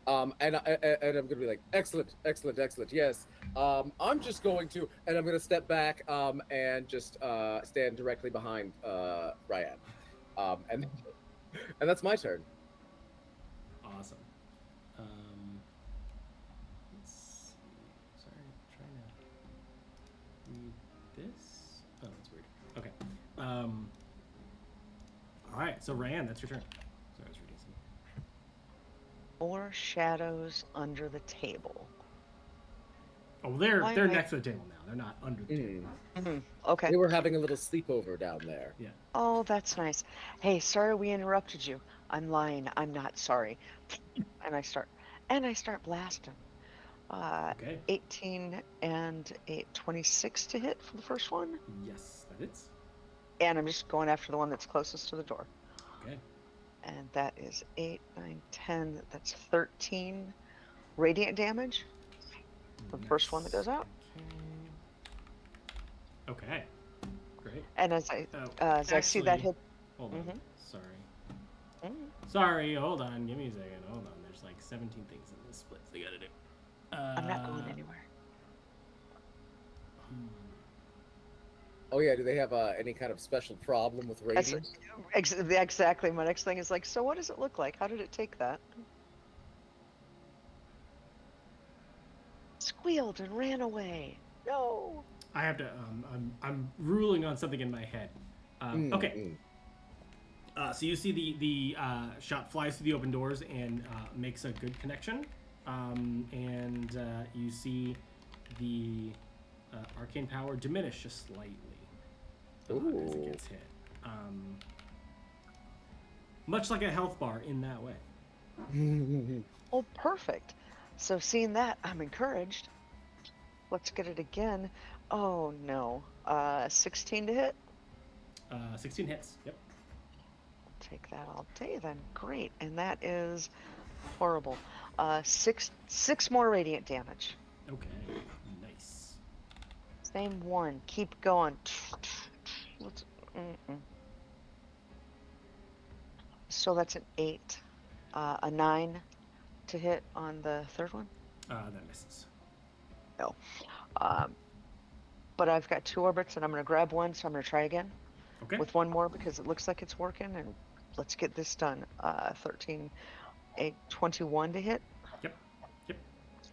And I'm gonna be like, excellent, yes. I'm just going to, and I'm gonna step back, and just stand directly behind Ryan, and that's my turn.
Awesome. Let's see. Sorry, I'm trying to read this. Oh, that's weird. Okay. All right. So Ryan, that's your turn. Sorry, I was reading something.
4 shadows under the table.
Oh, they're next to the table now. They're not under the table.
Okay.
They were having a little sleepover down there.
Yeah.
Oh, that's nice. Hey, sorry we interrupted you. I'm lying. I'm not sorry. And I start. and I start blasting.
Okay.
18 and a 26 to hit for the first one.
Yes, that is.
And I'm just going after the one that's closest to the door.
Okay.
And that is 8, 9, 10. That's 13 radiant damage for the first one that goes out.
Okay. Okay. Great.
And as I see that hit.
Hold on.
Mhm.
Sorry.
Mm.
Sorry. Hold on. Give me a second. Hold on. There's like 17 things in this split they gotta do.
I'm not going anywhere.
Oh yeah, do they have any kind of special problem with
That's
ratings?
exactly. My next thing is like, so what does it look like? How did it take that? Squealed and ran away. No.
I have to. I'm ruling on something in my head. Okay. So you see the shot flies through the open doors and makes a good connection. And you see the arcane power diminish just slightly as it gets hit. Much like a health bar in that way.
Oh, perfect. So seeing that, I'm encouraged. Let's get it again. Oh no. 16 to hit.
16 hits. Yep.
I'll take that all day then. Great. And that is horrible. Six more radiant damage.
Okay. Nice.
Same one. Keep going. Let's, So that's an 8. A 9 to hit on the third one.
That misses.
No. But I've got 2 orbits and I'm going to grab one, so I'm going to try again.
Okay.
With one more because it looks like it's working, and let's get this done. 13, 8, 21 to hit.
Yep.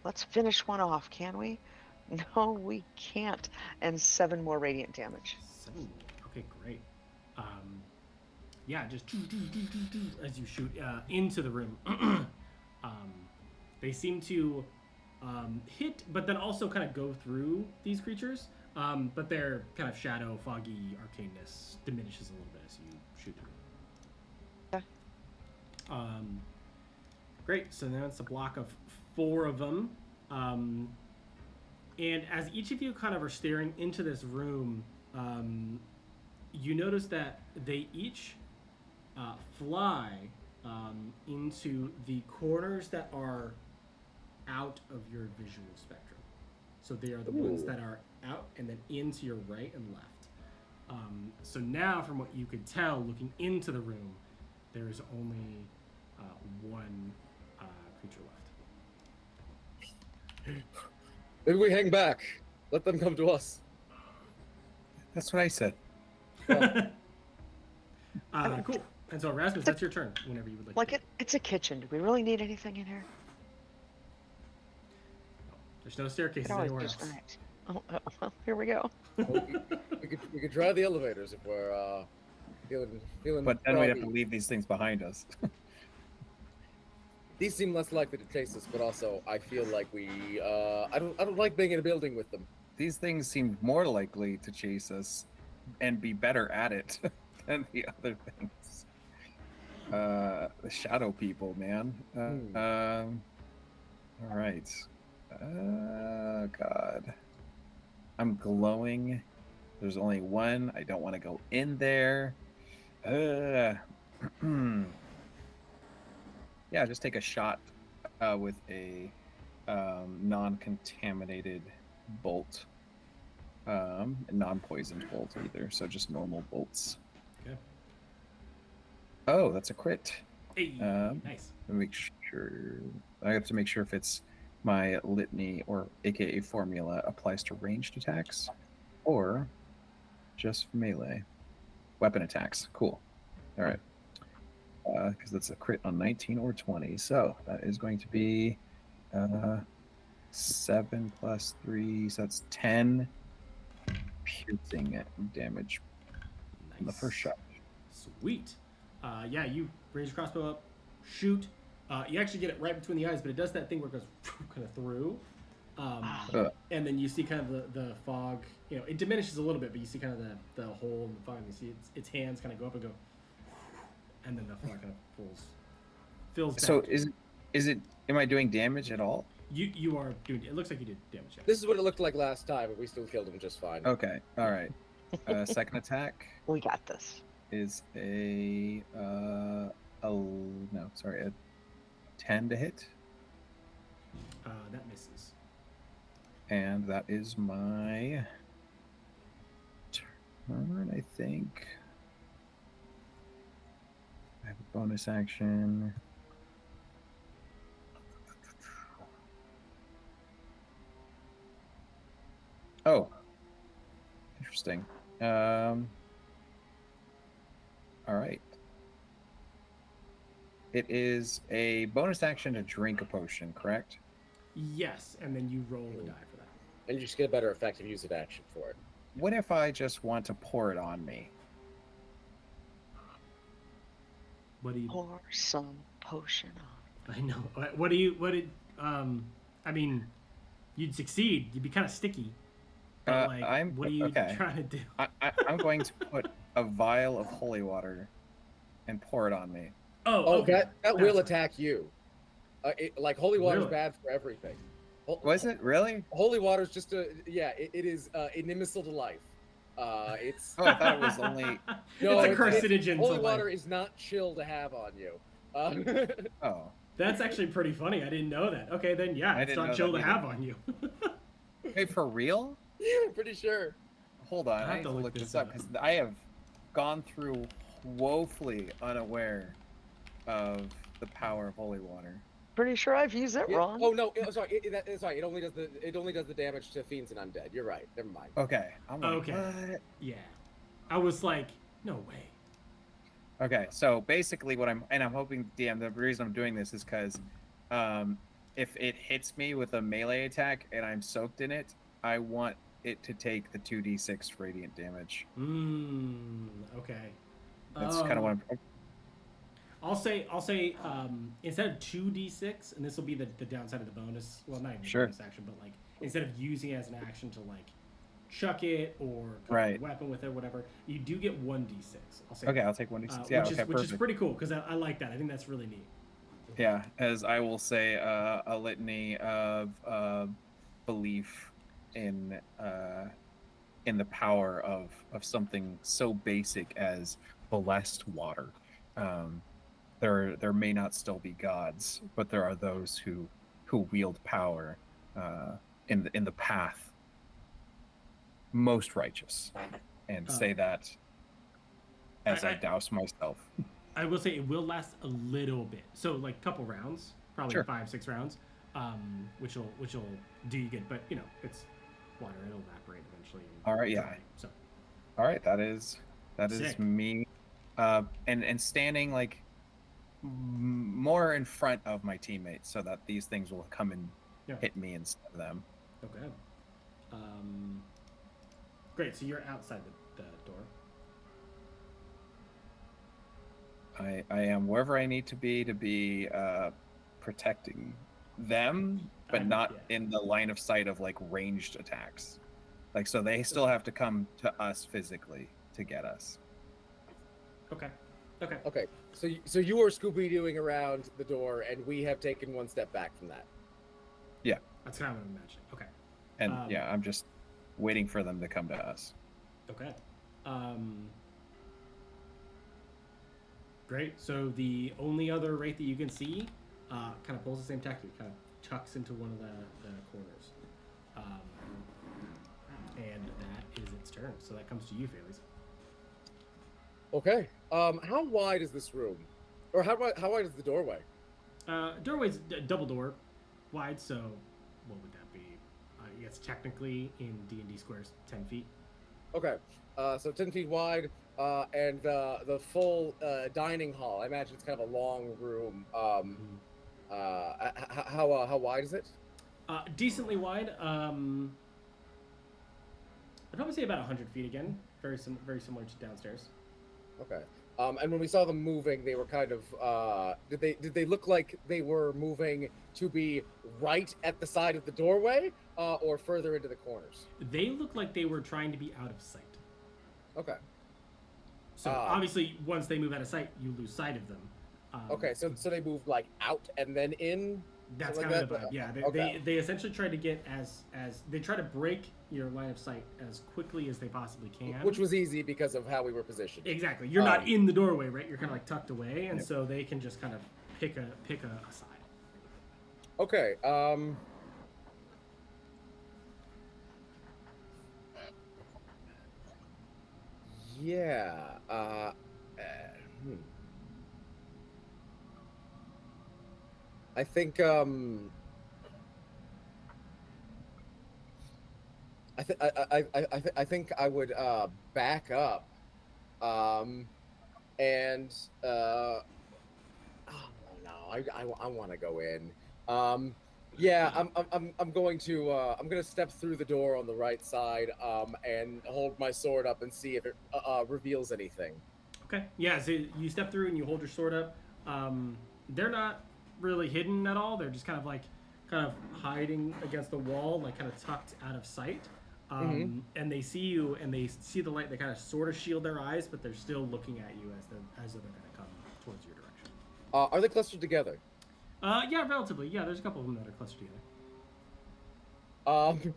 Let's finish one off, can we? No, we can't. And 7 more radiant damage.
7 more. Okay, great. Yeah, just as you shoot into the room. They seem to hit, but then also kind of go through these creatures. But their kind of shadow, foggy arcaneness diminishes a little bit as you shoot through.
Okay.
Great. So now it's a block of 4 of them. And as each of you kind of are staring into this room, you notice that they each fly into the corners that are out of your visual spectrum. So they are the ones that are out and then into your right and left. So now, from what you could tell, looking into the room, there's only one creature left.
Maybe we hang back. Let them come to us.
That's what I said.
Cool. And so, Erasmus, that's your turn whenever you would like.
It's a kitchen. Do we really need anything in here?
There's no staircases anywhere else.
Oh, well, here we go.
We could try the elevators if we're feeling.
But then we'd have to leave these things behind us.
These seem less likely to chase us, but also I feel like we. I don't like being in a building with them.
These things seem more likely to chase us and be better at it than the other things. The shadow people, man. All right. God. I'm glowing. There's only one. I don't want to go in there. Yeah, just take a shot with a non-contaminated bolt. Non-poisoned bolt either, so just normal bolts.
Okay.
Oh, that's a crit.
Hey, nice.
Let me make sure. I have to make sure if it's my litany or AKA formula applies to ranged attacks or just melee weapon attacks. Cool. All right. Because that's a crit on 19 or 20. So that is going to be 7 plus 3. So that's 10 piercing damage on the first shot.
Sweet. Yeah, you raise your crossbow up, shoot. You actually get it right between the eyes, but it does that thing where it goes kind of through. And then you see kind of the fog. You know, it diminishes a little bit, but you see kind of the hole in the fog. You see its hands kind of go up and go, and then the fog kind of fills back.
So Is it? Am I doing damage at all?
You are doing. It looks like you did damage. Yeah.
This is what it looked like last time, but we still killed him just fine.
Okay. All right. Second attack
We got this.
is a 10 to hit,
That misses.
and that is my turn. I think I have a bonus action. Oh, interesting. All right. It is a bonus action to drink a potion, correct?
Yes, and then you roll the die for that.
And you just get a better effective use of action for it.
What if I just want to pour it on me?
What do you?
Pour some potion on.
I know. What do you? What did? I mean, you'd succeed. You'd be kind of sticky. But what are you trying to do?
I'm going to put a vial of holy water and pour it on me.
Oh, okay.
That will attack you. Holy water is
Really?
bad for everything.
Was it really?
Holy water is just it is inimical to life. It's
Oh, I thought it was only.
no,
it's a carcinogen.
Holy
to
water
life.
is not chill to have on you.
Oh,
That's actually pretty funny. I didn't know that. Okay, then yeah,
I
it's
didn't
not
know
chill
that
to
either.
have on you.
hey, for real?
Yeah, pretty sure.
Hold on,
I have
I need
to
to
look
look
this
this up
up.
because I have gone through woefully unaware of the power of holy water.
Pretty sure I've used it
Yeah.
wrong.
Oh no, sorry. It only does the damage to fiends and undead. You're right. Never mind.
Okay, I'm like,
Okay.
what?
Yeah, I was like, no way.
Okay, so basically what I'm hoping, DM, the reason I'm doing this is because if it hits me with a melee attack and I'm soaked in it, I want it to take the 2d6 radiant damage.
Okay.
That's kind of what I'm...
I'll say instead of 2d6, and this will be the downside of the bonus. Well, not even the
Sure.
bonus action, but like instead of using it as an action to like chuck it or
Right.
a weapon with it, whatever, you do get 1d6. I'll say.
Okay,
that.
I'll take 1d6. Yeah,
which
okay,
is
perfect.
pretty cool because I like that. I think that's really neat.
Yeah, as I will say a litany of belief in the power of something so basic as blessed water. There may not still be gods, but there are those who wield power in the path most righteous, and say that as I douse myself.
I will say it will last a little bit, so like a couple rounds, probably
Sure.
5-6 rounds, which will do you good. But you know, it's water; it'll evaporate eventually.
All right, yeah.
So
All right, that is
Sick.
me, and standing like more in front of my teammates so that these things will come and hit me instead of them.
okay. Great. So you're outside the door.
I am wherever I need to be protecting them, but not in the line of sight of like ranged attacks. Like, so they still have to come to us physically to get us.
Okay.
Okay. So you are Scooby-Dooing around the door, and we have taken one step back from that.
Yeah.
That's kind of what I'm imagining. Okay.
And yeah, I'm just waiting for them to come to us.
Okay. Great. So the only other rate that you can see kind of pulls the same tactic, kind of tucks into one of the corners. And that is its turn. So that comes to you, Felix.
Okay. How wide is this room? Or how wide is the doorway?
Doorway's double door wide, so what would that be? I guess technically in D&D squares, 10 feet.
Okay. So 10 feet wide, and the full dining hall. I imagine it's kind of a long room. How wide is it?
Decently wide. I'd probably say about 100 feet again. Very similar to downstairs.
Okay. And when we saw them moving, they were kind of did they look like they were moving to be right at the side of the doorway, or further into the corners?
They look like they were trying to be out of sight.
Okay.
So obviously, once they move out of sight, you lose sight of them.
Okay, so they move like out and then in.
That's
something
kind
like
of the
that?
vibe. Yeah,
Okay.
they essentially try to get as they try to break your line of sight as quickly as they possibly can.
Which was easy because of how we were positioned.
exactly. You're not in the doorway, right? You're kind of like tucked away, and
Yep.
so they can just kind of pick a side.
Okay. Yeah. Hmm. I think I think I would back up and oh no, I want to go in. Yeah, I'm going to step through the door on the right side and hold my sword up and see if it reveals anything.
Okay. Yeah. So you step through and you hold your sword up. They're not really hidden at all. They're just kind of hiding against the wall, like kind of tucked out of sight. And they see you and they see the light. They kind of sort of shield their eyes, but they're still looking at you as though they're going to come towards your direction.
Are they clustered together?
Yeah, relatively. Yeah, there's a couple of them that are clustered together.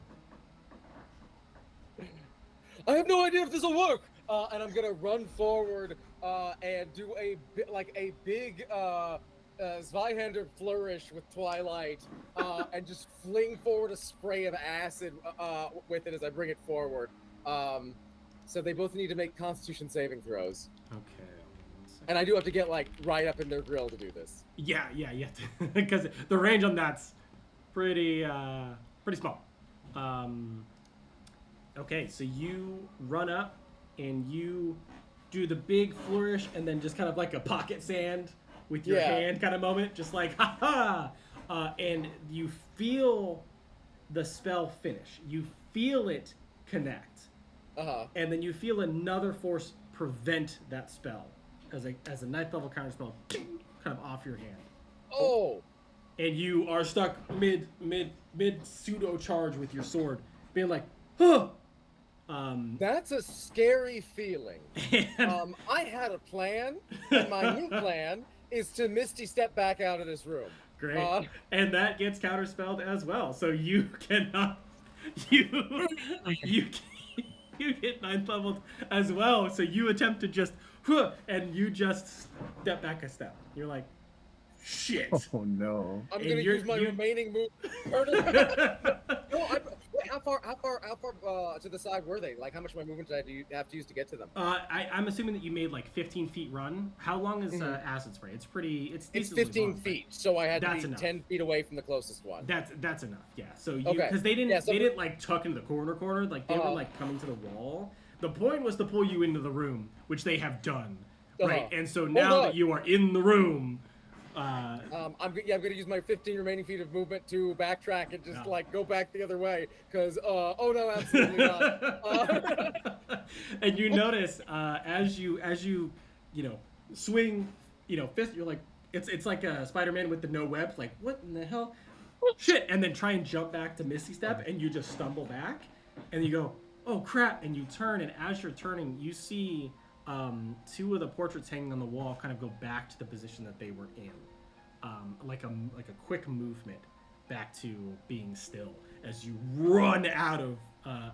I have no idea if this will work. And I'm gonna run forward and do a big Zweihander flourish with Twilight, and just fling forward a spray of acid with it as I bring it forward. So they both need to make Constitution saving throws.
Okay.
And I do have to get like right up in their grill to do this.
Yeah, because the range on that's pretty small. Okay, so you run up and you do the big flourish and then just kind of like a pocket sand with your hand kind of moment, just like ha ha, and you feel the spell finish. You feel it connect, and then you feel another force prevent that spell as a 9th level counter spell, kind of off your hand.
Oh.
And you are stuck mid pseudo charge with your sword, being like, huh.
That's a scary feeling. I had a plan, and my new plan is to Misty step back out of this room.
Great. And that gets counterspelled as well. So you cannot, you get 9th leveled as well. So you attempt to just, and you just step back a step. You're like, shit.
Oh no.
I'm gonna use my remaining move. No, how far to the side were they? Like, how much of my movement did I have to use to get to them?
I'm assuming that you made like 15 feet run. How long is acid spray? It's
15
long,
feet, so I had to be
enough.
10 feet away from the closest one.
That's enough. Yeah. So you because they didn't like tuck into the corner. Like they were like coming to the wall. The point was to pull you into the room, which they have done, right? And so now that you are in the room.
I'm gonna use my 15 remaining feet of movement to backtrack and just like go back the other way because oh no, absolutely not.
And you notice as you swing fist, you're like it's like a Spider-Man with the no webs, like what in the hell, shit, and then try and jump back to Misty Step and you just stumble back and you go oh crap, and you turn, and as you're turning you see 2 of the portraits hanging on the wall kind of go back to the position that they were in, like a quick movement back to being still as you run out of the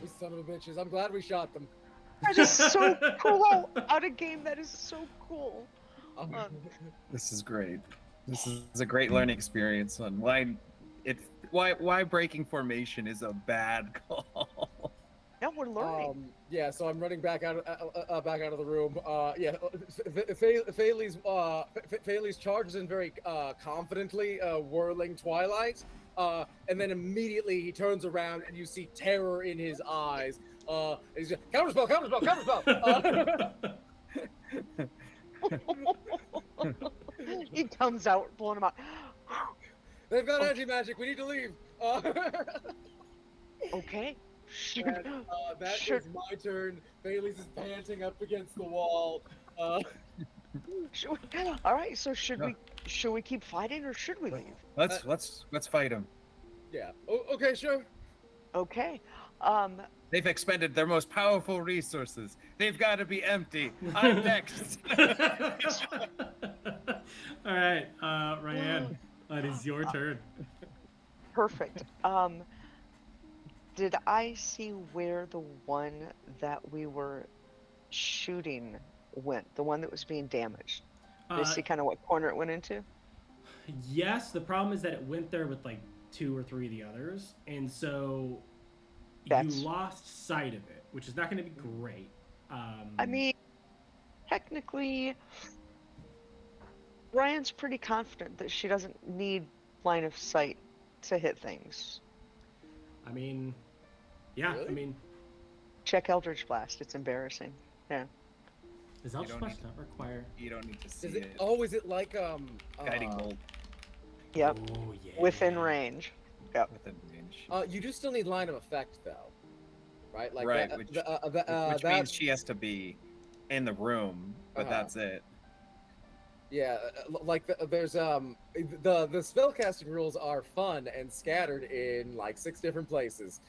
These son of a bitches! I'm glad we shot them.
That is so cool. Out of game, that is so cool.
This is great. This is a great learning experience on why breaking formation is a bad call.
Now we're learning.
Yeah, so I'm running back out of the room. Phaley's charges in very confidently, whirling Twilight, and then immediately he turns around and you see terror in his eyes. And he's just, counterspell.
He comes out, pulling him out.
They've got anti-magic. We need to leave.
Okay.
And, that is my turn. Bailey's is panting up against the wall.
All right. So should we keep fighting or should we leave?
Let's fight him.
Yeah. Okay. Sure.
Okay. Um,
They've expended their most powerful resources. They've got to be empty. I'm next.
All right, Ryan, it is your turn.
perfect. Did I see where the one that we were shooting went? The one that was being damaged? Did I
Uh,
see kind of what corner it went into?
yes, the problem is that it went there with like two or three of the others, and so you
That's,
lost sight of it, which is not going to be great.
I mean, technically, Ryan's pretty confident that she doesn't need line of sight to hit things.
I mean, yeah,
Really?
I mean,
Check Eldritch Blast. It's embarrassing. Yeah.
does
You
Eldritch
don't
Blast
need-
not require?
You don't need to see
Is
it.
it? Oh, is it like
Guiding bolt
Yep.
Oh yeah.
Within range. Yep.
within range.
You do still need line of effect though, right? Like
Right,
that,
which
that
means she has to be in the room, but
Uh-huh.
that's it.
yeah, like there's the spellcasting rules are fun and scattered in like 6 different places.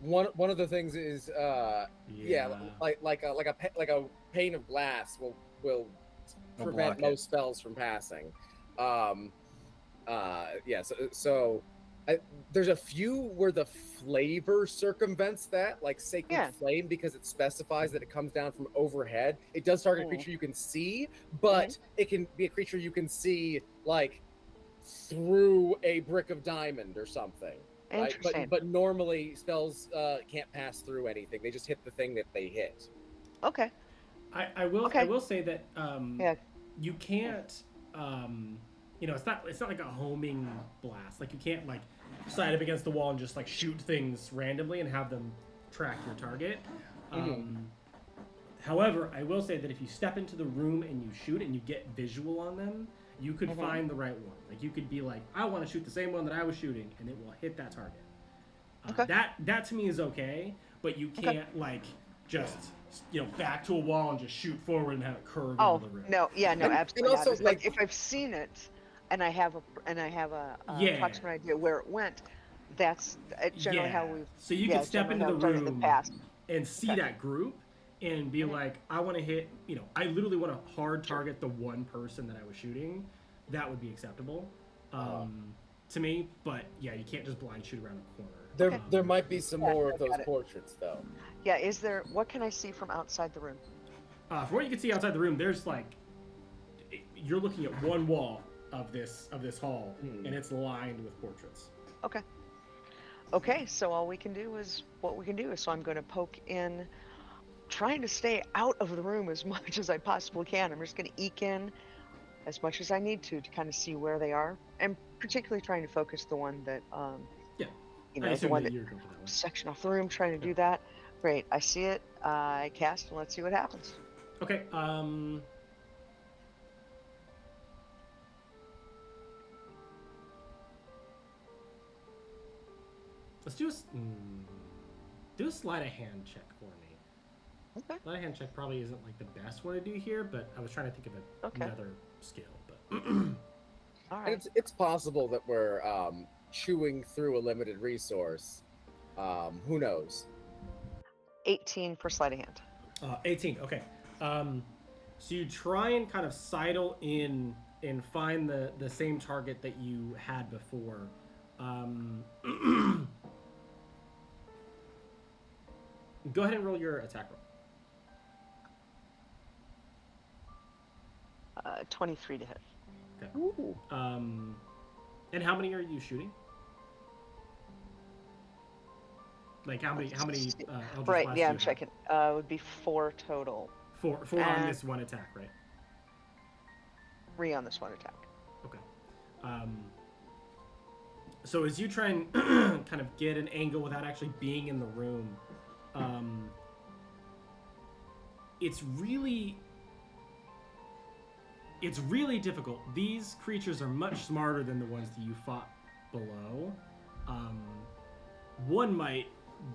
One of the things is like a pane of glass will
Will
prevent
block it.
most spells from passing. Yeah, so there's a few where the flavor circumvents that, like Sacred
Yeah.
Flame, because it specifies that it comes down from overhead. It does target a
Mm.
creature you can see, but it can be a creature you can see like through a brick of diamond or something. Right?
Interesting.
But normally spells can't pass through anything. They just hit the thing that they hit.
Okay.
I will
Okay.
I will say that
Yeah.
you can't it's not like a homing blast. Like you can't like slide up against the wall and just like shoot things randomly and have them track your target. However, I will say that if you step into the room and you shoot and you get visual on them, you could find the right one. Like you could be like, I want to shoot the same one that I was shooting, and it will hit that target.
Okay.
That to me is okay, but you can't like just back to a wall and just shoot forward and have it curve
Oh
into the room.
no, yeah, no,
And
absolutely
also,
not. It's like if I've seen it, and I have a
Yeah.
approximate idea where it went, that's generally how we've.
So you
yeah,
can step
generally
into
how
the
I've done it in
room
the past.
and see
Okay.
that group and be like, I want to hit, I literally want to hard target the one person that I was shooting. That would be acceptable to me. But yeah, you can't just blind shoot around a corner.
There might be some more of
I
those
got it.
portraits though.
Yeah, is there? What can I see from outside the room?
From what you can see outside the room, there's like, you're looking at one wall of this hall, and it's lined with portraits.
Okay. Okay, so all we can do is what we can do. So I'm going to poke in, trying to stay out of the room as much as I possibly can. I'm just going to eke in as much as I need to kind of see where they are, and particularly trying to focus the one that,
Yeah. I
the
assume
one
that
that
you're going for that one.
section off the room, trying to do that. Great, I see it. I cast, and let's see what happens.
Okay. Let's do a sleight of hand check for me.
Okay.
Sleight of hand check probably isn't like the best one to do here, but I was trying to think of another skill. But
All
And
right.
it's possible that we're chewing through a limited resource. Who knows?
18 for sleight of hand.
18. Okay. So you try and kind of sidle in and find the same target that you had before. Go ahead and roll your attack roll.
23 to hit.
Okay.
Ooh.
And how many are you shooting? Like how many Eldritch
Right,
Blasts
yeah,
do
I'm
you
checking. It would be 4 total.
have? Four on this one attack, right?
3 on this one attack.
Okay. So as you try and kind of get an angle without actually being in the room, it's really difficult. These creatures are much smarter than the ones that you fought below. One might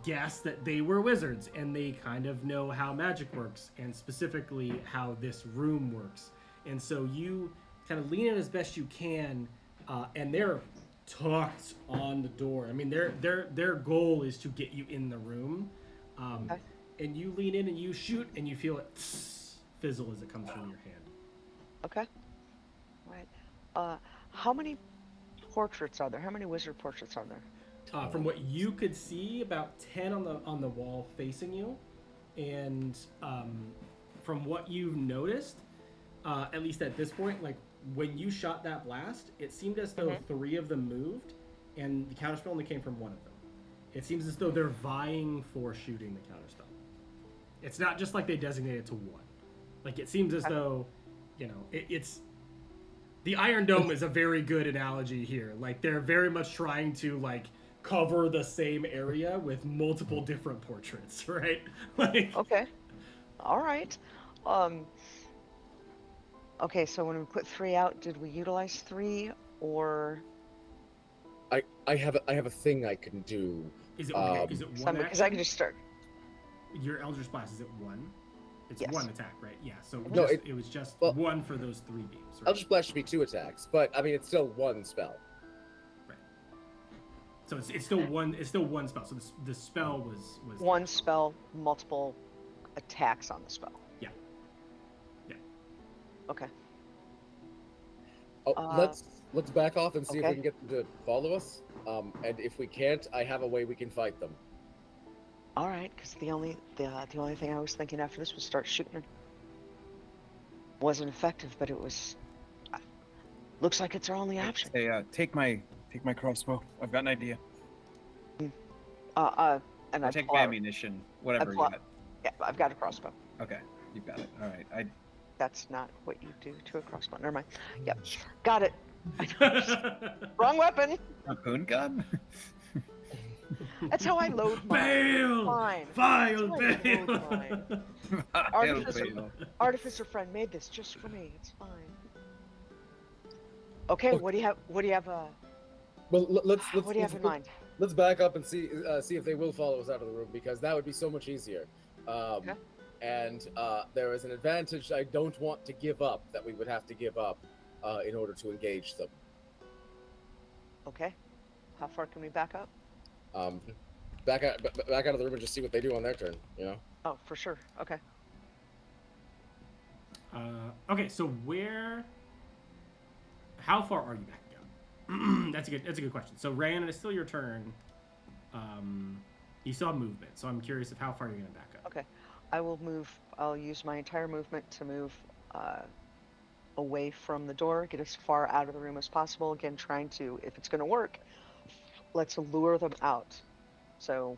guess that they were wizards and they kind of know how magic works and specifically how this room works. And so you kind of lean in as best you can, and they're tucked on the door. I mean, their goal is to get you in the room.
Okay.
And you lean in and you shoot, and you feel it fizzle as it comes from your hand.
Okay. Right. How many portraits are there? How many wizard portraits are there?
From what you could see, about 10 on the wall facing you, and from what you've noticed, at least at this point, like when you shot that blast, it seemed as though 3 of them moved, and the counterspell only came from 1 of them. It seems as though they're vying for shooting the counterspell. It's not just like they designated to 1. Like it seems as though, it's the Iron Dome is a very good analogy here. Like they're very much trying to like cover the same area with multiple different portraits, right? Like
Okay. All right. Okay, so when we put 3 out, did we utilize 3 or
I have a thing I can do.
is it one
some? Because
action?
I can just start.
Your Eldritch Blast, is it 1? It's
Yes.
1 attack, right? Yeah. So
No,
it was just 1 for those 3 beams. Right?
Eldritch Blast should be 2 attacks, but I mean it's still 1 spell.
Right. So it's still one. It's still 1 spell. So the spell was
1 spell, multiple attacks on the spell.
Yeah. Yeah.
Okay.
Oh, let's back off and see if
okay.
we can get them to follow us. And if we can't, I have a way we can fight them.
All right, because the only thing I was thinking after this was start shooting it. Wasn't effective, but it was. Looks like it's our only option.
Hey, take my crossbow. I've got an idea.
And
I'll
I
take
pull
my
out.
ammunition, whatever you
pull
got.
Yeah, I've got a crossbow.
Okay, you've got it. All right.
That's not what you do to a crossbow. Never mind. Yep, got it. Wrong weapon.
Harpoon gun?
That's how I load mine.
Bail!
Fine.
File
That's how I
bail!
load mine. Artificer friend made this just for me. It's fine. Okay,
Look.
what do you have? What do you have?
Well, let's
What do you have in mind?
Let's back up and see if they will follow us out of the room, because that would be so much easier.
Okay.
And there is an advantage I don't want to give up, that we would have to give up in order to engage them.
Okay. How far can we back up?
Back out of the room and just see what they do on their turn.
Oh, for sure. Okay.
Okay, so how far are you backing up? That's a good question. So Ryan, it's still your turn. You still have movement, so I'm curious of how far you're gonna back up.
Okay. I'll use my entire movement to move away from the door, get as far out of the room as possible. Again, trying to, if it's going to work, let's lure them out. So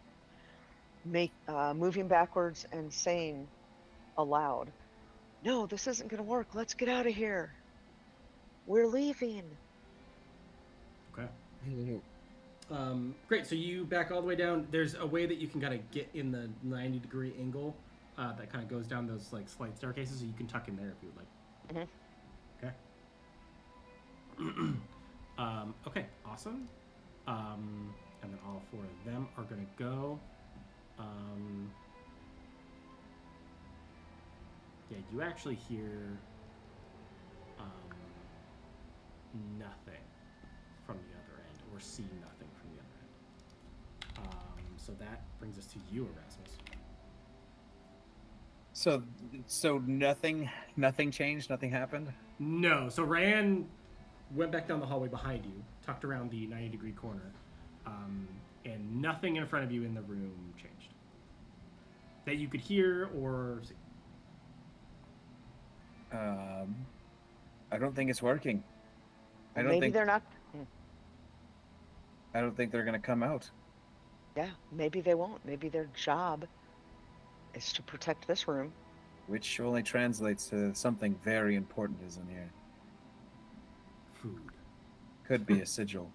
moving backwards and saying aloud, no, this isn't going to work. Let's get out of here. We're leaving.
Okay. Great. So you back all the way down. There's a way that you can kind of get in the 90-degree angle that kind of goes down those like slight staircases. So you can tuck in there if you would like. Okay. Okay. Awesome. And then all 4 of them are gonna go. Yeah, you actually hear nothing from the other end, or see nothing from the other end. So that brings us to you, Erasmus.
So nothing changed. Nothing happened.
No. So Ryan went back down the hallway behind you, tucked around the 90-degree corner, and nothing in front of you in the room changed that you could hear or see.
I don't think it's working.
Maybe they're not.
I don't think they're gonna come out.
Yeah, maybe they won't. Maybe their job is to protect this room.
Which only translates to something very important is in here.
Food.
Could be a sigil.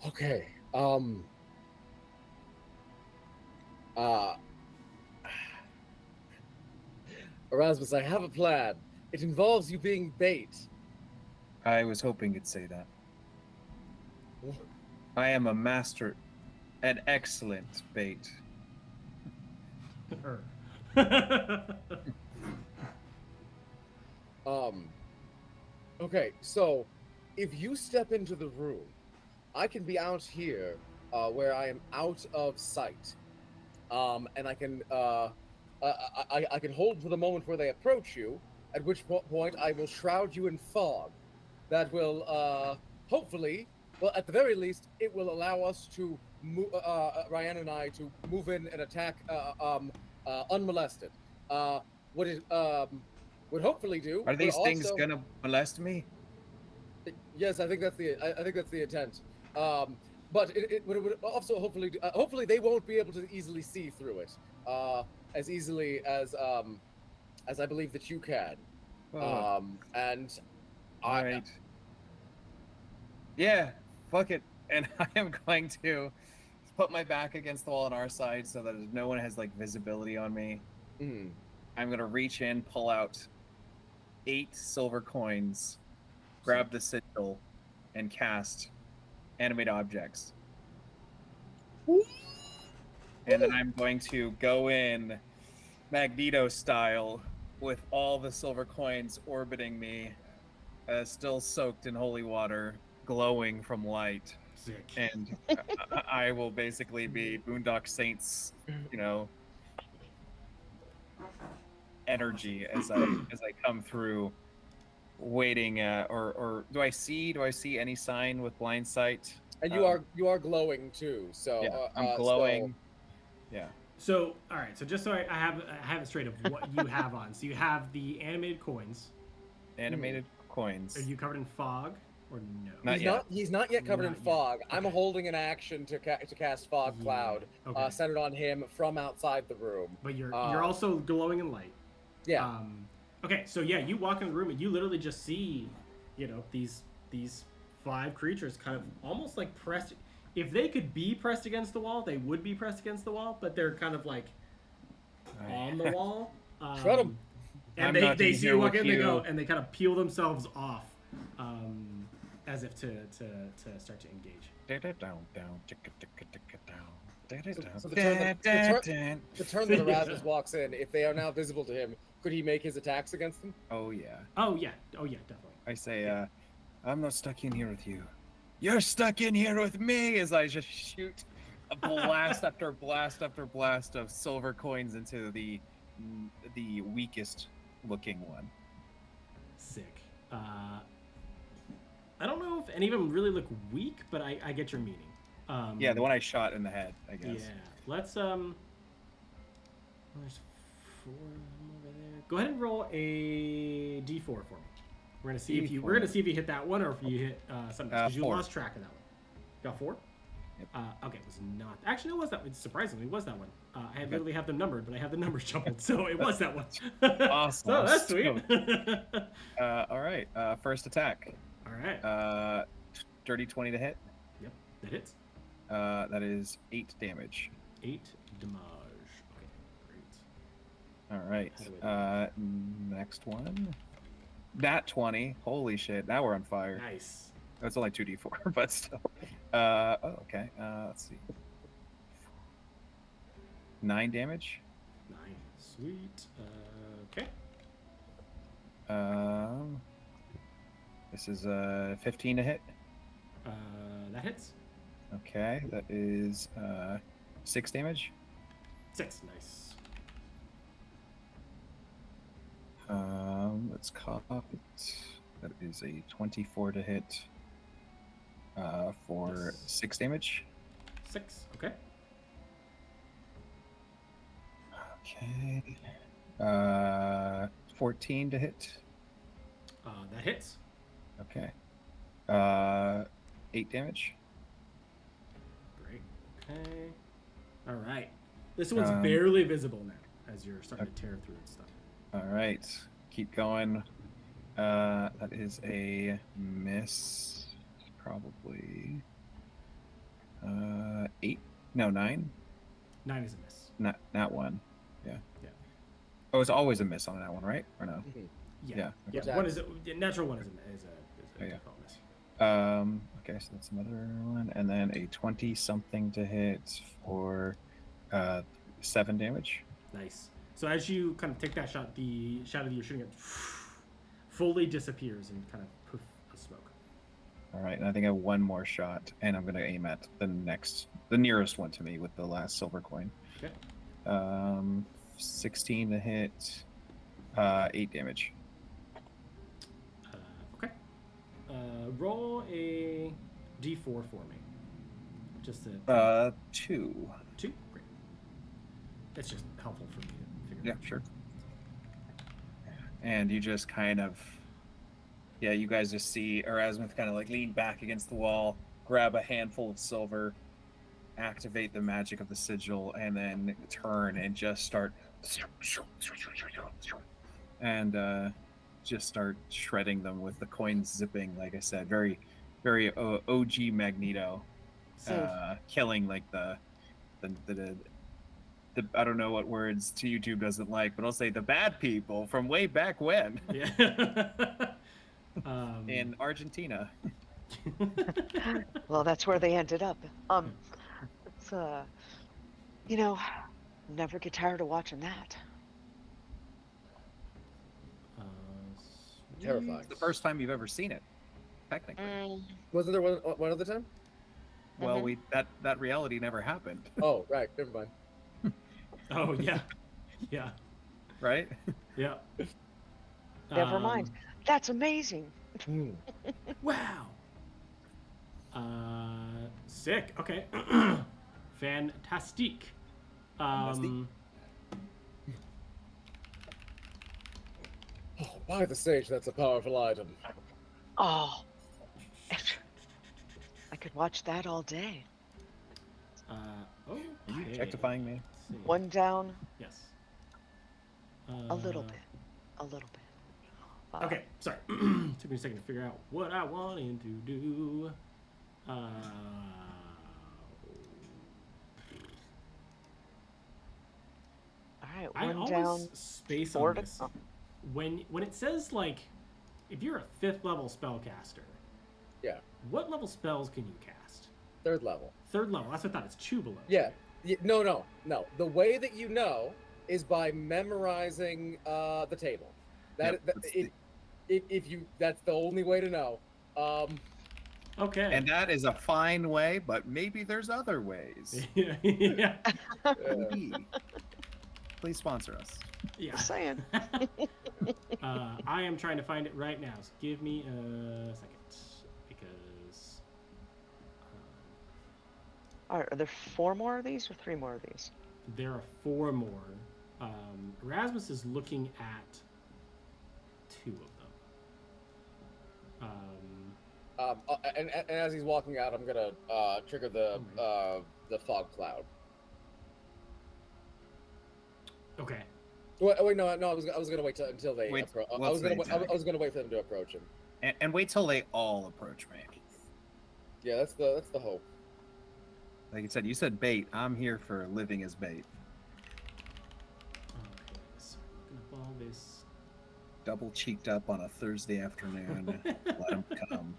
Okay. Erasmus, I have a plan. It involves you being bait.
I was hoping you'd say that. I am a master, an excellent bait.
Okay, so if you step into the room, I can be out here where I am out of sight, and I can I can hold for the moment where they approach you. At which point I will shroud you in fog. That will hopefully, well, at the very least, it will allow us to Ryan and I to move in and attack unmolested. What it would hopefully do
Are
would
these things
also,
gonna molest me?
yes, I think that's the intent. But it would also hopefully hopefully they won't be able to easily see through it as easily as I believe that you can.
Oh,
And
all right. Yeah, fuck it. And I am going to put my back against the wall on our side so that no one has like visibility on me.
mm,
I'm gonna reach in, pull out 8 silver coins, grab the sigil, and cast animate objects. And then I'm going to go in Magneto style with all the silver coins orbiting me, still soaked in holy water, glowing from light.
Sick.
And I will basically be Boondock Saints, you know, energy as I come through, waiting. Or do I see any sign with blind sight?
and you are glowing too. So
Yeah, I'm glowing. Yeah.
So, all right. So just so I have it straight of what you have on. So you have the animated coins.
Animated coins.
Are you covered in fog or no?
Not yet.
He's not yet covered
Not
in
yet.
fog. I'm
Okay.
holding an action to cast fog
Yeah,
cloud
okay.
centered on him from outside the room.
But you're also glowing in light.
Yeah.
Okay, so yeah, you walk in the room and you literally just see, you know, these 5 creatures kind of almost like pressed. If they could be pressed against the wall, they would be pressed against the wall, but they're kind of like on the wall.
Shred 'em.
And
I'm not
they
in
see
here
you walk
with
in, they
you.
go, and they kind of peel themselves off, as if to start to engage.
So the turn that Erasmus walks in, if they are now visible to him, could he make his attacks against them?
Oh yeah.
Oh yeah, definitely.
I say, I'm not stuck in here with you. You're stuck in here with me, as I just shoot a blast after blast after blast of silver coins into the weakest looking one.
Sick. I don't know if any of them really look weak, but I get your meaning.
Yeah, the one I shot in the head, I guess.
Yeah. Let's there's 4 of them over there. Go ahead and roll a d4 for me. We're gonna see if you hit that one or if you hit something because you
4.
lost track of that one. Got 4?
Yep.
Okay, it was not. Actually, it was that one. Surprisingly, it was that one. I literally have them numbered, but I have the numbers jumbled, so it was that one.
Awesome.
So that's sweet.
All right. First attack.
All right.
Dirty 20 to hit.
Yep, that hits.
That is 8 damage.
8 damage. Okay, great.
All right. Next one. Nat 20. Holy shit. Now we're on fire.
Nice.
That's only 2d4, but still. Okay. Let's see. 9 damage.
9. Sweet. Okay.
This is 15 to hit.
That hits.
Okay, that is 6 damage.
6. Nice.
Let's cop it. That is a 24 to hit for 6 damage.
6. Okay.
Okay. 14 to hit.
That hits.
Okay. 8 damage.
Great. Okay. All right. This one's barely visible now as you're starting to tear through and stuff.
All right. Keep going. That is a miss. Probably 8. No, 9.
9 is a miss.
Not 1. Yeah.
Yeah.
Oh, it's always a miss on that one, right? Or no?
Yeah.
Yeah.
Yeah. One is a natural one is a
yeah.
default miss.
Okay, so that's another one, and then a 20-something to hit for 7 damage.
Nice. So as you kind of take that shot, the shadow that you're shooting at fully disappears and kind of poof of smoke.
All right, and I think I have one more shot, and I'm gonna aim at the nearest one to me with the last silver coin.
Okay.
16 to hit, 8 damage.
Okay. Roll a d4 for me. Just a
2.
2. Great. That's just helpful for me to figure
Yeah,
out.
sure. And you just kind of, you guys just see Erasmus kind of like lean back against the wall, grab a handful of silver, activate the magic of the sigil, and then turn and just start and just start shredding them with the coins zipping. Like I said, very, very OG Magneto, killing like the I don't know what words to YouTube doesn't like, but I'll say the bad people from way back when.
Yeah.
In Argentina.
Well, that's where they ended up. It's never get tired of watching that.
Terrifying.
It's the first time you've ever seen it, technically.
Wasn't there one other time?
Well, that reality never happened.
Oh, right. Never mind.
Oh yeah, yeah,
Right?
yeah.
Never mind. That's amazing.
Wow. Sick. Okay. Fantastic.
Oh, by the sage, that's a powerful item.
Oh, I could watch that all day.
Are you objectifying me?
One down.
Yes.
A little bit. A little bit.
Okay, sorry. Took me a second to figure out what I wanted to do. All
right,
I
one
always
down.
space
Four
on
to-
this. When it says like, if you're a 5th level spellcaster,
Yeah.
what level spells can you cast?
3rd level.
3rd level. That's what I thought. It's 2 below.
Yeah. No. The way that you know is by memorizing the table. That's the only way to know.
Okay.
And that is a fine way, but maybe there's other ways.
Yeah.
Please sponsor us.
Yeah.
Just saying.
I am trying to find it right now, so give me a second. Because...
All right, are there 4 more of these or 3 more of these?
there are 4 more. Erasmus is looking at 2 of them.
And as he's walking out, I'm gonna trigger the fog cloud.
Okay.
Wait, no. I was gonna wait until they
Wait,
approach. I
what's
was
the
gonna wait for them to approach him.
And wait till they all approach me.
Yeah, that's the hope.
Like you said bait. I'm here for living as bait.
Okay, so looking up all this.
Double cheeked up on a Thursday afternoon. Let them come.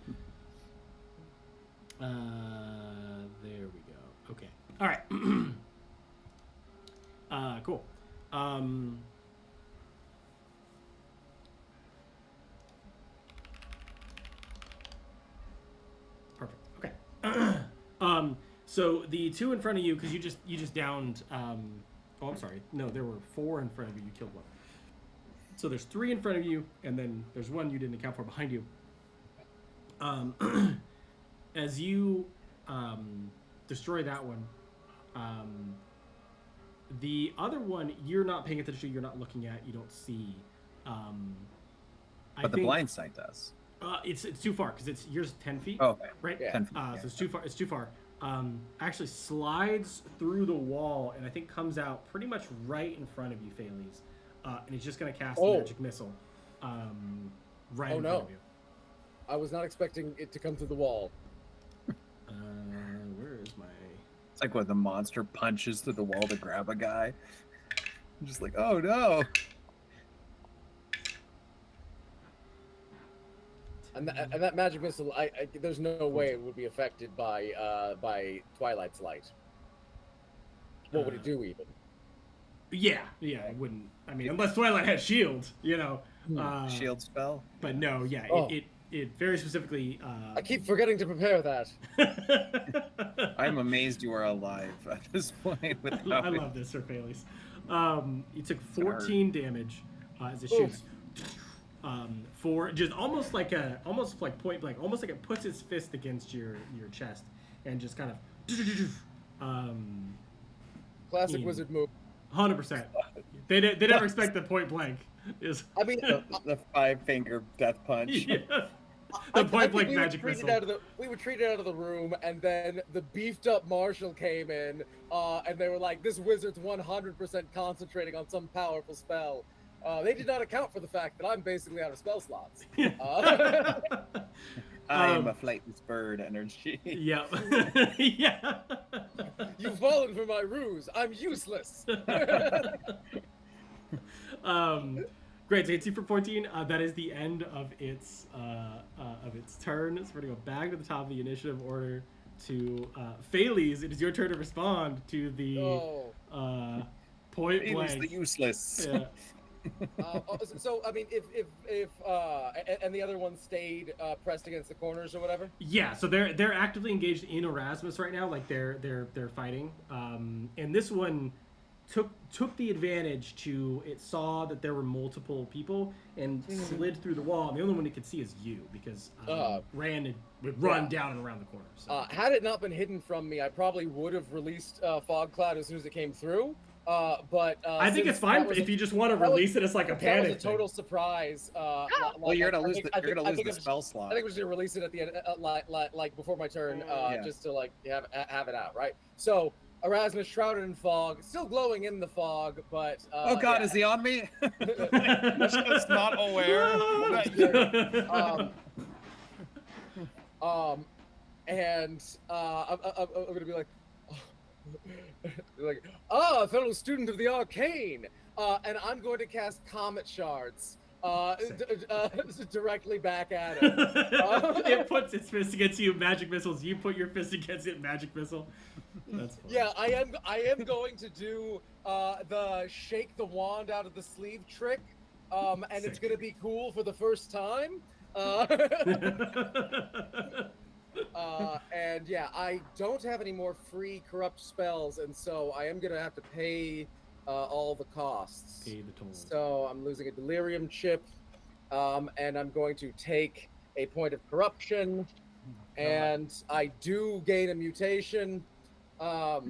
There we go. Okay. All right. Cool. Perfect. Okay. So the 2 in front of you, because you just downed. Oh, I'm sorry. No, there were 4 in front of you. You killed 1. So there's 3 in front of you, and then there's 1 you didn't account for behind you. As you destroy that one, the other one you're not paying attention to, you're not looking at, you don't see.
But the blind sight does.
It's too far because yours 10 feet.
Oh, okay.
Right.
Yeah.
10 feet.
So it's too far. It's too far. Actually slides through the wall and I think comes out pretty much right in front of you, Phalese. And it's just gonna cast a magic missile. Right in front of you.
I was not expecting it to come through the wall.
Where is my?
It's like when the monster punches through the wall to grab a guy. I'm just like, oh no.
And that magic missile, there's no way it would be affected by Twilight's light. What would it do even?
Yeah, it wouldn't. I mean, unless Twilight has shield,
Shield spell.
But no, yeah,
Oh.
it very specifically.
I keep forgetting to prepare that.
I'm amazed you are alive at this point.
I love this, Sir Phalis. He took
gonna
14 damage as it shoots. For just almost like point blank, almost like it puts its fist against your chest and just kind of.
Classic wizard move.
100%. They never expect the point blank.
I mean,
the 5-finger death punch.
Yeah. The point blank magic missile.
We were treated out of the room, and then the beefed up marshal came in, and they were like, "This wizard's 100% concentrating on some powerful spell." They did not account for the fact that I'm basically out of spell slots.
I am a flightless bird energy.
Yeah. Yeah.
You've fallen for my ruse. I'm useless.
Great. So hits you for 14. That is the end of its turn. So we're gonna go back to the top of the initiative order to Phalis. It is your turn to respond to the point blank.
The useless.
Yeah.
So I mean, if and the other one stayed pressed against the corners or whatever.
Yeah, so they're actively engaged in Erasmus right now, like they're fighting. And this one took the advantage to it saw that there were multiple people and slid through the wall. And the only one it could see is you because Rand would run down and around the corner. So.
Had it not been hidden from me, I probably would have released Fog Cloud as soon as it came through. But
I think it's fine if you just want to release it as like a panic.
That was a total surprise.
Well, you're gonna lose the spell slot.
I think we're just gonna release it at the end, like before my turn, just to like have it out, right? So Erasmus shrouded in fog, still glowing in the fog, but
oh god, is he on me? Just not aware.
And I'm gonna be like. Like, a fellow student of the arcane, and I'm going to cast Comet Shards directly back at it.
It puts its fist against you, magic missiles. You put your fist against it, magic missile. That's funny.
Yeah, I am going to do the shake the wand out of the sleeve trick, and it's going to be cool for the first time. And yeah, I don't have any more free corrupt spells, and so I am gonna have to pay all the costs.
Pay the toll.
So I'm losing a delirium chip, and I'm going to take a point of corruption, and I do gain a mutation.
No.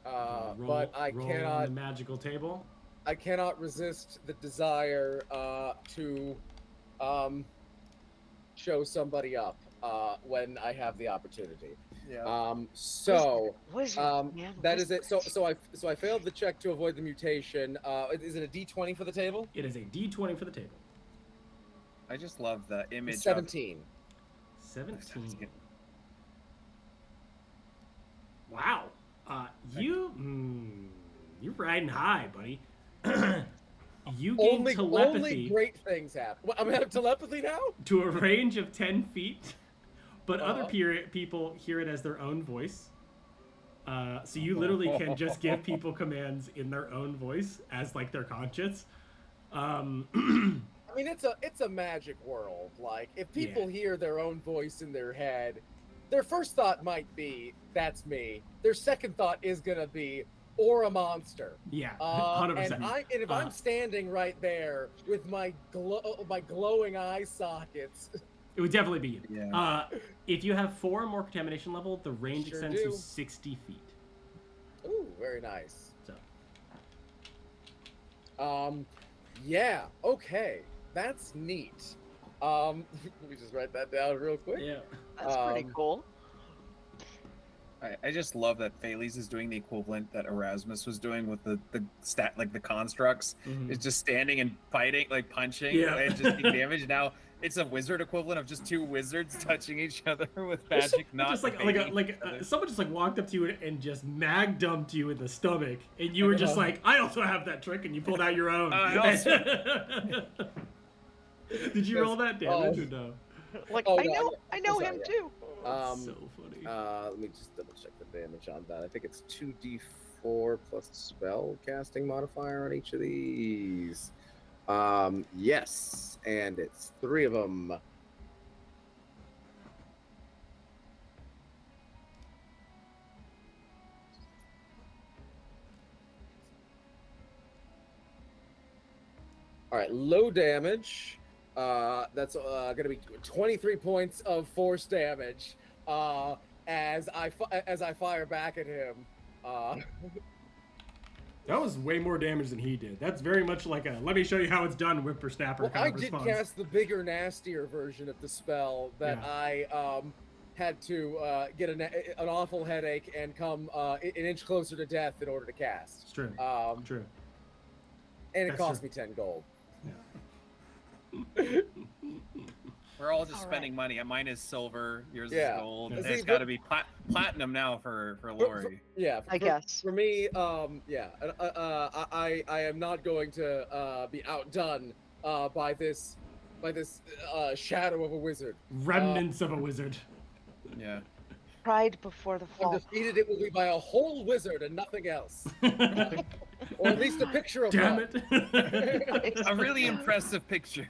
But I
roll
cannot.
on the magical table.
I cannot resist the desire to show somebody up when I have the opportunity.
Yeah.
That is it. So I failed the check to avoid the mutation. Is it a D20 for the table?
It is a D20 for the table.
I just love the image.
17.
17. Wow. You're riding high, buddy. You gain telepathy.
Only great things happen. What, I'm gonna have telepathy now?
To a range of 10 feet, but other people hear it as their own voice. So you literally can just give people commands in their own voice as like their conscience.
I mean, it's a magic world. Like, if people hear their own voice in their head, their first thought might be, "That's me." Their second thought is gonna be, or a monster.
Yeah, 100%.
And if I'm standing right there with my glowing eye sockets,
it would definitely be you.
Yeah.
If you have 4 or more contamination level, the range extends to 60 feet.
Ooh, very nice.
So.
Yeah. Okay, that's neat. Let me just write that down real quick.
Yeah.
That's pretty cool.
I just love that Phalis is doing the equivalent that Erasmus was doing with the constructs.
Mm-hmm.
It's just standing and fighting, like punching, and just taking damage. Now it's a wizard equivalent of just 2 wizards touching each other with magic. Not
just someone just like walked up to you and just mag dumped you in the stomach, and you were just like, "I also have that trick," and you pulled out your own. Did you roll that damage or no?
Like, I know him too.
So funny.
Let me just double check the damage on that. I think it's 2d4 plus spell casting modifier on each of these. Yes, and it's 3 of them. All right, low damage. That's going to be 23 points of force damage. As I fire back at him.
That was way more damage than he did. That's very much like a "let me show you how it's done" whippersnapper
Well,
kind
I
of
did
response.
cast the bigger, nastier version of the spell that I had to get an awful headache and come an inch closer to death in order to cast.
It's true. True.
And it
That's
cost
true.
me 10 gold.
Yeah.
We're all just
All
spending money. Mine is silver, yours
Yeah.
is gold.
Yeah.
And it's got to be platinum now for Laurie.
I guess.
For me, I am not going to be outdone by this shadow of a wizard.
Remnants of a wizard.
Yeah.
Pride before the
When
fall.
defeated, it will be by a whole wizard and nothing else, or at least a picture of
Damn
one.
it.
A really impressive picture.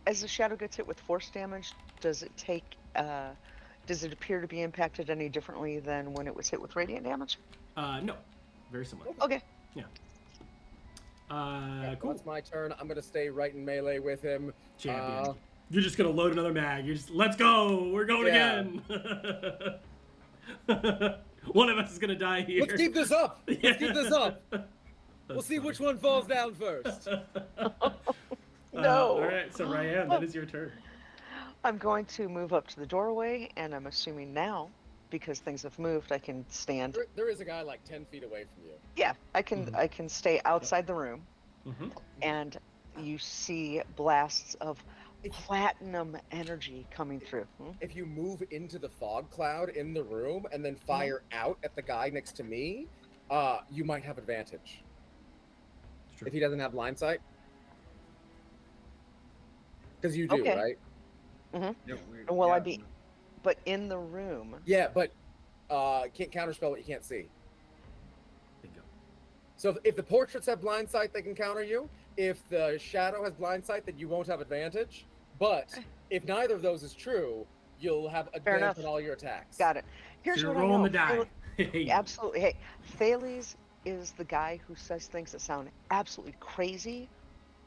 As the shadow gets hit with force damage, does it appear to be impacted any differently than when it was hit with radiant damage?
No. Very similar.
Okay.
Yeah.
Yeah,
Cool.
It's my turn. I'm gonna stay right in melee with him.
Champion. You're just gonna load another mag. You're just, let's go. We're going again. One of us is gonna die here.
Let's keep this up. Let's keep this up. We'll see which one falls down first.
No.
All right. So Ryan, that is your turn.
I'm going to move up to the doorway, and I'm assuming now, because things have moved, I can stand.
There is a guy like 10 feet away from you.
Yeah, I can stay outside the room,
Mm-hmm.
and you see blasts of platinum energy coming through.
If you move into the fog cloud in the room and then fire out at the guy next to me, you might have advantage. If he doesn't have line sight. Because you do,
Okay.
right?
Mm-hmm. Well, I'd be, but in the room.
Yeah, but can't counterspell what you can't see.
Bingo.
So if the portraits have blind sight, they can counter you. If the shadow has blind sight, then you won't have advantage. But if neither of those is true, you'll have advantage on all your attacks.
Got it. Here's
So you're
what I know.
rolling the die. Hey.
Absolutely. Hey, Thales is the guy who says things that sound absolutely crazy,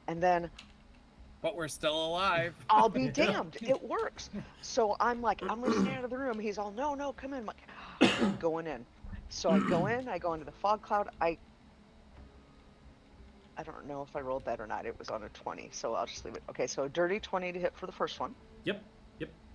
and then
But we're still alive.
I'll be damned. It works. So I'm like, I'm listening out of the room. He's all, no, come in. I'm like, going in. So I go into the fog cloud. I don't know if I rolled that or not. It was on a 20, so I'll just leave it. Okay, so a dirty 20 to hit for the first one.
Yep.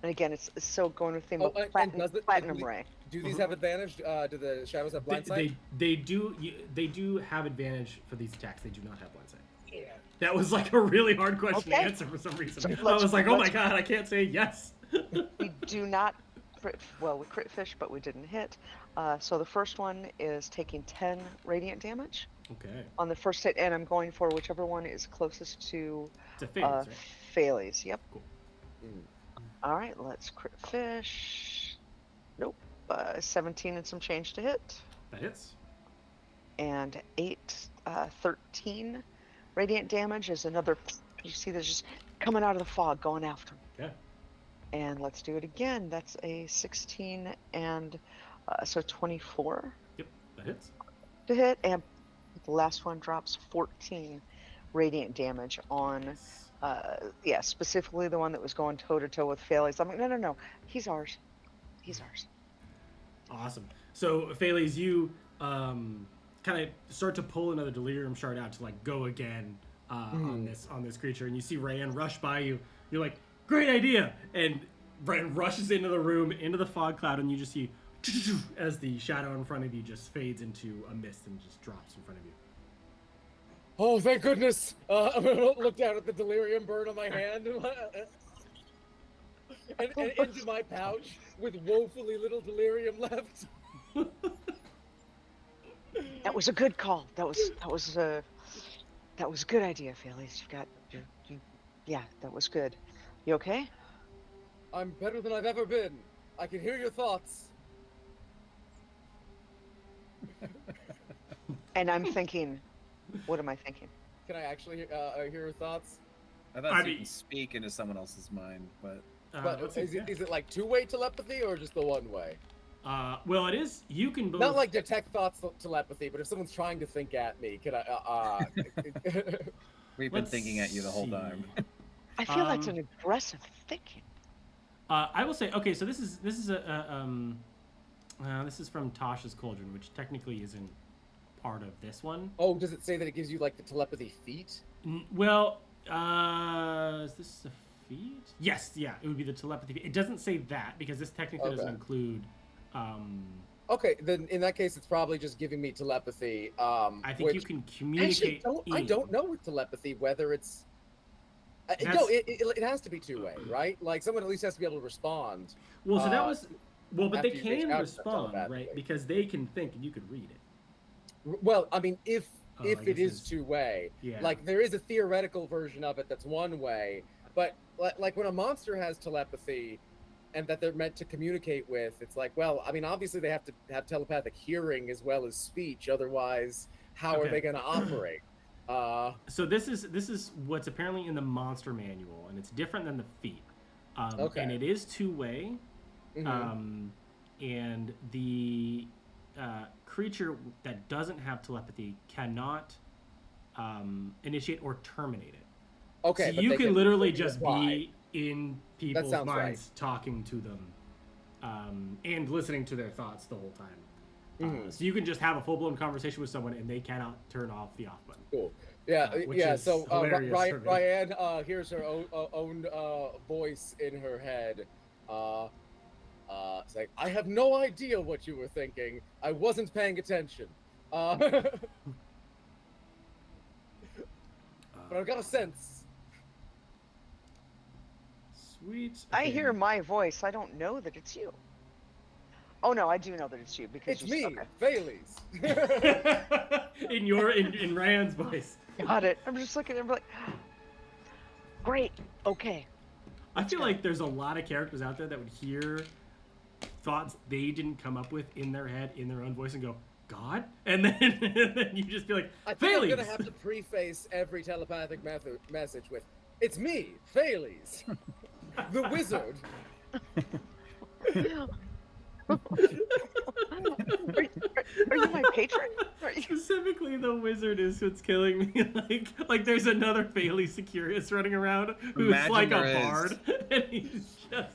And again, it's so going with the theme
Oh,
of
and does it-
platinum ray.
Do these have advantage? Do the shadows have blind sight?
They do have advantage for these attacks. They do not have blind sight.
Yeah.
That was like a really hard question to
Okay.
answer for some reason.
So
I was like, oh my
let's-
god, I can't say yes.
We do not crit, well, we crit fish, but we didn't hit. So the first one is taking 10 radiant damage
Okay.
on the first hit, and I'm going for whichever one is closest to
It's a phase, right?
Phales. Yep.
Cool.
All right, let's crit fish. Nope. 17 and some change to hit,
That hits.
and 13 radiant damage is another. You see, there's just coming out of the fog, going after him.
Okay.
And let's do it again. That's a 16 and so 24
Yep. That hits.
to hit, and the last one drops 14 radiant damage on. Specifically the one that was going toe to toe with Phales. I'm like, no, he's ours. He's ours.
Awesome. So Phales, you kind of start to pull another delirium shard out to like go again on this creature, and you see Ryan rush by you. You're like, great idea, and Ryan rushes into the room, into the fog cloud, and you just see as the shadow in front of you just fades into a mist and just drops in front of you.
Oh, thank goodness! I'm gonna look down at the delirium burn on my hand and into my pouch with woefully little delirium left.
That was a good call. That was a good idea, Phales. Yeah, that was good. You okay?
I'm better than I've ever been. I can hear your thoughts.
And I'm thinking, what am I thinking?
Can I actually hear her thoughts?
I thought
I
you
mean-
can speak into someone else's mind, but
But
let's see,
is it like two-way telepathy or just the one-way?
well, it is. You can both.
Not like detect thoughts telepathy, but if someone's trying to think at me, can I?
we've been
Let's
thinking at you the whole
see.
time.
I feel that's an aggressive thinking.
I will say, okay, so this is this is from Tasha's Cauldron, which technically isn't part of this one.
Oh, does it say that it gives you like the telepathy feat?
Well, is this a feat? Yes, yeah, it would be the telepathy. It doesn't say that because this technically doesn't
Okay.
include.
Okay, then in that case, it's probably just giving me telepathy.
I think you
which-
can
Actually,
communicate.
I don't know with telepathy whether it's. No, it has to be two-way, right? Like someone at least has to be able to respond.
Well, so that was. Well, but they
after you reach
can
out to them
respond, right?
telepathically.
Because they can think and you could read it.
Well, I mean, if
Oh,
if
I
it
guess
is
it's-
two-way,
Yeah.
like there is a theoretical version of it that's one-way, but like when a monster has telepathy and that they're meant to communicate with, it's like, well, I mean, obviously they have to have telepathic hearing as well as speech, otherwise how are
Okay.
they going to operate?
So this is what's apparently in the monster manual, and it's different than the feat.
Okay.
And it is two-way.
Mhm.
And the creature that doesn't have telepathy cannot initiate or terminate it.
Okay,
So
but
you
they
can literally
reply.
just be in people's
sounds
minds, talking to them, and listening to their thoughts the whole time.
Mhm.
So you can just have a full-blown conversation with someone, and they cannot turn off the off button.
Cool. Yeah,
which
yeah.
is
So
hilarious for me.
Ryan hears her own voice in her head. It's like, I have no idea what you were thinking. I wasn't paying attention. But I've got a sense.
Sweet.
I
Okay.
hear my voice. I don't know that it's you. Oh no, I do know that it's you because
It's
you
me,
okay.
Thales.
in Ryan's voice.
Got it. I'm just looking at him like, great. Okay.
I feel like there's a lot of characters out there that would hear thoughts they didn't come up with in their head, in their own voice, and go, God? And then you just be like,
I think I'm
Thales!
gonna have to preface every telepathic message with, "It's me, Thales, the wizard."
Are you my patron? Are you...
Specifically, the wizard is what's killing me. Like there's another Bailey Securius running around who's
Imagine
like a
there is.
bard, and he's just.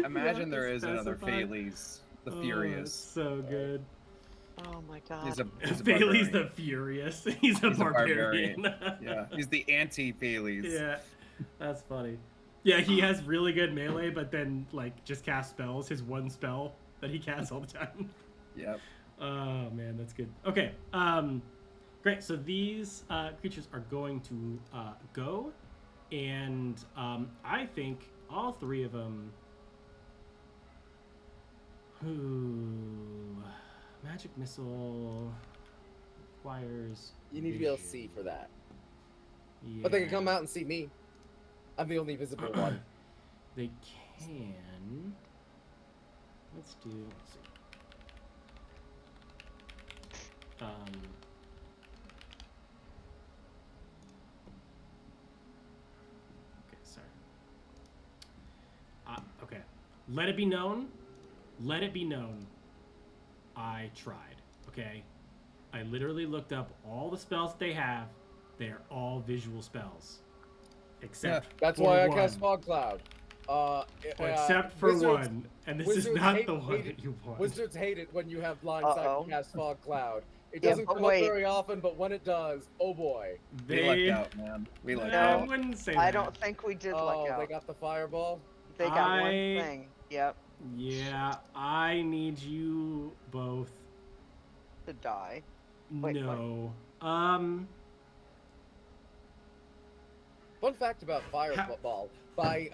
Imagine there is another
specify.
Thales, the
Oh,
Furious.
it's so good.
Oh my god.
He's a
Bailey's
barbarian.
the Furious. He's a barbarian.
Yeah, he's the anti-Thales.
Yeah, that's funny. Yeah, he has really good melee, but then like just cast spells. His one spell that he casts all the time.
Yep.
Oh man, that's good. Okay, great. So these creatures are going to go, and I think all three of them. Ooh, magic missile requires.
You need to be able to
vision.
see for that.
Yeah.
But they can come out and see me. I'm the only visible one.
They can. Let's see. Okay, sorry. Okay. Let it be known. Let it be known. I tried. Okay. I literally looked up all the spells that they have. They are all visual spells, except
That's
for
why I
one.
cast fog cloud.
Except for
wizards-
one, and this is
wizards
not
hate-
the one
hate it.
that you want.
Wizards hate it when you have blind sight
Uh-oh.
and cast fog cloud. It
Yeah,
doesn't
but
come up
wait.
very often, but when it does, oh boy.
We lucked out, man. We lucked
I
out.
wouldn't say
I
that.
don't think we did
Oh,
luck out.
they got the fireball.
They got one
I-
thing. Yep.
Yeah, I need you both.
To die. Wait,
No.
Fun fact about fireball: by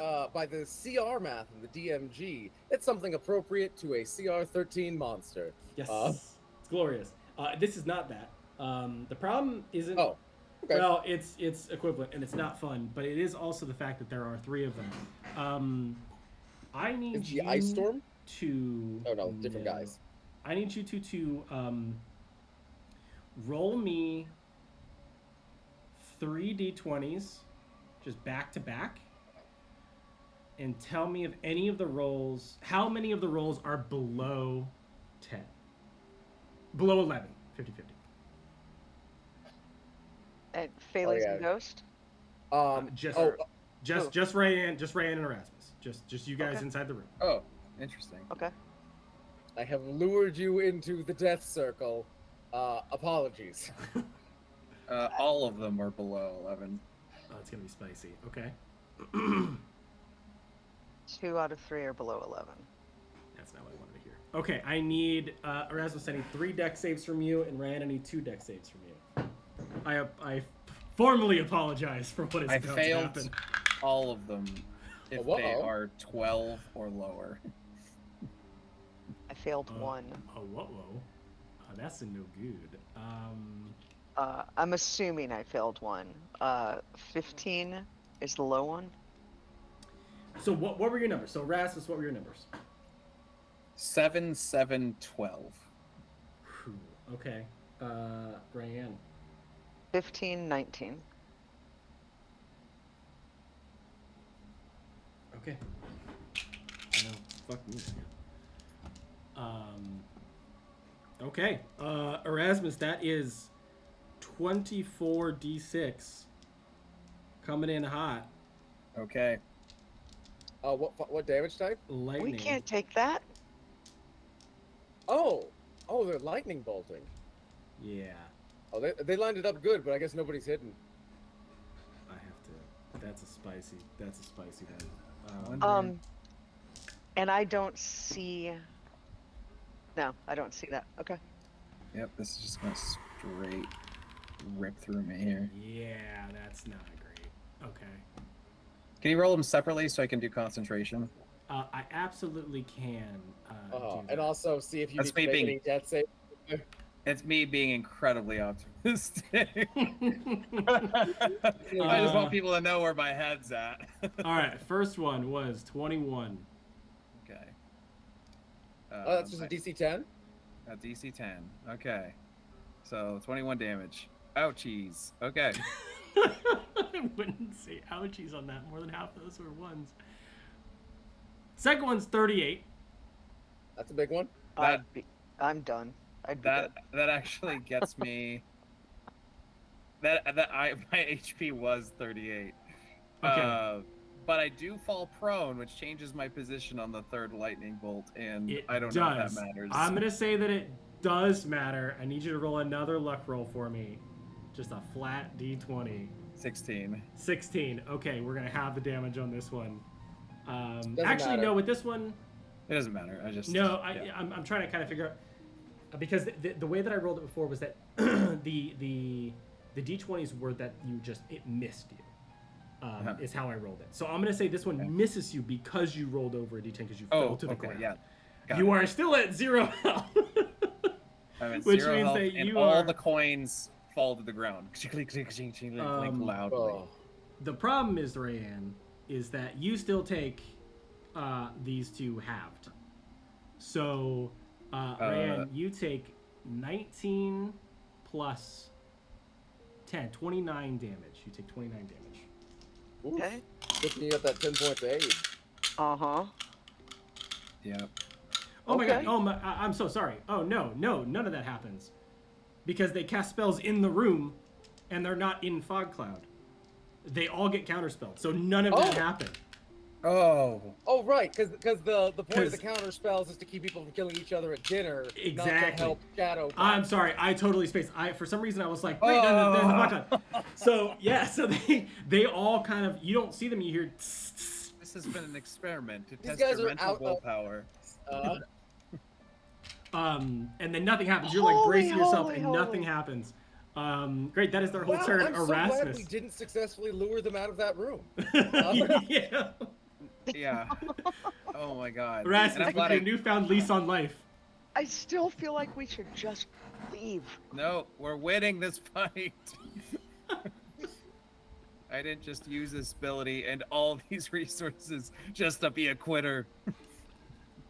the CR math and the DMG, it's something appropriate to a CR 13 monster.
Yes.
Uh.
It's glorious. This is not that. The problem isn't.
Oh, okay.
Well, it's equivalent and it's not fun, but it is also the fact that there are three of them. I need
Is
you
the ice storm?
to.
Oh no, different guys.
I need you to roll me 3 d20s, just back to back, and tell me if any of the rolls, how many of the rolls are below 10? Below 11, 50-50.
And Pheles
yeah.
and Ghost?
Just Ryan and Erasmus. Just you guys
Okay.
inside the room.
Oh, interesting.
Okay.
I have lured you into the death circle. Apologies.
All of them are below 11.
Oh, it's gonna be spicy. Okay.
2 out of 3 are below 11.
That's not what I wanted to hear. Okay, I need Erasmus. I need 3 deck saves from you, and Ryan, I need 2 deck saves from you. I formally apologize for what is
I
about to
failed
happen.
all of them if
Oh,
they
whoa.
are 12 or lower.
I failed 1.
Oh, whoa. That's a no good.
I'm assuming I failed 1. 15 is the low one.
So what were your numbers? So Erasmus, what were your numbers?
7, 7, 12.
Whew, okay. Ryan.
15, 19.
Okay. No, fuck me. Okay. Erasmus, that is 24d6 coming in hot.
Okay.
What damage type?
Lightning.
We can't take that.
Oh, they're lightning bolting.
Yeah,
Oh, they lined it up good, but I guess nobody's hidden.
I have to. That's a spicy one.
And I don't see. No, I don't see that. Okay.
Yep, this is just gonna straight rip through me here.
Yeah, that's not great. Okay.
Can you roll them separately so I can do concentration?
I absolutely can. Do
And
that.
also see if you
That's
need to
me
make
being-
any death save.
It's me being incredibly optimistic. I just
Uh,
want people to know where my head's at.
All right, first one was 21.
Okay.
Oh, that's just a DC 10?
A DC 10. Okay. So 21 damage. Ouchies. Okay.
I wouldn't say ouchies on that. More than half of those were ones. Second one's 38.
That's a big one.
I'm done. I'd be
That
dead.
actually gets me. My HP was 38.
Okay.
But I do fall prone, which changes my position on the third lightning bolt, and
It
I don't
does.
know if that matters.
I'm going to say that it does matter. I need you to roll another luck roll for me. Just a flat d20.
16.
16. Okay, we're going to have the damage on this one.
Doesn't
Actually,
matter.
no, with this one,
It doesn't matter. I just
no,
yeah.
I'm trying to kind of figure out, because the way that I rolled it before was that the d20s were that it missed you. Is how I rolled it. So I'm going to say this one misses you because you rolled over a d10 because you fell to the ground.
Yeah. Got
You
it.
are still at 0 health.
I'm at
which
0
means
health,
that
and
you
all
are-
the coins fall to the ground. Loudly.
Oh.
The problem is, Rayanne, is that you still take these two halved. So, Rayanne, you take 19 plus 10, 29 damage. You take 29 damage.
Oof.
Okay.
Good thing you got that 10 points of aid.
Uh-huh.
Yep.
Oh my god!
Okay.
Oh my! I'm so sorry. Oh no! None of that happens, because they cast spells in the room, and they're not in fog cloud. They all get counterspelled, so none of that happened.
Oh.
Oh, right, because the point of
'Cause-
the counter spells is to keep people from killing each other at dinner, not to
Exactly.
help shadow.
I'm sorry, I totally spaced. For some reason I was like, wait, no, they're in the fog cloud. So yeah, so they all kind of, you don't see them. You hear. Tss, tss.
This has been an experiment to
These
test
guys
your
are
mental
out of-
willpower.
And then nothing happens. You're like
Holy,
bracing yourself,
holy,
and
holy.
nothing happens. Great, that is their whole
Wow,
turn.
I'm so glad
Erasmus.
we didn't successfully lure them out of that room.
Yeah.
Yeah. Oh my god.
Erasmus,
And I'm
with
glad
your
I-
newfound lease on life.
I still feel like we should just leave.
No, we're winning this fight. I didn't just use this ability and all these resources just to be a quitter.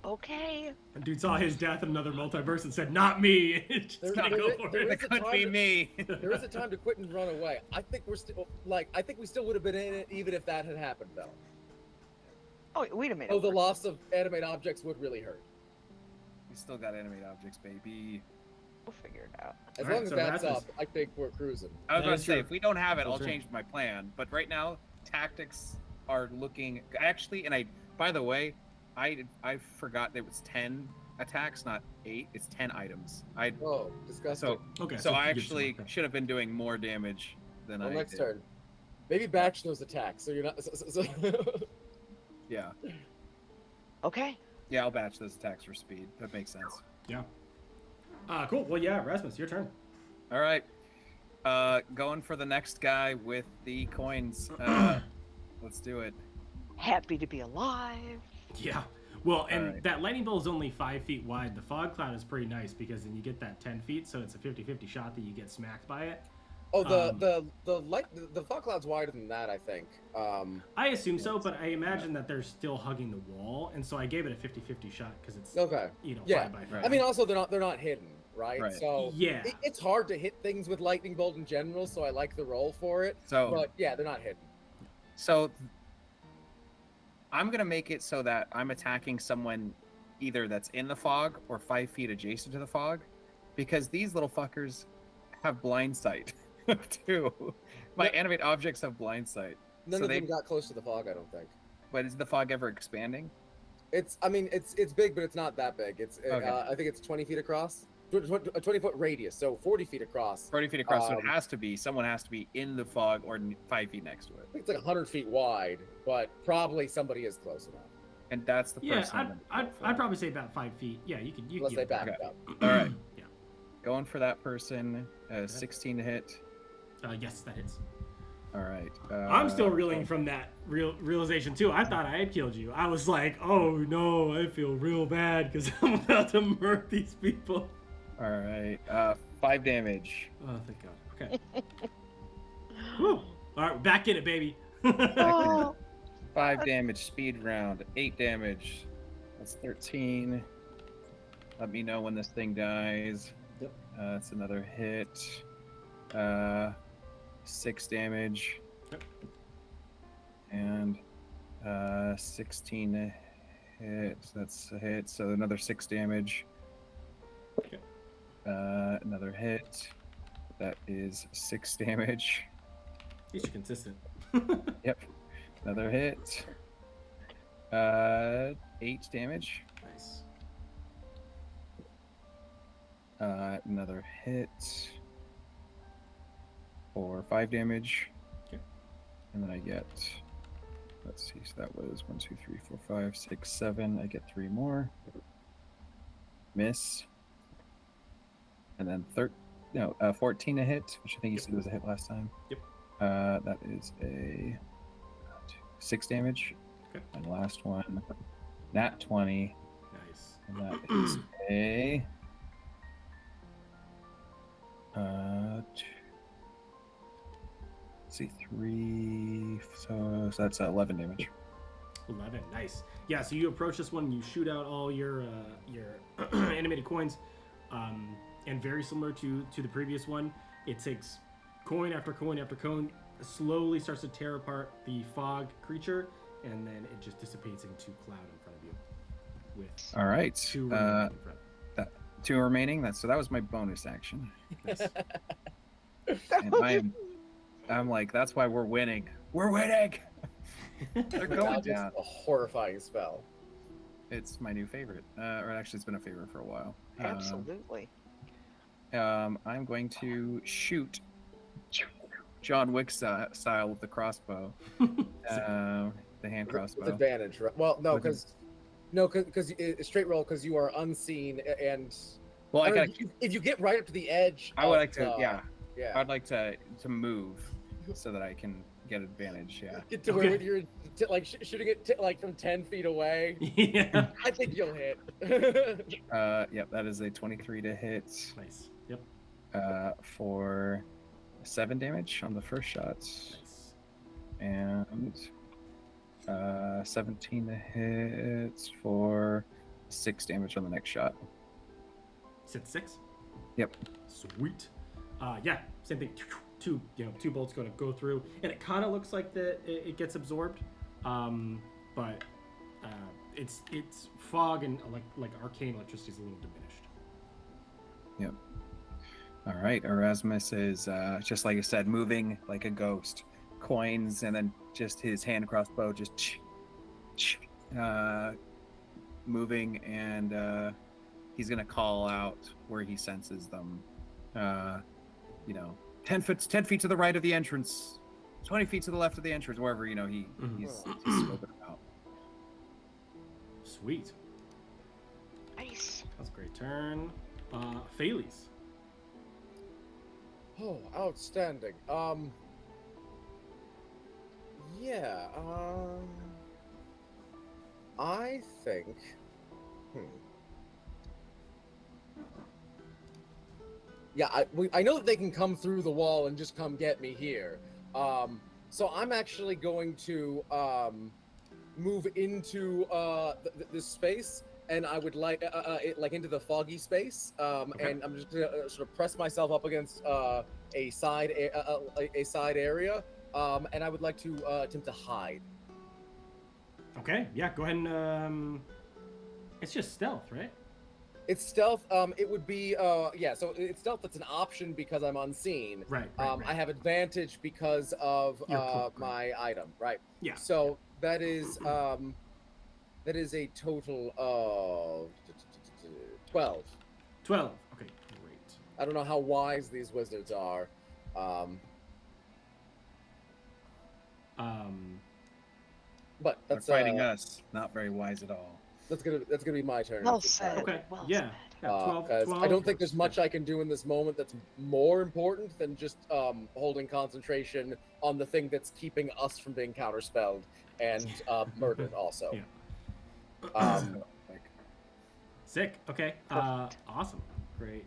Okay.
Dude saw his death in another multiverse and said, "Not me." Just
There-
gonna
there
go
is-
for
there
it.
is
It
a
could
time
be
that-
me.
There is a time to quit and run away. I think we're still I think we still would have been in it even if that had happened though.
Oh, wait a minute.
Oh, the loss of animate objects would really hurt.
We still got animate objects, baby.
We'll figure it out.
As
Alright,
long as
so
that's
Rasmus.
up, I think we're cruising.
I was
That
about
is
to say,
your
if we don't have it,
full
I'll
turn.
change my plan. But right now, tactics are looking actually. And by the way, I forgot that it was 10 attacks, not 8. It's 10 items.
Oh, disgusting.
Okay.
So I
you get
actually
some- okay.
should have been doing more damage than
Well,
I
next
did.
turn. Maybe batch those attacks so you're not.
Yeah,
Okay.
yeah, I'll batch those attacks for speed. That makes sense.
Yeah. Cool. Well, yeah, Rasmus, your turn.
All right, going for the next guy with the coins. Let's do it.
Happy to be alive.
Yeah. Well, and
Alright.
that lightning bolt is only 5 feet wide. The fog cloud is pretty nice because then you get that 10 feet, so it's a 50-50 shot that you get smacked by it.
Oh,
Um,
the fog cloud's wider than that, I think.
I assume so, but I imagine that they're still hugging the wall, and so I gave it a 50-50 shot because it's
Okay.
yeah 5 by 5.
Right.
I mean, also they're not hidden, right?
Right.
So
Yeah.
it's hard to hit things with lightning bolt in general. So I like the roll for it.
So,
But yeah, they're not hidden.
so I'm gonna make it so that I'm attacking someone either that's in the fog or 5 feet adjacent to the fog, because these little fuckers have blind sight too. My
Yeah.
animate objects have blind sight.
None
So
of
they-
them got close to the fog, I don't think.
But is the fog ever expanding?
I mean, it's big, but it's not that big. It's
Okay.
I think it's 20 feet across, a 20-foot radius, so 40 feet across.
30 feet across, so it
Um,
has to be someone has to be in the fog or 5 feet next to it,
I think it's like 100 feet wide, but probably somebody is close enough,
and that's the
Yeah,
person. I'm gonna go for.
I'd probably say about 5 feet. Yeah, you could
unless they
get
back
that.
up.
All right,
Yeah.
going for that person. 16 to hit.
Yes, that hits.
All right.
I'm still reeling from that realization too. I thought I had killed you. I was like, oh no, I feel real bad because I'm about to murk these people.
All right. 5 damage.
Oh, thank God. Okay. Woo. All right, back in it, baby.
Oh,
5 damage. Speed round. 8 damage. That's 13. Let me know when this thing dies.
Yep.
That's another hit. 6 damage.
Yep.
And 16 hits. That's a hit. So another 6 damage.
Okay.
Another hit. That is 6 damage.
He's consistent.
Yep. Another hit. 8 damage.
Nice.
Another hit for 5 damage.
Okay.
And then I get, let's see, so that was 1, 2, 3, 4, 5, 6, 7. I get 3 more. Miss. And then 14 a hit, which I think you said was a hit last time.
Yep.
That is a 6 damage.
Okay.
And last one, nat 20.
Nice.
And that is a let's see, 3. So that's 11 damage.
11. Nice. Yeah. So you approach this one, you shoot out all your animated coins, and very similar to the previous one, it takes coin after coin after coin, slowly starts to tear apart the fog creature, and then it just dissipates into cloud in front of you. With
All right.
2 remaining in front.
2 remaining. So that was my bonus action.
Nice.
And I'm like, that's why we're winning. We're winning. They're going
God,
down.
it's a horrifying spell.
It's my new favorite. Or actually, it's been a favorite for a while.
absolutely.
I'm going to shoot John Wick style with the crossbow. The hand
With
crossbow.
advantage, right? Well, no,
With
because straight roll because you are unseen and
Well, I
or
gotta.
if you get right up to the edge.
I would
of
like to.
the-
Yeah.
Yeah.
I'd like to move so that I can get advantage. Yeah.
Get to where you're like shooting it like from 10 feet away.
Yeah.
I think you'll hit.
Yep. That is a 23 to hit.
Nice. Yep.
For 7 damage on the first shot,
Nice.
and 17 to hit for 6 damage on the next shot.
Said 6.
Yep.
Sweet. Yeah, same thing. Two bolts going to go through, and it kind of looks like it gets absorbed, but it's fog and like arcane electricity is a little diminished.
Yep. All right. Erasmus is just like I said, moving like a ghost. Coins, and then just his hand crossbow just moving, and he's gonna call out where he senses them. 10 feet to the right of the entrance, 20 feet to the left of the entrance, wherever he's scoping about.
Sweet.
Nice.
That's a great turn. Phales.
Oh, outstanding. Yeah, I think, yeah, I know that they can come through the wall and just come get me here. So I'm actually going to move into this space, and I would like into the foggy space.
Okay.
And I'm just gonna sort of press myself up against a side area. And I would like to attempt to hide.
Okay, yeah, go ahead and it's just stealth, right?
It's stealth. It would be so it's stealth. That's an option because I'm unseen.
Right.
I have advantage because of
Your cloak,
my item. Right.
Yeah.
So that is a total of 12.
12. Okay, great.
I don't know how wise these wizards are. But
They're
that's
fighting us. Not very wise at all.
That's gonna be my turn.
Well said.
Okay,
Well
yeah.
said.
12,
I don't think there's much I can do in this moment that's more important than just holding concentration on the thing that's keeping us from being counterspelled and murdered also.
Yeah. Sick. Okay.
Perfect.
Awesome. Great.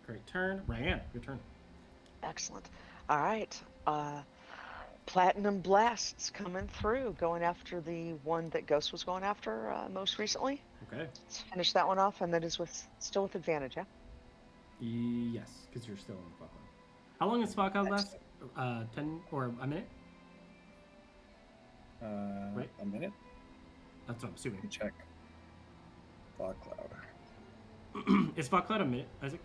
Great turn. Ryan, your turn.
Excellent. All right. Platinum Blasts coming through, going after the one that Ghost was going after most recently.
Okay.
Let's finish that one off, and that is still with advantage, yeah?
Yes, because you're still in the fog cloud. How long is fog cloud last? 10 or a minute? Right.
A minute?
That's what I'm assuming.
Let me check. Fog cloud.
Is fog cloud a minute, Isaac?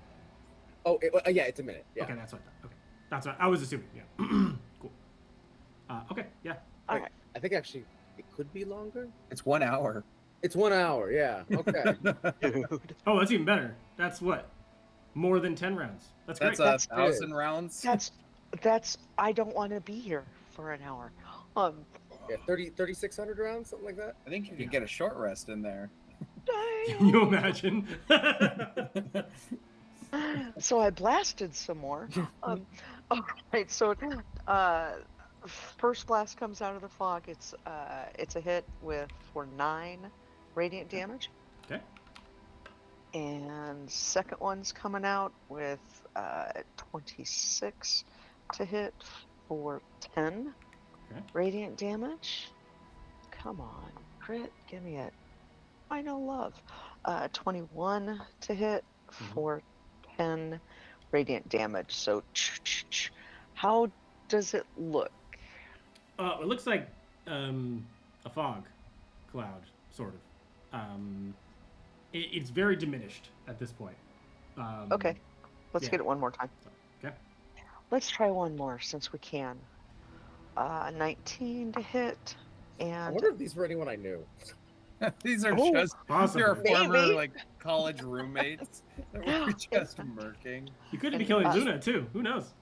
Oh, yeah, it's a minute. Yeah.
Okay, that's what I thought. Okay. That's what I was assuming. Yeah. Cool. Okay. Yeah.
All
Wait,
right.
I think actually it could be longer.
It's 1 hour.
It's 1 hour. Yeah. Okay.
Dude.
Oh, that's even better. That's what? More than 10 rounds. That's great.
That's
That's
1,000 rounds.
That's I don't want to be here for an hour.
Yeah, 3,600 rounds, something like that.
I think you could get a short rest in there.
Can you imagine?
So I blasted some more. All right, so first blast comes out of the fog. It's a hit for 9 radiant damage.
Okay.
And second one's coming out with 26 to hit for 10 radiant damage. Come on, crit, give me it. I know love. 21 to hit for 10 radiant damage. So, how does it look?
It looks like a fog cloud, sort of. It's very diminished at this point.
Okay, let's
yeah.
get it one more time.
Okay.
Let's try one more since we can. 19 to hit,
I
and
wonder if these were anyone I knew.
These are
Oh,
just
possibly.
your former
Maybe.
like college roommates that were just murking.
You could be
And,
killing Luna too. Who knows?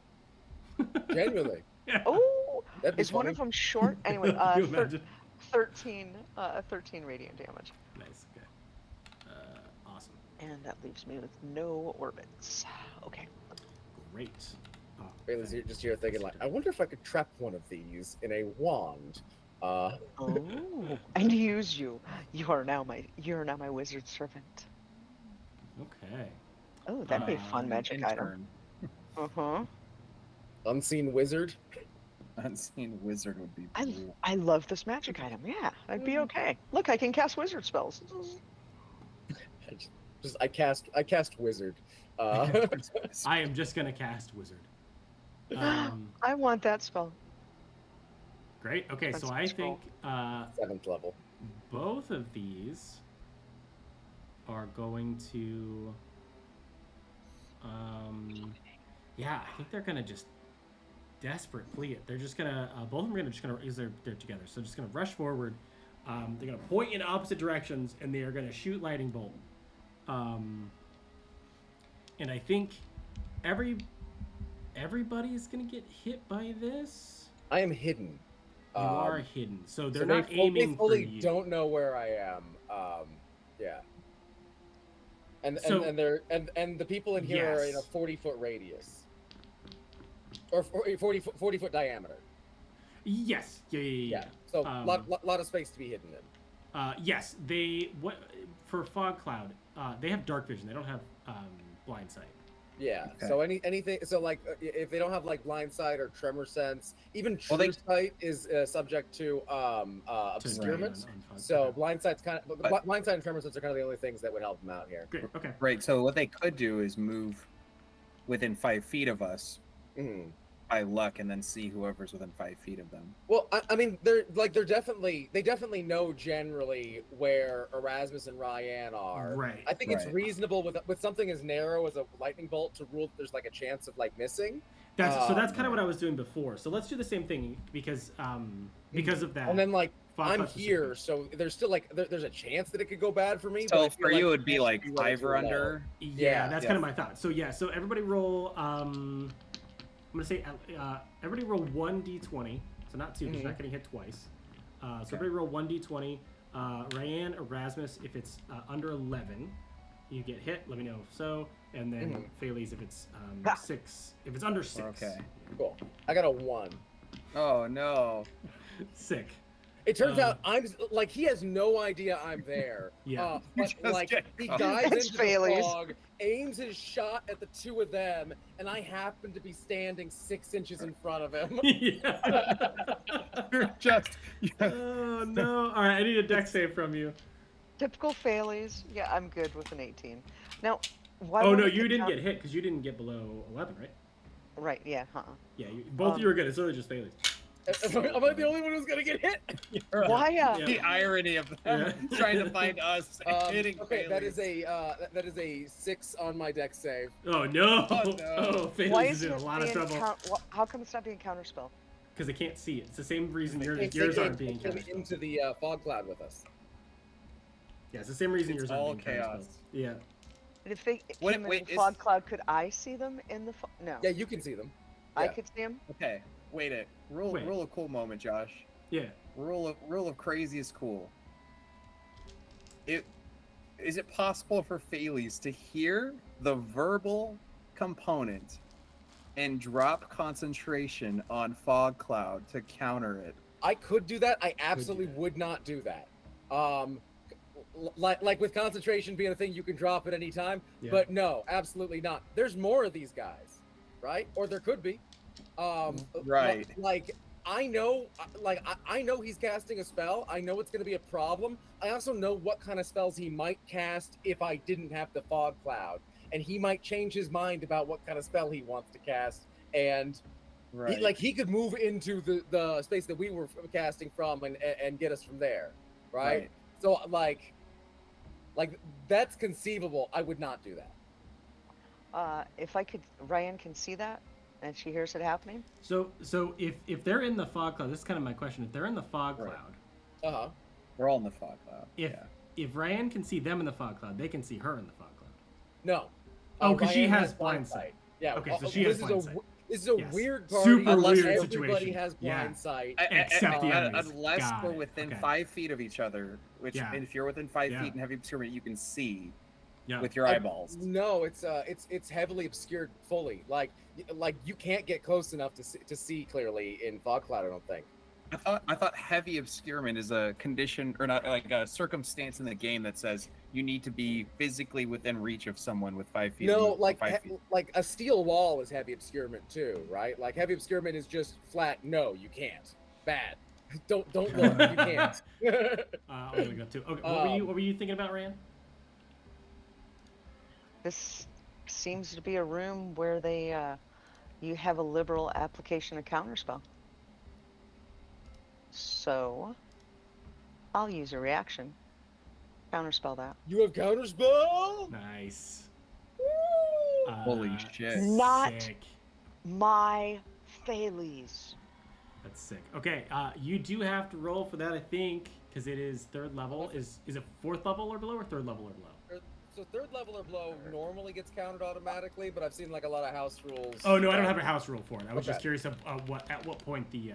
Genuinely.
Yeah.
oh,
That'd be
is one
funny.
of them short? Anyway,
Can you imagine?
13 radiant damage,
Nice. Okay. Awesome.
and that leaves me with no orbits. Okay.
Great.
Bailey's just here thinking like, I wonder if I could trap one of these in a wand.
Oh, and use you. You're now my wizard servant.
Okay.
Oh, that'd be a fun magic item.
Intern.
Unseen wizard.
Unseen wizard would be cool.
I love this magic item. Yeah, I'd be okay. Look, I can cast wizard spells.
I cast wizard.
I am just gonna cast wizard.
I want that spell.
Great. Okay, so
That's
I
scroll.
think
7th level.
both of these are going to. Yeah, I think they're gonna just desperate plea it. They're just gonna both of them are just gonna use they're together. So just gonna rush forward. They're gonna point in opposite directions and they are gonna shoot lightning bolt. And I think everybody's gonna get hit by this.
I am hidden.
You are hidden, so they're
So
not aiming
they fully
for you.
don't know where I am. Yeah. And
So-
and the people in here are in a
Yes.
40-foot radius, or 40 foot diameter.
Yes. Yeah.
So lot of space to be hidden in.
Yes, they for fog cloud. They have dark vision. They don't have blind sight.
Yeah.
Okay.
So anything. So like, if they don't have like blind sight or tremor sense, even true
Well,
sight is subject to obscurement.
on fog.
So
Okay.
blind sight's kind of
But-
blind sight and tremor sense are kind of the only things that would help them out here.
Great. Okay.
Right. So what they could do is move within 5 feet of us
Mhm.
by luck, and then see whoever's within 5 feet of them.
Well, I mean, they definitely know generally where Erasmus and Ryan are.
Right.
I think it's
Right.
reasonable with something as narrow as a lightning bolt to rule that there's like a chance of like missing.
That's kind of what I was doing before. So let's do the same thing because of that.
And then like
fog
I'm
cloud specifically.
here, so there's still like there's a chance that it could go bad for me. but
So
I feel
for you, it would
the
be
chance
like
should
5 or
relatively low.
under.
Yeah,
Yeah,
that's
yeah.
kind of my thought. So yeah, so everybody roll. I'm gonna say everybody roll 1d20. So not 2 because you're not getting hit twice. So everybody roll 1d20. Ryan, Erasmus, if it's under 11, you get hit. Let me know if so. And then Thales, if it's 6, if it's under 6.
Okay.
Cool. I got a 1.
Oh no.
Sick.
It turns out I'm like he has no idea I'm there.
Yeah.
But
Just
like
get
he
caught.
dives
Thanks,
into the
Bailey's.
fog, aims his shot at the two of them, and I happen to be standing 6 inches in front of him.
Yeah.
You're just.
Oh no! All right, I need a deck save from you.
Typical failies. Yeah, I'm good with an 18. Now, why?
Oh
won't
no,
it
you didn't
count-
get hit because you didn't get below 11, right?
Right. Yeah.
Yeah, both of you were good. It's really just Thales.
Am I the only one who's gonna get hit?
Why?
Yeah.
The irony of them trying to find us hitting.
Okay, that is
failures.
a 6 on my deck save.
Oh no!
Oh, no.
Oh,
Why
Thales is
isn't
in a
it
lot of
being
trouble
how come it's not being counterspell?
because they can't see it. It's the same reason
Can't
yours
take
aren't being
him
counterspelled.
into the fog cloud with us.
Yeah, it's the same reason
It's
yours
all
aren't being
chaos.
counterspelled. Yeah.
And if they
Wait,
came in
wait,
the
is-
fog cloud, could I see them in the no?
Yeah, you can see them.
I
yeah.
could see them.
Okay. Wait it. Rule
Wait.
of cool moment, Josh.
Yeah.
Rule of crazy is cool. Is it possible for Thales to hear the verbal component and drop concentration on fog cloud to counter it?
I could do that. I
do
absolutely
that.
would not do that. Like with concentration being a thing you can drop at any time,
Yeah.
but no, absolutely not. There's more of these guys, right? Or there could be.
Right.
Like I know, I know he's casting a spell. I know it's going to be a problem. I also know what kind of spells he might cast if I didn't have the fog cloud, and he might change his mind about what kind of spell he wants to cast, and
Right.
he could move into the space that we were casting from and get us from there, right? So like that's conceivable. I would not do that.
If I could, Ryan can see that, and she hears it happening.
So if they're in the fog cloud, this is kind of my question. If they're in the fog
Right.
cloud,
Uh-huh.
We're all in the fog cloud.
if Ryan can see them in the fog cloud, they can see her in the fog cloud.
No.
Oh, 'cause she
Ryan
has blind sight.
Yeah.
Okay, so she has
this
blind
is
sight.
This is a
Yes.
weird party.
Super
unless
weird
everybody
situation.
has
Yeah.
blind sight.
Except the enemies.
Unless
Got
we're
it.
within
Okay.
5 feet of each other, which
Yeah.
if you're within 5
Yeah.
feet and heavy obscurement, you can see
Yeah.
with your eyeballs.
No, it's heavily obscured fully. Like you can't get close enough to see clearly in fog cloud. I don't think.
I thought heavy obscurement is a condition or not like a circumstance in the game that says you need to be physically within reach of someone with 5 feet.
No,
of-
like
5 feet.
like a steel wall is heavy obscurement too, right? Like heavy obscurement is just flat. No, you can't. Bad. Don't look. You can't.
I'm gonna go too. Okay, what were you thinking about, Ryan?
This seems to be a room where you have a liberal application of counterspell. So I'll use a reaction. Counterspell that.
You have counterspell?
Nice.
Holy shit.
Not
Sick.
my Thales.
That's sick. Okay, you do have to roll for that, I think, because it is 3rd level. Is it 4th level or below, or 3rd level or below?
So 3rd level or below normally gets counted automatically, but I've seen like a lot of house rules.
Oh no, I don't have a house rule for it. I was
Okay.
just curious of at what point the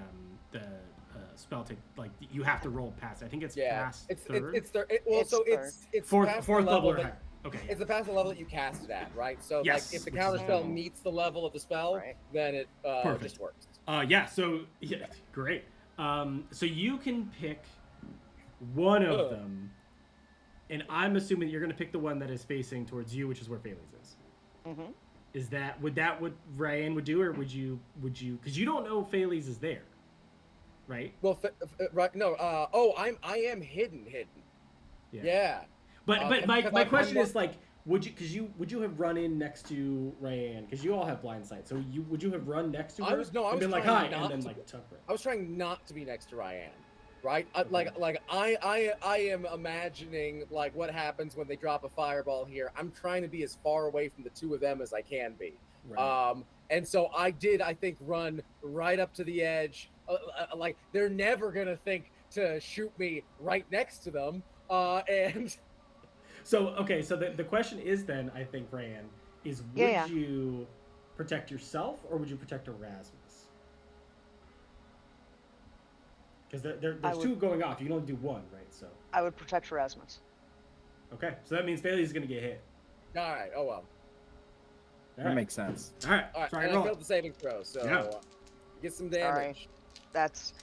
spell take, like, you have to roll past. I think it's past
it's
3rd.
it's third. It's
4th
past the
level or
that-
higher. Okay.
It's the past the level that you cast it at, right? So
Yes,
like if the
which is
counterspell
cool.
meets the level of the spell,
Right.
then it
Perfect.
just works.
Yeah. So yeah, great. So you can pick one of them, and I'm assuming you're going to pick the one that is facing towards you, which is where Phalanx is.
Mm-hmm.
Is that what Ryan would do, or would you? Because you don't know Phalanx is there, right?
Well, right? No. I am hidden. Yeah.
But my
because
question
I'm
is, like, would you have run in next to Ryan? Because you all have blind sight. So would you have run next to her?
I was
and been like,
trying
hi,
not
and then
to.
like tuck her.
I was trying not to be next to Ryan, right?
Okay.
I am imagining like what happens when they drop a fireball here. I'm trying to be as far away from the two of them as I can be.
Right.
And so I think run right up to the edge. Like they're never gonna think to shoot me right next to them. And
So okay, so the question is then, I think, Ryan, is would you protect yourself or would you protect Erasmus? Because there's two going off. You can only do one, right? So
I would protect Erasmus.
okay, so that means Bailey's gonna get hit.
all right. Oh well.
All
That
right.
makes sense.
All right.
All right.
Try
And
and
I
roll.
failed the saving throw, so
Yeah.
get some
All right.
damage.
That's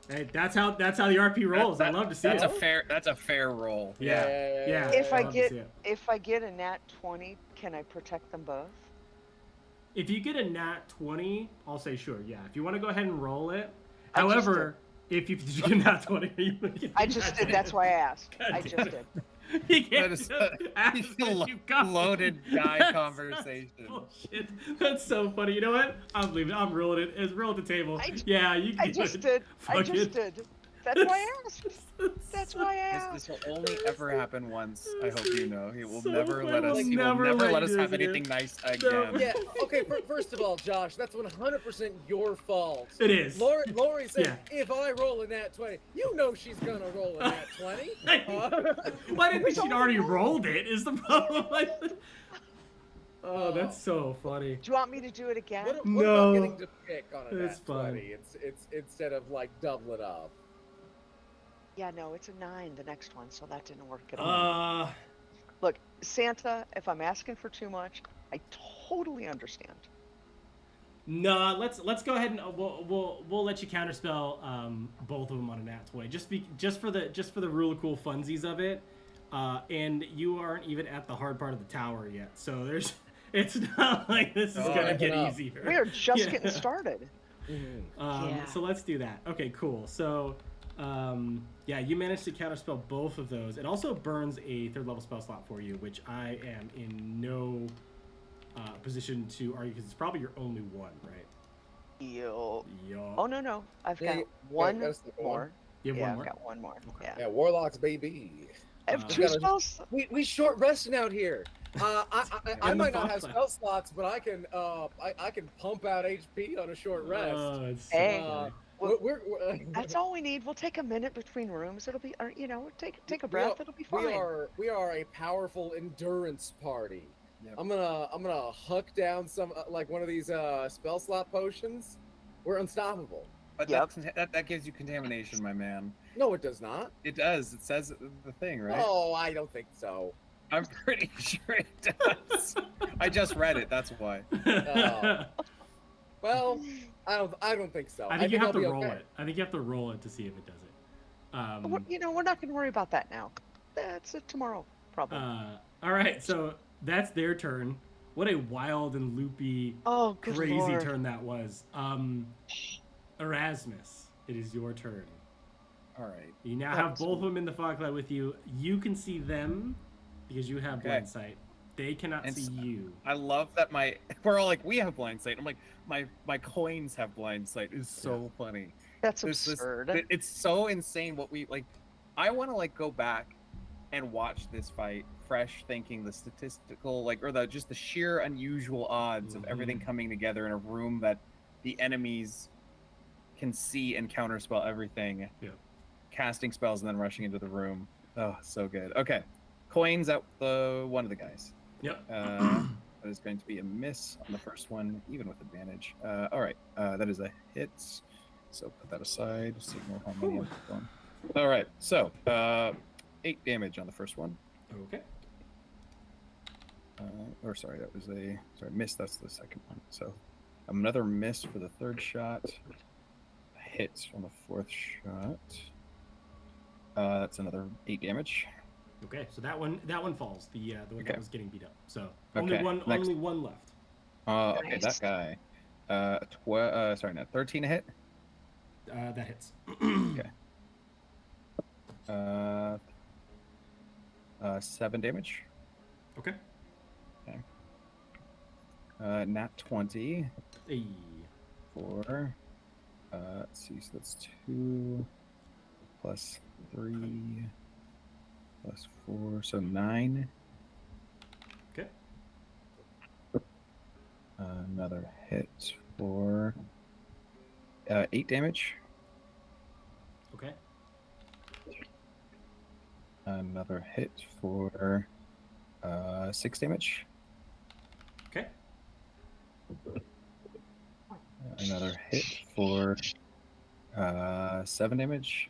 Hey, that's how the RP rolls. I love to see
That's
it.
That's a fair roll.
Yeah.
if I
love to
get
see it.
if I get a nat 20, can I protect them both?
If you get a nat 20, I'll say sure. Yeah. If you want to go ahead and roll it.
I just
However, if you did you get a nat 20,
I just did. That's why I asked.
God
I
damn
just
it.
did.
You can't
That is
just ask as you go.
loaded die
That's
conversation.
bullshit. That's so funny. You know what? I'm leaving. I'm rolling it. It's roll at the table. Yeah, you can
I
do
just
it.
did. I
Fuck
just
it.
did. That's why I asked. That's why I asked.
This will only ever happen once. I hope you know. He will
So
never
funny.
let us.
We'll
He will
never
never
let
let
you
us
do
have
this again.
anything nice
No.
again.
Yeah. Okay. First of all, Josh, that's 100% your fault.
It is.
Lori said,
Yeah.
if I roll a nat 20, you know she's gonna roll a nat 20.
Well, I didn't think she'd already rolled it. Is the problem? Oh, that's so funny.
Do you want me to do it again?
What
No.
about getting to pick on a
It's
nat
fine.
20? It's instead of like double it up.
Yeah, no, it's a 9, the next one, so that didn't work at all. Look, Santa, if I'm asking for too much, I totally understand.
No, let's go ahead and we'll let you counterspell both of them on a nat 20. Just for the real cool funsies of it. And you aren't even at the hard part of the tower yet, so it's not like this is gonna get easier.
We are just
Yeah.
getting started. Yeah.
So let's do that. Okay, cool. So yeah, you managed to counterspell both of those. It also burns a 3rd level spell slot for you, which I am in no position to argue because it's probably your only one, right?
Yo.
Yo.
Oh, no. I've
Yeah,
got
you-
one
that's the one.
more.
You have
Yeah,
one
I've
more?
got one more.
Okay.
Yeah.
Yeah, warlocks, baby.
I have
Uh,
2
gotta-
spells.
We short resting out here. I might not have
fun.
spell slots, but I can pump out HP on a short rest.
Oh, it's so
Hey.
funny.
We're
That's all we need. We'll take a minute between rooms. It'll be, or, we'll take a breath. It'll be fine.
we are a powerful endurance party.
Yep.
I'm gonna huck down some like one of these spell slot potions. We're unstoppable.
But
Yep.
that gives you contamination, my man.
No, it does not.
It does. It says the thing, right?
Oh, I don't think so.
I'm pretty sure it does. I just read it. That's why.
Oh. Well, I don't think so.
I think you have
I'll
to
be
roll
okay.
it. I think you have to roll it to see if it does it.
We're not going to worry about that now. That's it tomorrow, probably.
All right, so that's their turn. What a wild and loopy,
Oh, good
crazy
Lord.
turn that was. Erasmus, it is your turn.
All right.
You now have both of them in the fog cloud with you. You can see them because you have blind sight. They cannot
And
see
so-
you.
I love that we're all like, we have blind sight. I'm like, my coins have blind sight. Is so funny.
That's
This
absurd.
it's so insane what we like. I want to like go back and watch this fight fresh, thinking the statistical or the just the sheer unusual odds of everything coming together in a room that the enemies can see and counterspell everything.
Yeah.
Casting spells and then rushing into the room. Oh, so good. Okay, coins at the one of the guys.
Yep.
That is going to be a miss on the first one, even with advantage. All right, that is a hit. So put that aside. Signal how many I'm going. All right, so 8 damage on the first one.
Okay.
Sorry, that was miss. That's the second one. So another miss for the third shot. A hit on the fourth shot. That's another 8 damage.
Okay, so that one falls. The one
Okay.
that was getting beat up. So
Okay, next.
only one left.
Okay,
Nice.
that guy. 13 a hit.
That hits.
Okay. 7 damage.
Okay.
Nat 20
Hey.
for. Let's see. So that's 2 plus 3 plus 4, so 9.
Okay.
Another hit for 8 damage.
Okay.
Another hit for 6 damage.
Okay.
Another hit for 7 damage.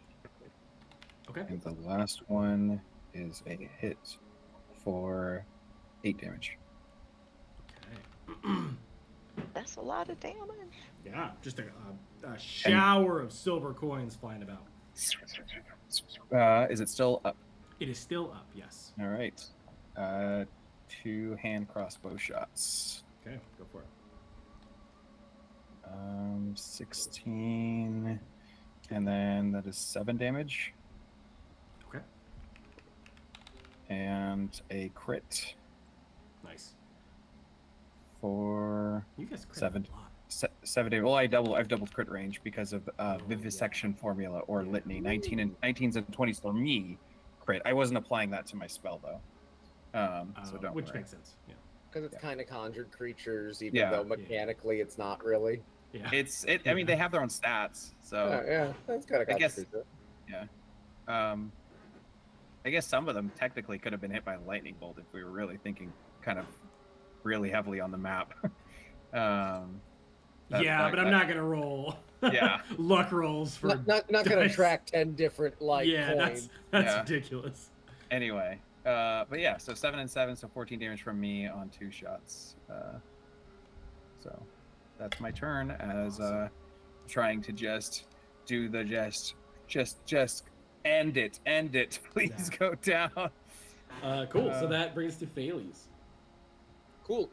Okay.
And the last one is a hit for 8 damage.
Okay.
That's a lot of damage.
Yeah, just a shower of silver coins flying about.
Is it still up?
It is still up. Yes.
All right. 2 hand crossbow shots.
Okay, go for it.
16, and then that is 7 damage.
Okay.
And a crit
Nice.
for
You guys crit
7.
a lot.
7 damage. Well, I've doubled crit range because of vivisection formula or litany. 19s and 20s for me crit. I wasn't applying that to my spell though. So don't
which
worry.
makes sense. Yeah.
Because it's kind of conjured creatures, even
Yeah.
though mechanically it's not really.
Yeah.
I mean, they have their own stats, so
Yeah, that's kind of
I guess-
creature.
I guess some of them technically could have been hit by a lightning bolt if we were really thinking kind of really heavily on the map.
Yeah, but I'm not gonna roll.
Yeah.
Luck rolls for.
Not gonna
dice.
track 10 different
Yeah,
coins.
that's
Yeah.
ridiculous.
Anyway, but yeah, so 7 and 7, so 14 damage from me on 2 shots. So that's my turn as trying to just do the just end it. Please go down.
Cool. So that brings to Phalese.
Cool.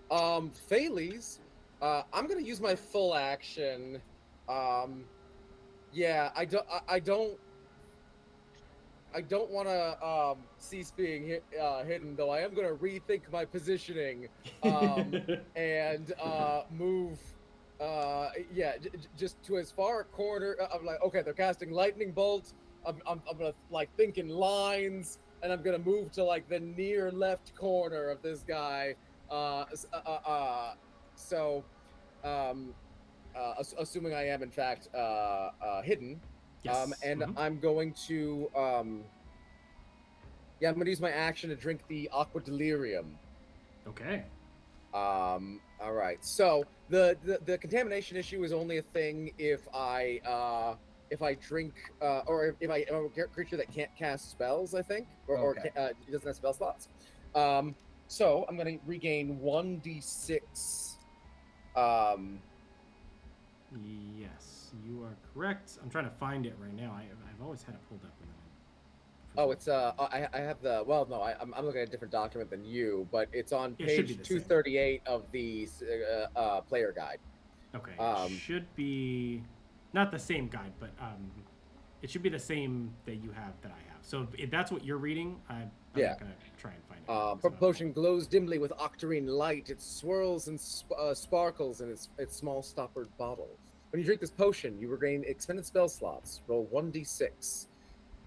Thales, I'm gonna use my full action. Yeah, I don't want to cease being hidden, though. I am gonna rethink my positioning and move. Just to as far a corner. I'm like, okay, they're casting lightning bolt. I'm gonna like think in lines, and I'm gonna move to like the near left corner of this guy. Assuming I am in fact hidden,
Yes.
and
Mhm.
I'm going to I'm gonna use my action to drink the aqua delirium.
Okay.
All right. So the contamination issue is only a thing if I drink or if I am a creature that can't cast spells, I think, or
Okay.
doesn't have spell slots. So I'm gonna regain 1d6.
Yes, you are correct. I'm trying to find it right now. I've always had it pulled up. And then
Oh, it's I have the no, I'm looking at a different document than you, but it's on
It should be
page
the same.
238 of the player guide.
Okay. Should be not the same guide, but it should be the same that you have that I have. So if that's what you're reading, I'm
Yeah.
not gonna try and find it.
Potion glows dimly with octarine light. It swirls and sparkles in its small stoppered bottle. When you drink this potion, you regain expended spell slots. Roll 1d6.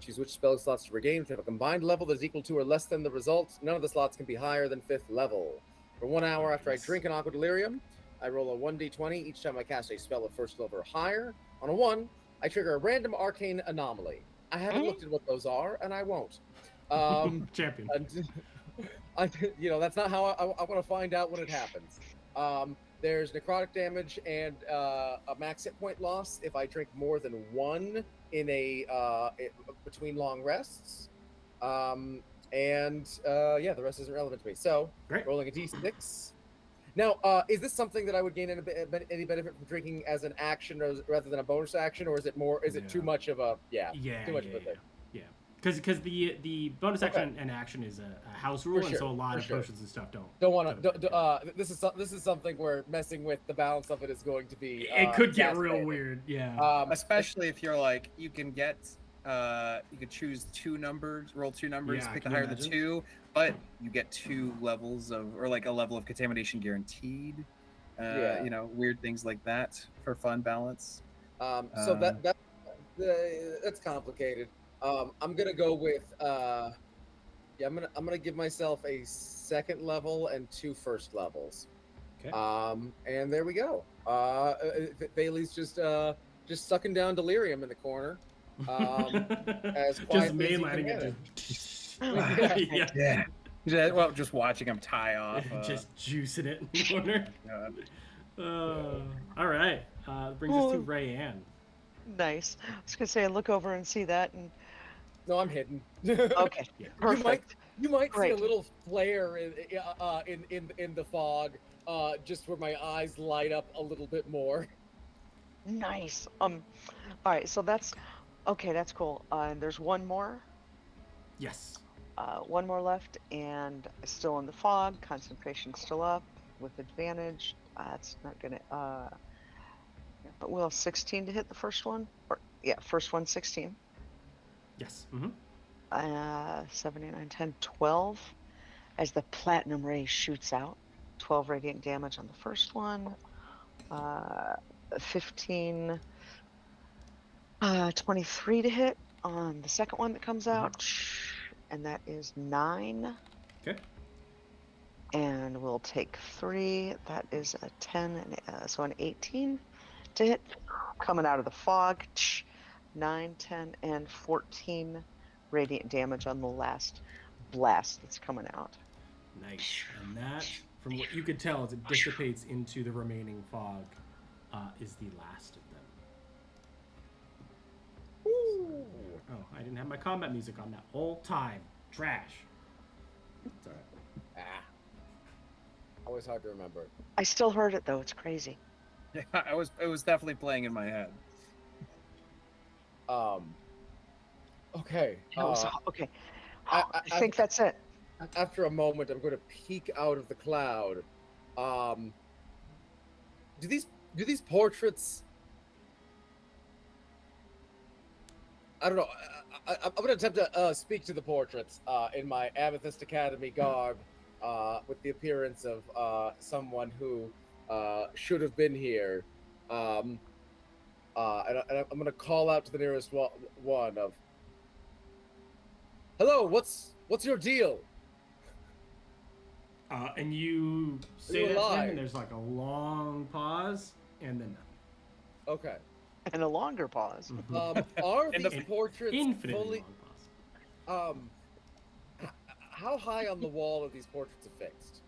Choose which spell slots to regain. If you have a combined level that is equal to or less than the result, none of the slots can be higher than 5th level. For 1 hour after I drink an aqua delirium, I roll a 1d20 each time I cast a spell of 1st level or higher. On a 1, I trigger a random arcane anomaly. I haven't looked at what those are, and I won't.
Champion.
That's not how I want to find out when it happens. There's necrotic damage and a max hit point loss if I drink more than 1 in between long rests. The rest isn't relevant to me. So,
Great.
Rolling a d6. Now, is this something that I would gain any benefit from drinking as an action rather than a bonus action, or is it more? Is it too much of a too much of a thing?
Yeah. Because the bonus action and action is a house rule, and so a lot of potions and stuff don't want to.
This is something where messing with the balance of it is going to be.
It could get real weird, yeah.
Especially if you're like you can choose 2 numbers, roll 2 numbers, pick the higher the 2, but you get 2 levels or like a level of contamination guaranteed. Weird things like that for fun balance.
So that's complicated. I'm gonna go with I'm gonna give myself a 2nd level and 2 1st levels.
Okay.
And there we go. Bailey's just sucking down delirium in the corner. As
just mainlining it.
Yeah. Well, just watching him tie off.
Just juicing it in the corner. All right. Brings us to Rayanne.
Nice. I was gonna say I look over and see that, and
no, I'm hidden.
Okay, perfect.
You might see a little flare in the fog, just where my eyes light up a little bit more.
Nice. All right. So that's cool. And there's one more.
Yes.
One more left, and still in the fog. Concentration still up with advantage. It's not gonna. But we'll have 16 to hit the first one. First one 16.
Yes.
7, 8, 9, 10, 12. As the platinum ray shoots out, 12 radiant damage on the first one. 15, 23 to hit on the second one that comes out, and that is 9.
Okay.
And we'll take 3. That is a 10, so an 18 to hit. Coming out of the fog, 9, 10, and 14 radiant damage on the last blast that's coming out.
Nice. And that, from what you could tell, as it dissipates into the remaining fog, is the last of them.
Ooh.
Oh, I didn't have my combat music on that whole time. Trash. It's all right.
Always hard to remember.
I still heard it though. It's crazy.
Yeah, it was definitely playing in my head.
Okay.
Okay. I think that's it.
After a moment, I'm going to peek out of the cloud. Do these portraits? I don't know. I'm going to attempt to speak to the portraits in my Amethyst Academy garb, with the appearance of someone who should have been here. And I'm going to call out to the nearest one of, "Hello, what's your deal?"
And you say that to him, and there's like a long pause, and then nothing.
Okay.
And a longer pause.
Are these portraits
infinitely
fully? How high on the wall are these portraits affixed?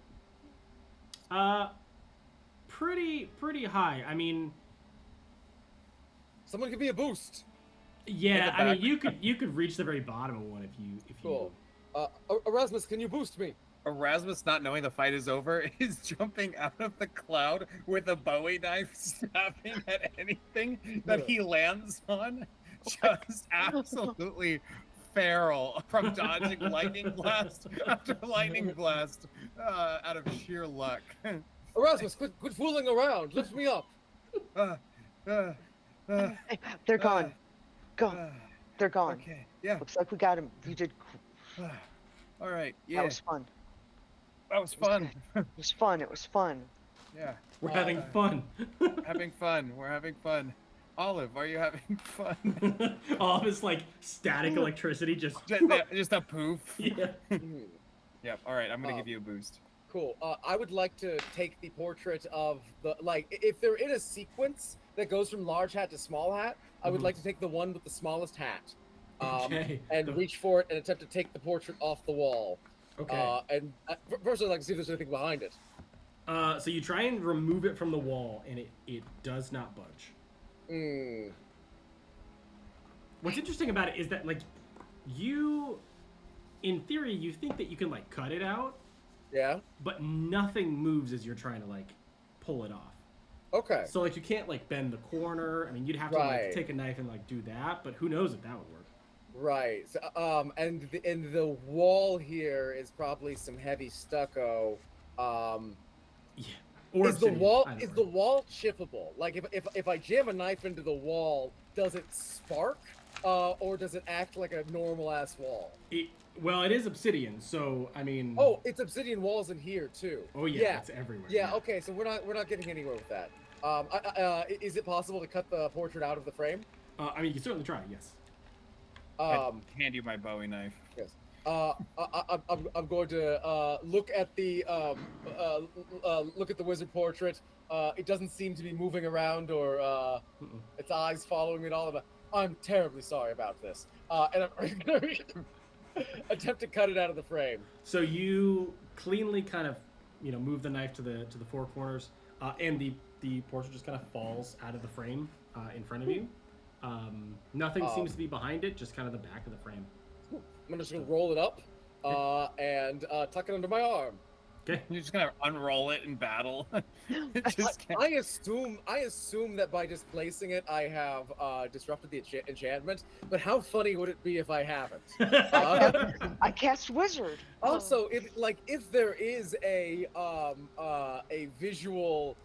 Pretty high. I mean,
someone give me a boost.
Yeah, I mean, you could reach the very bottom of one if you.
Cool. Erasmus, can you boost me?
Erasmus, not knowing the fight is over, is jumping out of the cloud with a Bowie knife, snapping at anything that he lands on. Just absolutely feral from dodging lightning blast after lightning blast out of sheer luck.
Erasmus, quit fooling around. Lift me up.
They're gone. Go. They're gone.
Okay. Yeah.
Looks like we got him. You did.
All right. Yeah.
That was fun.
that was fun.
It was fun. It was fun.
Yeah.
We're having fun.
Having fun. We're having fun. Olive, are you having fun?
All of this like static electricity just.
Just a poof.
Yeah.
Yep. All right. I'm gonna give you a boost.
Cool. I would like to take the portrait of the if they're in a sequence that goes from large hat to small hat, I would like to take the one with the smallest hat, and reach for it and attempt to take the portrait off the wall.
Okay.
And first, I'd like to see if there's anything behind it.
So you try and remove it from the wall, and it does not budge. What's interesting about it is that like you, in theory, you think that you can like cut it out.
Yeah.
But nothing moves as you're trying to like pull it off.
Okay.
So like you can't like bend the corner. I mean, you'd have to like take a knife and like do that, but who knows if that would work.
Right. So, and the wall here is probably some heavy stucco.
Yeah. Or
is the wall chippable? Like if I jam a knife into the wall, does it spark, or does it act like a normal ass wall?
Well, it is obsidian, so I mean.
Oh, it's obsidian walls in here too.
Oh yeah, it's everywhere.
Yeah. Okay, so we're not getting anywhere with that. Is it possible to cut the portrait out of the frame?
I mean, you can certainly try. Yes.
Hand you my Bowie knife.
Yes. I'm going to look at the wizard portrait. It doesn't seem to be moving around or its eyes following me at all. I'm terribly sorry about this. And I'm going to attempt to cut it out of the frame.
So you cleanly kind of, move the knife to the four corners, and the portrait just kind of falls out of the frame in front of you. Nothing seems to be behind it, just kind of the back of the frame.
I'm just gonna roll it up and tuck it under my arm.
Okay.
You're just gonna unroll it in battle.
I assume that by displacing it, I have disrupted the enchantment. But how funny would it be if I haven't?
I cast wizard.
Also, if there is a visual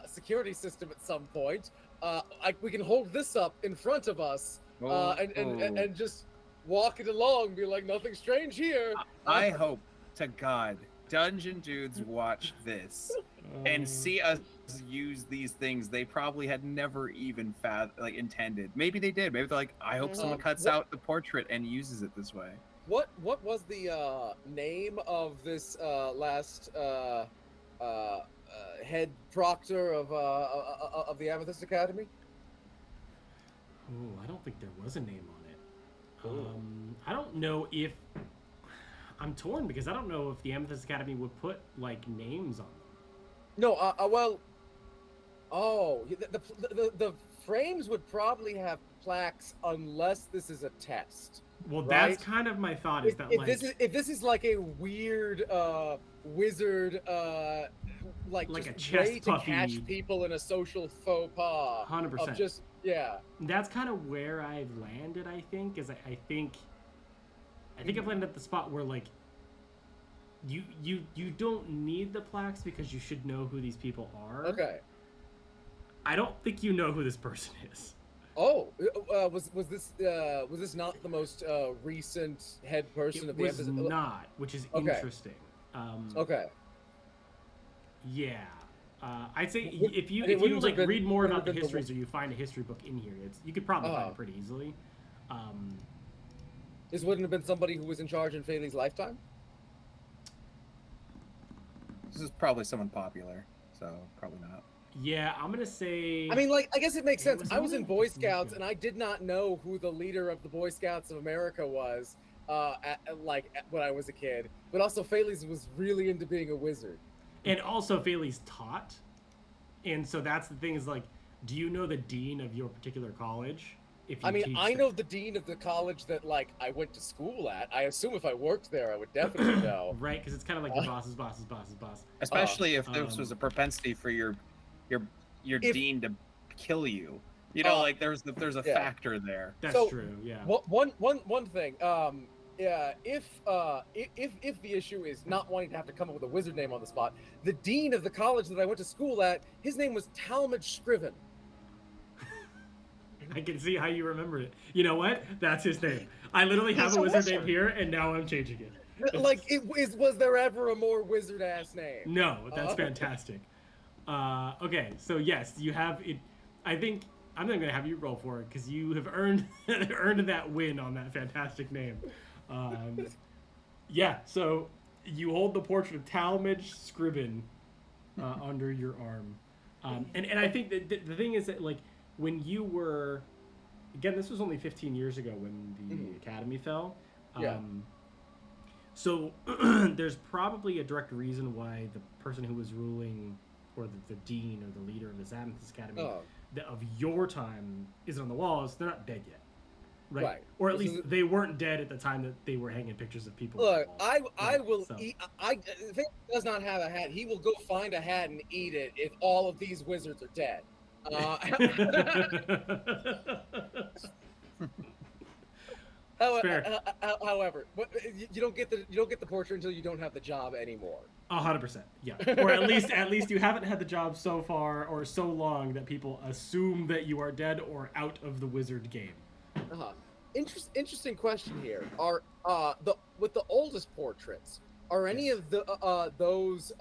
security system at some point, we can hold this up in front of us and just walk it along, be like, nothing strange here.
I hope to God Dungeon Dudes watch this and see us use these things they probably had never even intended. Maybe they did. Maybe they're like, I hope someone cuts out the portrait and uses it this way.
What was the name of this last head proctor of the Amethyst Academy?
Oh, I don't think there was a name on it. I don't know if I'm torn because I don't know if the Amethyst Academy would put like names on them.
No, well, the frames would probably have plaques unless this is a test.
Well,
right?
That's kind of my thought.
If this is like a weird wizard, like
a
just
chest
way to
puffy
catch people in a social faux pas.
100%.
Yeah.
That's kind of where I've landed. I think I think I've landed at the spot where like you don't need the plaques because you should know who these people are.
Okay.
I don't think you know who this person is.
Oh, was this not the most recent head person of the episode?
It was not, which is interesting.
Okay.
Yeah. I'd say if you read more about the histories or you find a history book in here, you could probably find it pretty easily.
This wouldn't have been somebody who was in charge in Faylee's lifetime?
This is probably someone popular, so probably not.
Yeah, I'm gonna say.
I mean, I guess it makes sense. I was in Boy Scouts, and I did not know who the leader of the Boy Scouts of America was, when I was a kid. But also, Faylee's was really into being a wizard.
And also, Faylee's taught, and so that's the thing is do you know the dean of your particular college?
I know the dean of the college that I went to school at. I assume if I worked there, I would definitely know.
Right, because it's kind of like the boss's boss.
Especially if there was a propensity for your dean to kill you. There's a factor there.
That's true. Yeah.
One thing. If the issue is not wanting to have to come up with a wizard name on the spot, the dean of the college that I went to school at, his name was Talmadge Scriven.
I can see how you remember it. You know what? That's his name. I literally have a wizard name here, and now I'm changing it.
Like, was there ever a more wizard ass name?
No, that's fantastic. Okay, so yes, you have it. I think I'm not going to have you roll for it because you have earned that win on that fantastic name. Yeah, so you hold the portrait of Talmadge Scriven under your arm, and I think that the thing is that like when you were, again, this was only 15 years ago when the academy fell.
Yeah.
So there's probably a direct reason why the person who was ruling, or the dean or the leader of the Xanathus Academy of your time isn't on the walls. They're not dead yet, right? Or at least they weren't dead at the time that they were hanging pictures of people.
Look, I will eat. If he does not have a hat, he will go find a hat and eat it if all of these wizards are dead. However, you don't get the portrait until you don't have the job anymore.
100%, yeah. Or at least you haven't had the job so far or so long that people assume that you are dead or out of the wizard game.
Interesting question here. Are with the oldest portraits, are any of those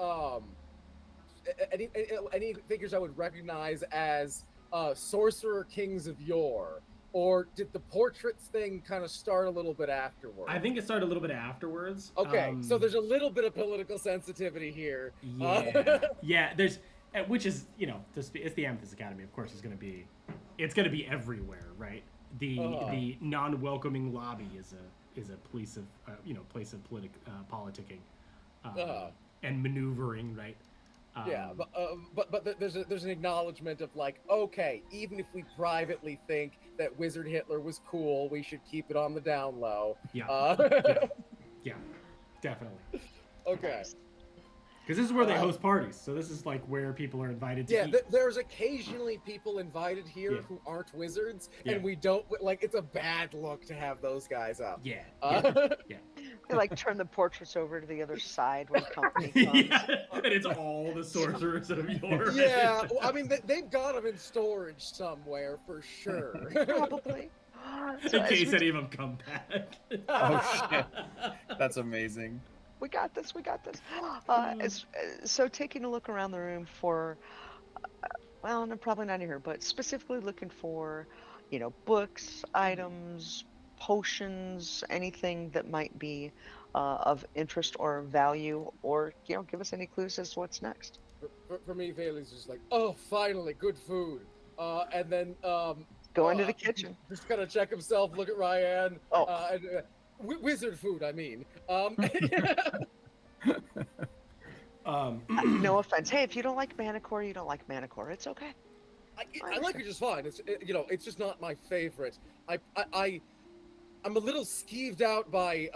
any figures I would recognize as sorcerer kings of yore? Or did the portraits thing kind of start a little bit afterwards?
I think it started a little bit afterwards.
Okay, so there's a little bit of political sensitivity here.
Yeah, yeah. There's, which is, you know, it's the Amethyst Academy. Of course, it's gonna be everywhere, right? The non-welcoming lobby is a place of politicking, and maneuvering, right?
But there's an acknowledgement of like, okay, even if we privately think that Wizard Hitler was cool, we should keep it on the down low.
Yeah, yeah, definitely.
Okay.
Because this is where they host parties, so this is like where people are invited to eat.
There's occasionally people invited here who aren't wizards, and we don't, like, it's a bad look to have those guys up.
Yeah.
They like turn the portraits over to the other side when company comes.
And it's all the sorcerers of your
Yeah, well, I mean, they've got them in storage somewhere for sure.
Probably.
In case any of them come back.
Oh shit, that's amazing.
We got this. So taking a look around the room for, well, no, probably not here, but specifically looking for, you know, books, items, potions, anything that might be of interest or value, or, you know, give us any clues as to what's next.
For me, Bailey's just like, oh, finally, good food. And then
go into the kitchen.
Just kind of check himself, look at Ryan. Wizard food, I mean.
No offense. Hey, if you don't like Manicore, you don't like Manicore. It's okay.
I like it just fine. It's just not my favorite. I'm a little skeeved out by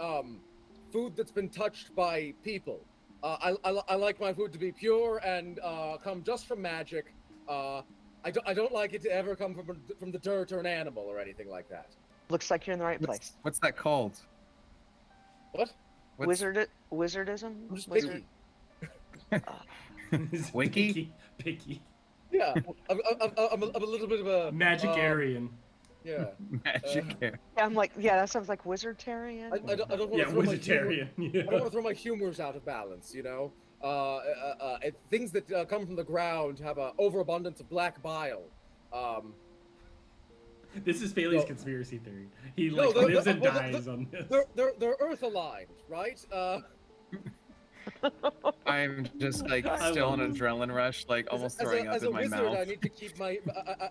food that's been touched by people. I like my food to be pure and come just from magic. I don't like it to ever come from the dirt or an animal or anything like that.
Looks like you're in the right place.
What's that called?
What?
Wizardism?
I'm just picky.
Winky?
Picky.
Yeah, I'm a little bit of a
magic Arian.
Yeah.
Magic Arian.
Yeah, I'm like, yeah, that sounds like Wizardtarian.
I don't want to throw
Wizardarian.
I don't want to throw my humors out of balance, you know. Things that come from the ground have an overabundance of black bile.
This is Bailey's conspiracy theory. He lives and dies on this.
They're Earth aligned, right?
I'm just like still in an adrenaline rush, like almost throwing up in my mouth.
I need to keep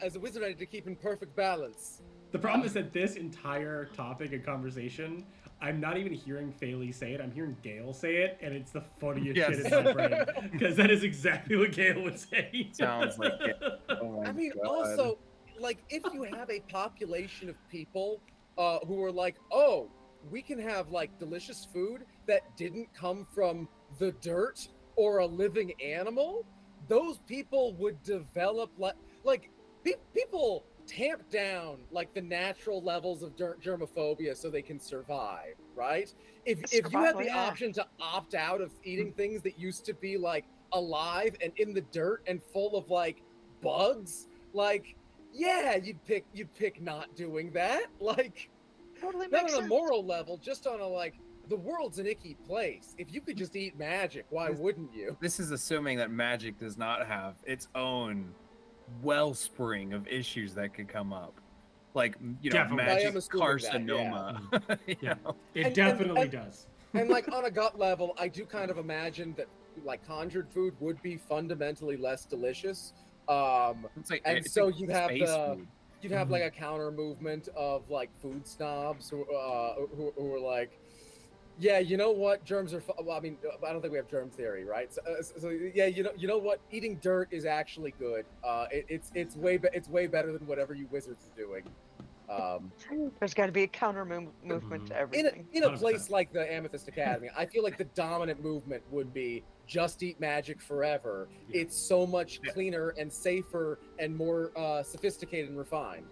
as a wizard, I need to keep in perfect balance.
The problem is that this entire topic and conversation, I'm not even hearing Bailey say it. I'm hearing Gale say it, and it's the funniest shit in my brain because that is exactly what Gale would say.
Sounds like it. Oh my God.
Also, like, if you have a population of people who are like, oh, we can have like delicious food that didn't come from the dirt or a living animal, those people would develop like people tamp down like the natural levels of germophobia so they can survive, right? If you had the option to opt out of eating things that used to be like alive and in the dirt and full of like bugs, like, yeah, you'd pick not doing that. Like,
totally
not
makes
on a
sense.
moral level, just on a like the world's an icky place. If you could just eat magic, why wouldn't you?
This is assuming that magic does not have its own wellspring of issues that could come up, like
Definitely.
I
magic
am assuming that,
carcinoma.
Yeah,
know?
it
And-
definitely
and-
does.
And like on a gut level, I do kind of imagine that like conjured food would be fundamentally less delicious.
It's like,
And
it's
so
like
you'd have
space
the-
food.
You'd have like a counter movement of like food snobs who are like, yeah, you know what, germs are. Well, I mean, I don't think we have germ theory, right? So yeah, you know what, eating dirt is actually good. It's way better than whatever you wizards are doing.
There's got to be a counter movement to everything.
In a
100%.
place like the Amethyst Academy, I feel like the dominant movement would be just eat magic forever.
Yeah.
It's so much cleaner and safer and more sophisticated and refined.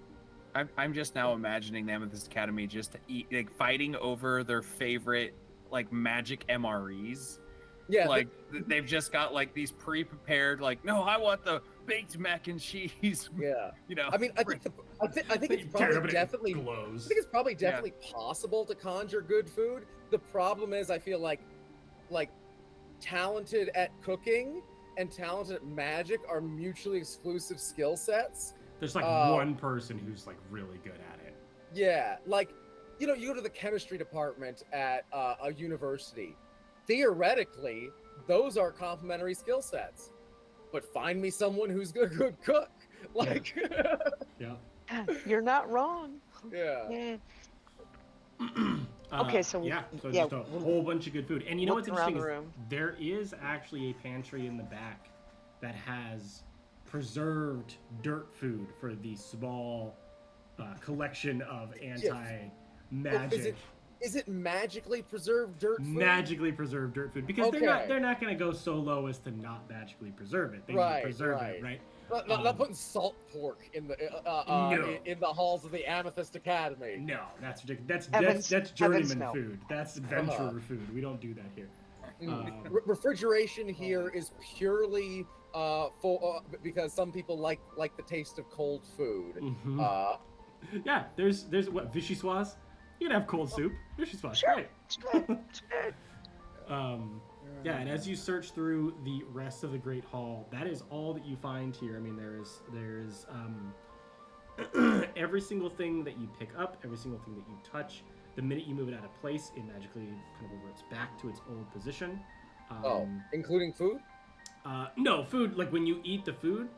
I'm just now imagining the Amethyst Academy just like fighting over their favorite like magic MREs.
Yeah,
Like they've just got like these pre-prepared, like, no, I want the baked mac and cheese.
yeah.
You know,
I mean, I think it's probably definitely. I
glows.
think it's probably definitely possible to conjure good food. The problem is, I feel like talented at cooking and talented at magic are mutually exclusive skill sets.
There's like one person who's like really good at it.
Yeah, like, you go to the chemistry department at a university. Theoretically, those are complementary skill sets. But find me someone who's a good cook. Like,
Yeah.
You're not wrong.
yeah.
Okay, so
just a whole bunch of good food. And you know what's
looking around
interesting
the
is
room.
there is actually a pantry in the back that has preserved dirt food for the small collection of anti-magic.
Is it magically preserved dirt food?
Magically preserved dirt food, because they're not going to go so low as to not magically preserve it. They need to preserve it, right?
Not putting salt pork in the
No.
in the halls of the Amethyst Academy.
No, that's ridiculous.
Heavens-
That's
heavens
journeyman
no.
food. That's adventurer food. We don't do that here.
Refrigeration here is purely because some people like the taste of cold food.
Mhm. Yeah, there's what, vichyssoise? You can have cold soup. Vichyssoise,
Sure.
great.
It's good. It's good.
Yeah, and as you search through the rest of the Great Hall, that is all that you find here. I mean, there's every single thing that you pick up, every single thing that you touch. The minute you move it out of place, it magically kind of reverts back to its old position.
Including food?
No, food, like when you eat the food,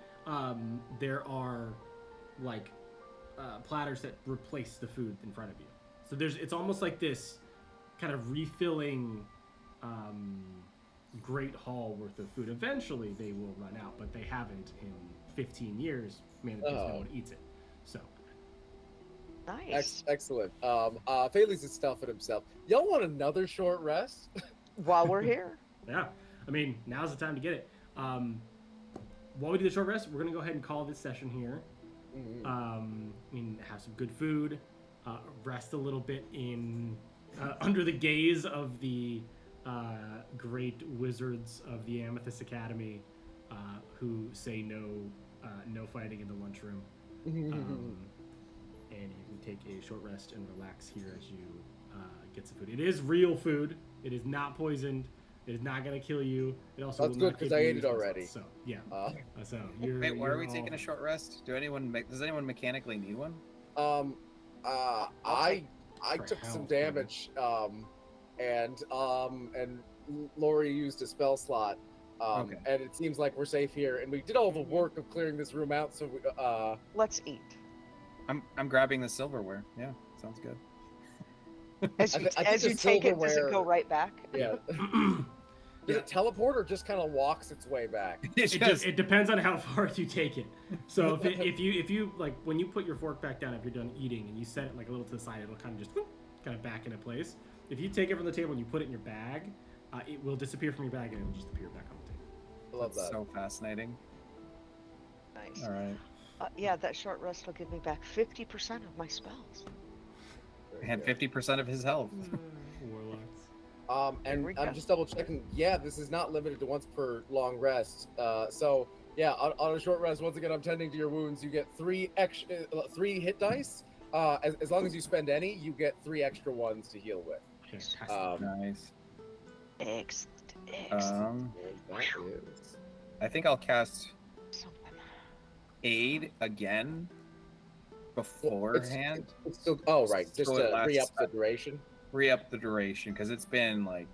there are like platters that replace the food in front of you. So it's almost like this kind of refilling Great Hall worth of food. Eventually they will run out, but they haven't in 15 years, mainly because no one eats it. So
Nice.
Excellent. Faley's is stuffing himself. Y'all want another short rest?
While we're here.
yeah, I mean, now's the time to get it. While we do the short rest, we're gonna go ahead and call this session here. I mean, have some good food, rest a little bit in under the gaze of the great wizards of the Amethyst Academy, who say no fighting in the lunchroom. And you can take a short rest and relax here as you get some food. It is real food. It is not poisoned. It is not going to kill you. It also
That's
will
good
not
because
give
I
you
ate it
anything
already.
else. So yeah. So
Wait, why are we
all-
taking a short rest? Does anyone mechanically need one?
I took some
health,
damage, and Laurie used a spell slot,
Okay.
and it seems like we're safe here. And we did all the work of clearing this room out, so
Let's eat.
I'm grabbing the silverware. Yeah, sounds good.
As
I
you,
think
as
the
you take it, does it
silverware-
go right back?
yeah. Does it teleport or just kind of walks its way back?
It depends on how far you take it. So if you like when you put your fork back down, if you're done eating and you set it like a little to the side, it'll kind of just whoop, kind of back into place. If you take it from the table and you put it in your bag, it will disappear from your bag and it'll just appear back on the table.
I love that.
So fascinating.
Nice.
All right.
Yeah, that short rest will give me back 50% of my spells.
And 50% of his health.
Warlocks.
And
we
I'm
go.
just double checking. Yeah, this is not limited to once per long rest. So yeah, on a short rest, once again, I'm tending to your wounds. You get 3 hit dice. As long as you spend any, you get 3 extra ones to heal with.
Fantastic.
Nice.
Excellent.
That is.
I think I'll cast
Something.
Aid again
Well,
beforehand.
it's still, oh, right. Just
So it
to re-up
lasts-
the duration.
Re-up the duration because it's been like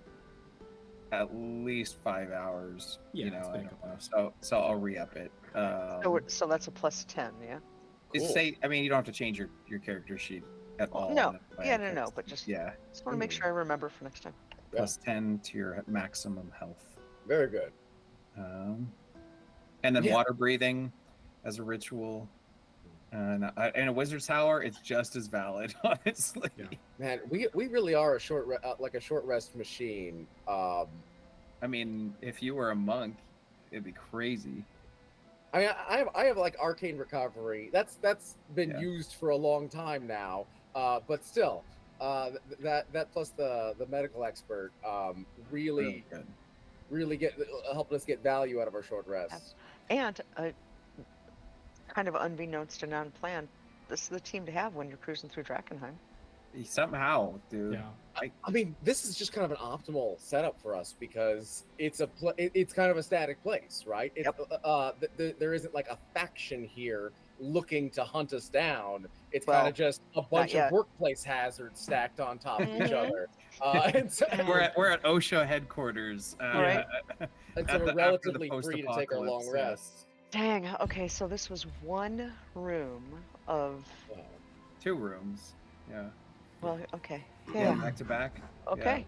at least 5 hours.
Yeah,
you know,
it's
I
been a
don't
couple
know.
hours.
So I'll re-up it.
So that's a +10, yeah?
It's
Cool.
say, I mean, you don't have to change your character sheet at all.
No.
That's why
Yeah,
I
no,
cast-
but just
yeah,
want to make sure I remember for next time.
plus 10 to your maximum health.
Very good.
And then
Yeah.
water breathing as a ritual. And in a wizard's tower, it's just as valid, honestly.
Yeah.
Man, we really are a short like a short rest machine.
I mean, if you were a monk, it'd be crazy.
I mean, I have like arcane recovery. That's been
Yeah.
used for a long time now. But still, that plus the medical expert really
Good.
helped us get value out of our short rests.
And kind of unbeknownst and unplanned, this is the team to have when you're cruising through Drakkenheim.
Somehow, dude.
Yeah.
I mean, this is just kind of an optimal setup for us because it's it's kind of a static place, right? It's, there isn't like a faction here looking to hunt us down. It's kind
Well,
of just a bunch of
yet.
workplace hazards stacked on top of each
Mhm.
other. And so,
We're at OSHA headquarters.
Right.
and so
after
we're
the
relatively free to take our long
post-apocalypse, yeah.
rests.
Dang, okay, so this was one room of,
2 rooms. Yeah.
well, okay.
Yeah,
Yeah,
back to back.
okay.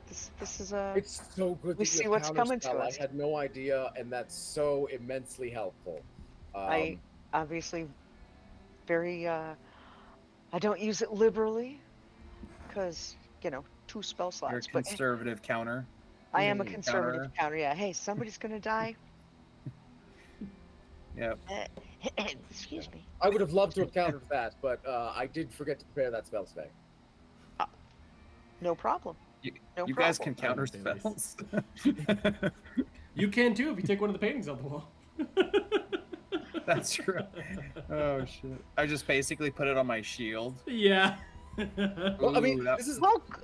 This is a,
It's so good.
We
that you
see
have
what's coming to
counterspell.
us.
I had no idea, and that's so immensely helpful.
I obviously very, I don't use it liberally because, 2 spell
You're a
slots, but
conservative counter.
I am a
counter.
conservative counter. Yeah, hey, somebody's gonna die.
Yep.
Excuse me.
I would have loved to have countered that, but I did forget to prepare that spell today.
No problem.
You,
No
you guys
problem.
can counter
Bailey's.
spells.
You can too if you take one of the paintings on the wall.
That's true. Oh shit! I just basically put it on my shield.
Yeah.
Well, I mean,
Ooh, that-
this is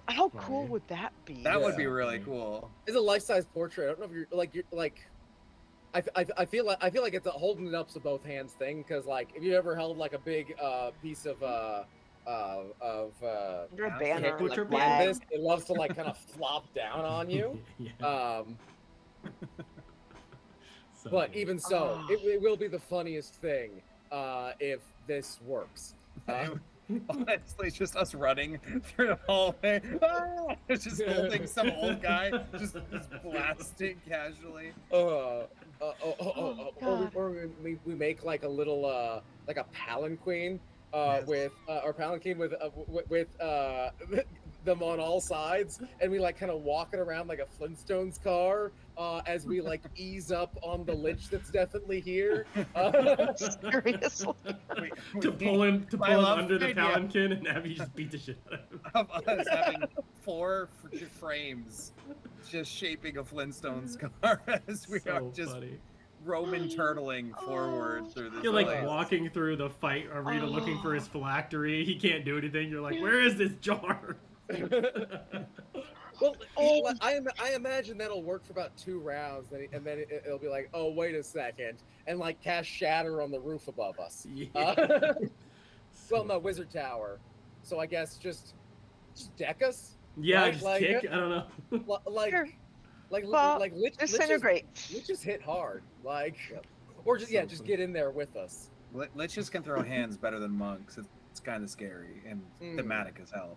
How cool
Right.
would that be?
That would be
Yeah.
really cool.
a life-size portrait. I don't know if you're like. I feel like it's a holding it up to both hands thing because like if you ever held like a big piece of
Under a
Yeah,
banner,
put your
like
flag.
canvas, it loves to like kind of flop down on you.
Yeah. So
But
good.
even so,
Oh.
it will be the funniest thing if this works.
Honestly, it's just us running through the hallway. Ah! It's just holding some old guy, just blasting casually.
God.
Or we make like a little like a palanquin
Yes.
with our palanquin with them on all sides, and we like kind of walk it around like a Flintstones car as we like ease up on the lich that's definitely here.
Seriously.
To pull him
I love
under
the
the
idea.
palanquin and have you just beat the shit out of him.
Of us having 4 frames just shaping a Flintstones car as we are
So
just
funny.
Roman turtling forward through this
You're like
place.
walking through the fight arena looking for his phylactery. He can't do anything. You're like, where is this jar?
Well, I imagine that'll work for about 2 rounds, and then it'll be like, oh, wait a second, and like cast shatter on the roof above us.
Yeah.
Well, no, wizard tower. So I guess just deck us.
Yeah,
Right,
just
like-
kick. I don't know.
Like
Sure.
like
Disintegrate.
liches hit hard, like, or just
So
just
funny.
get in there with us.
Liches can throw hands better than monks. It's kind of scary and thematic as hell.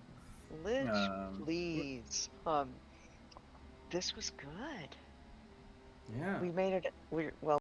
Lich,
Um,
please. This was good.
Yeah.
We made it. Well.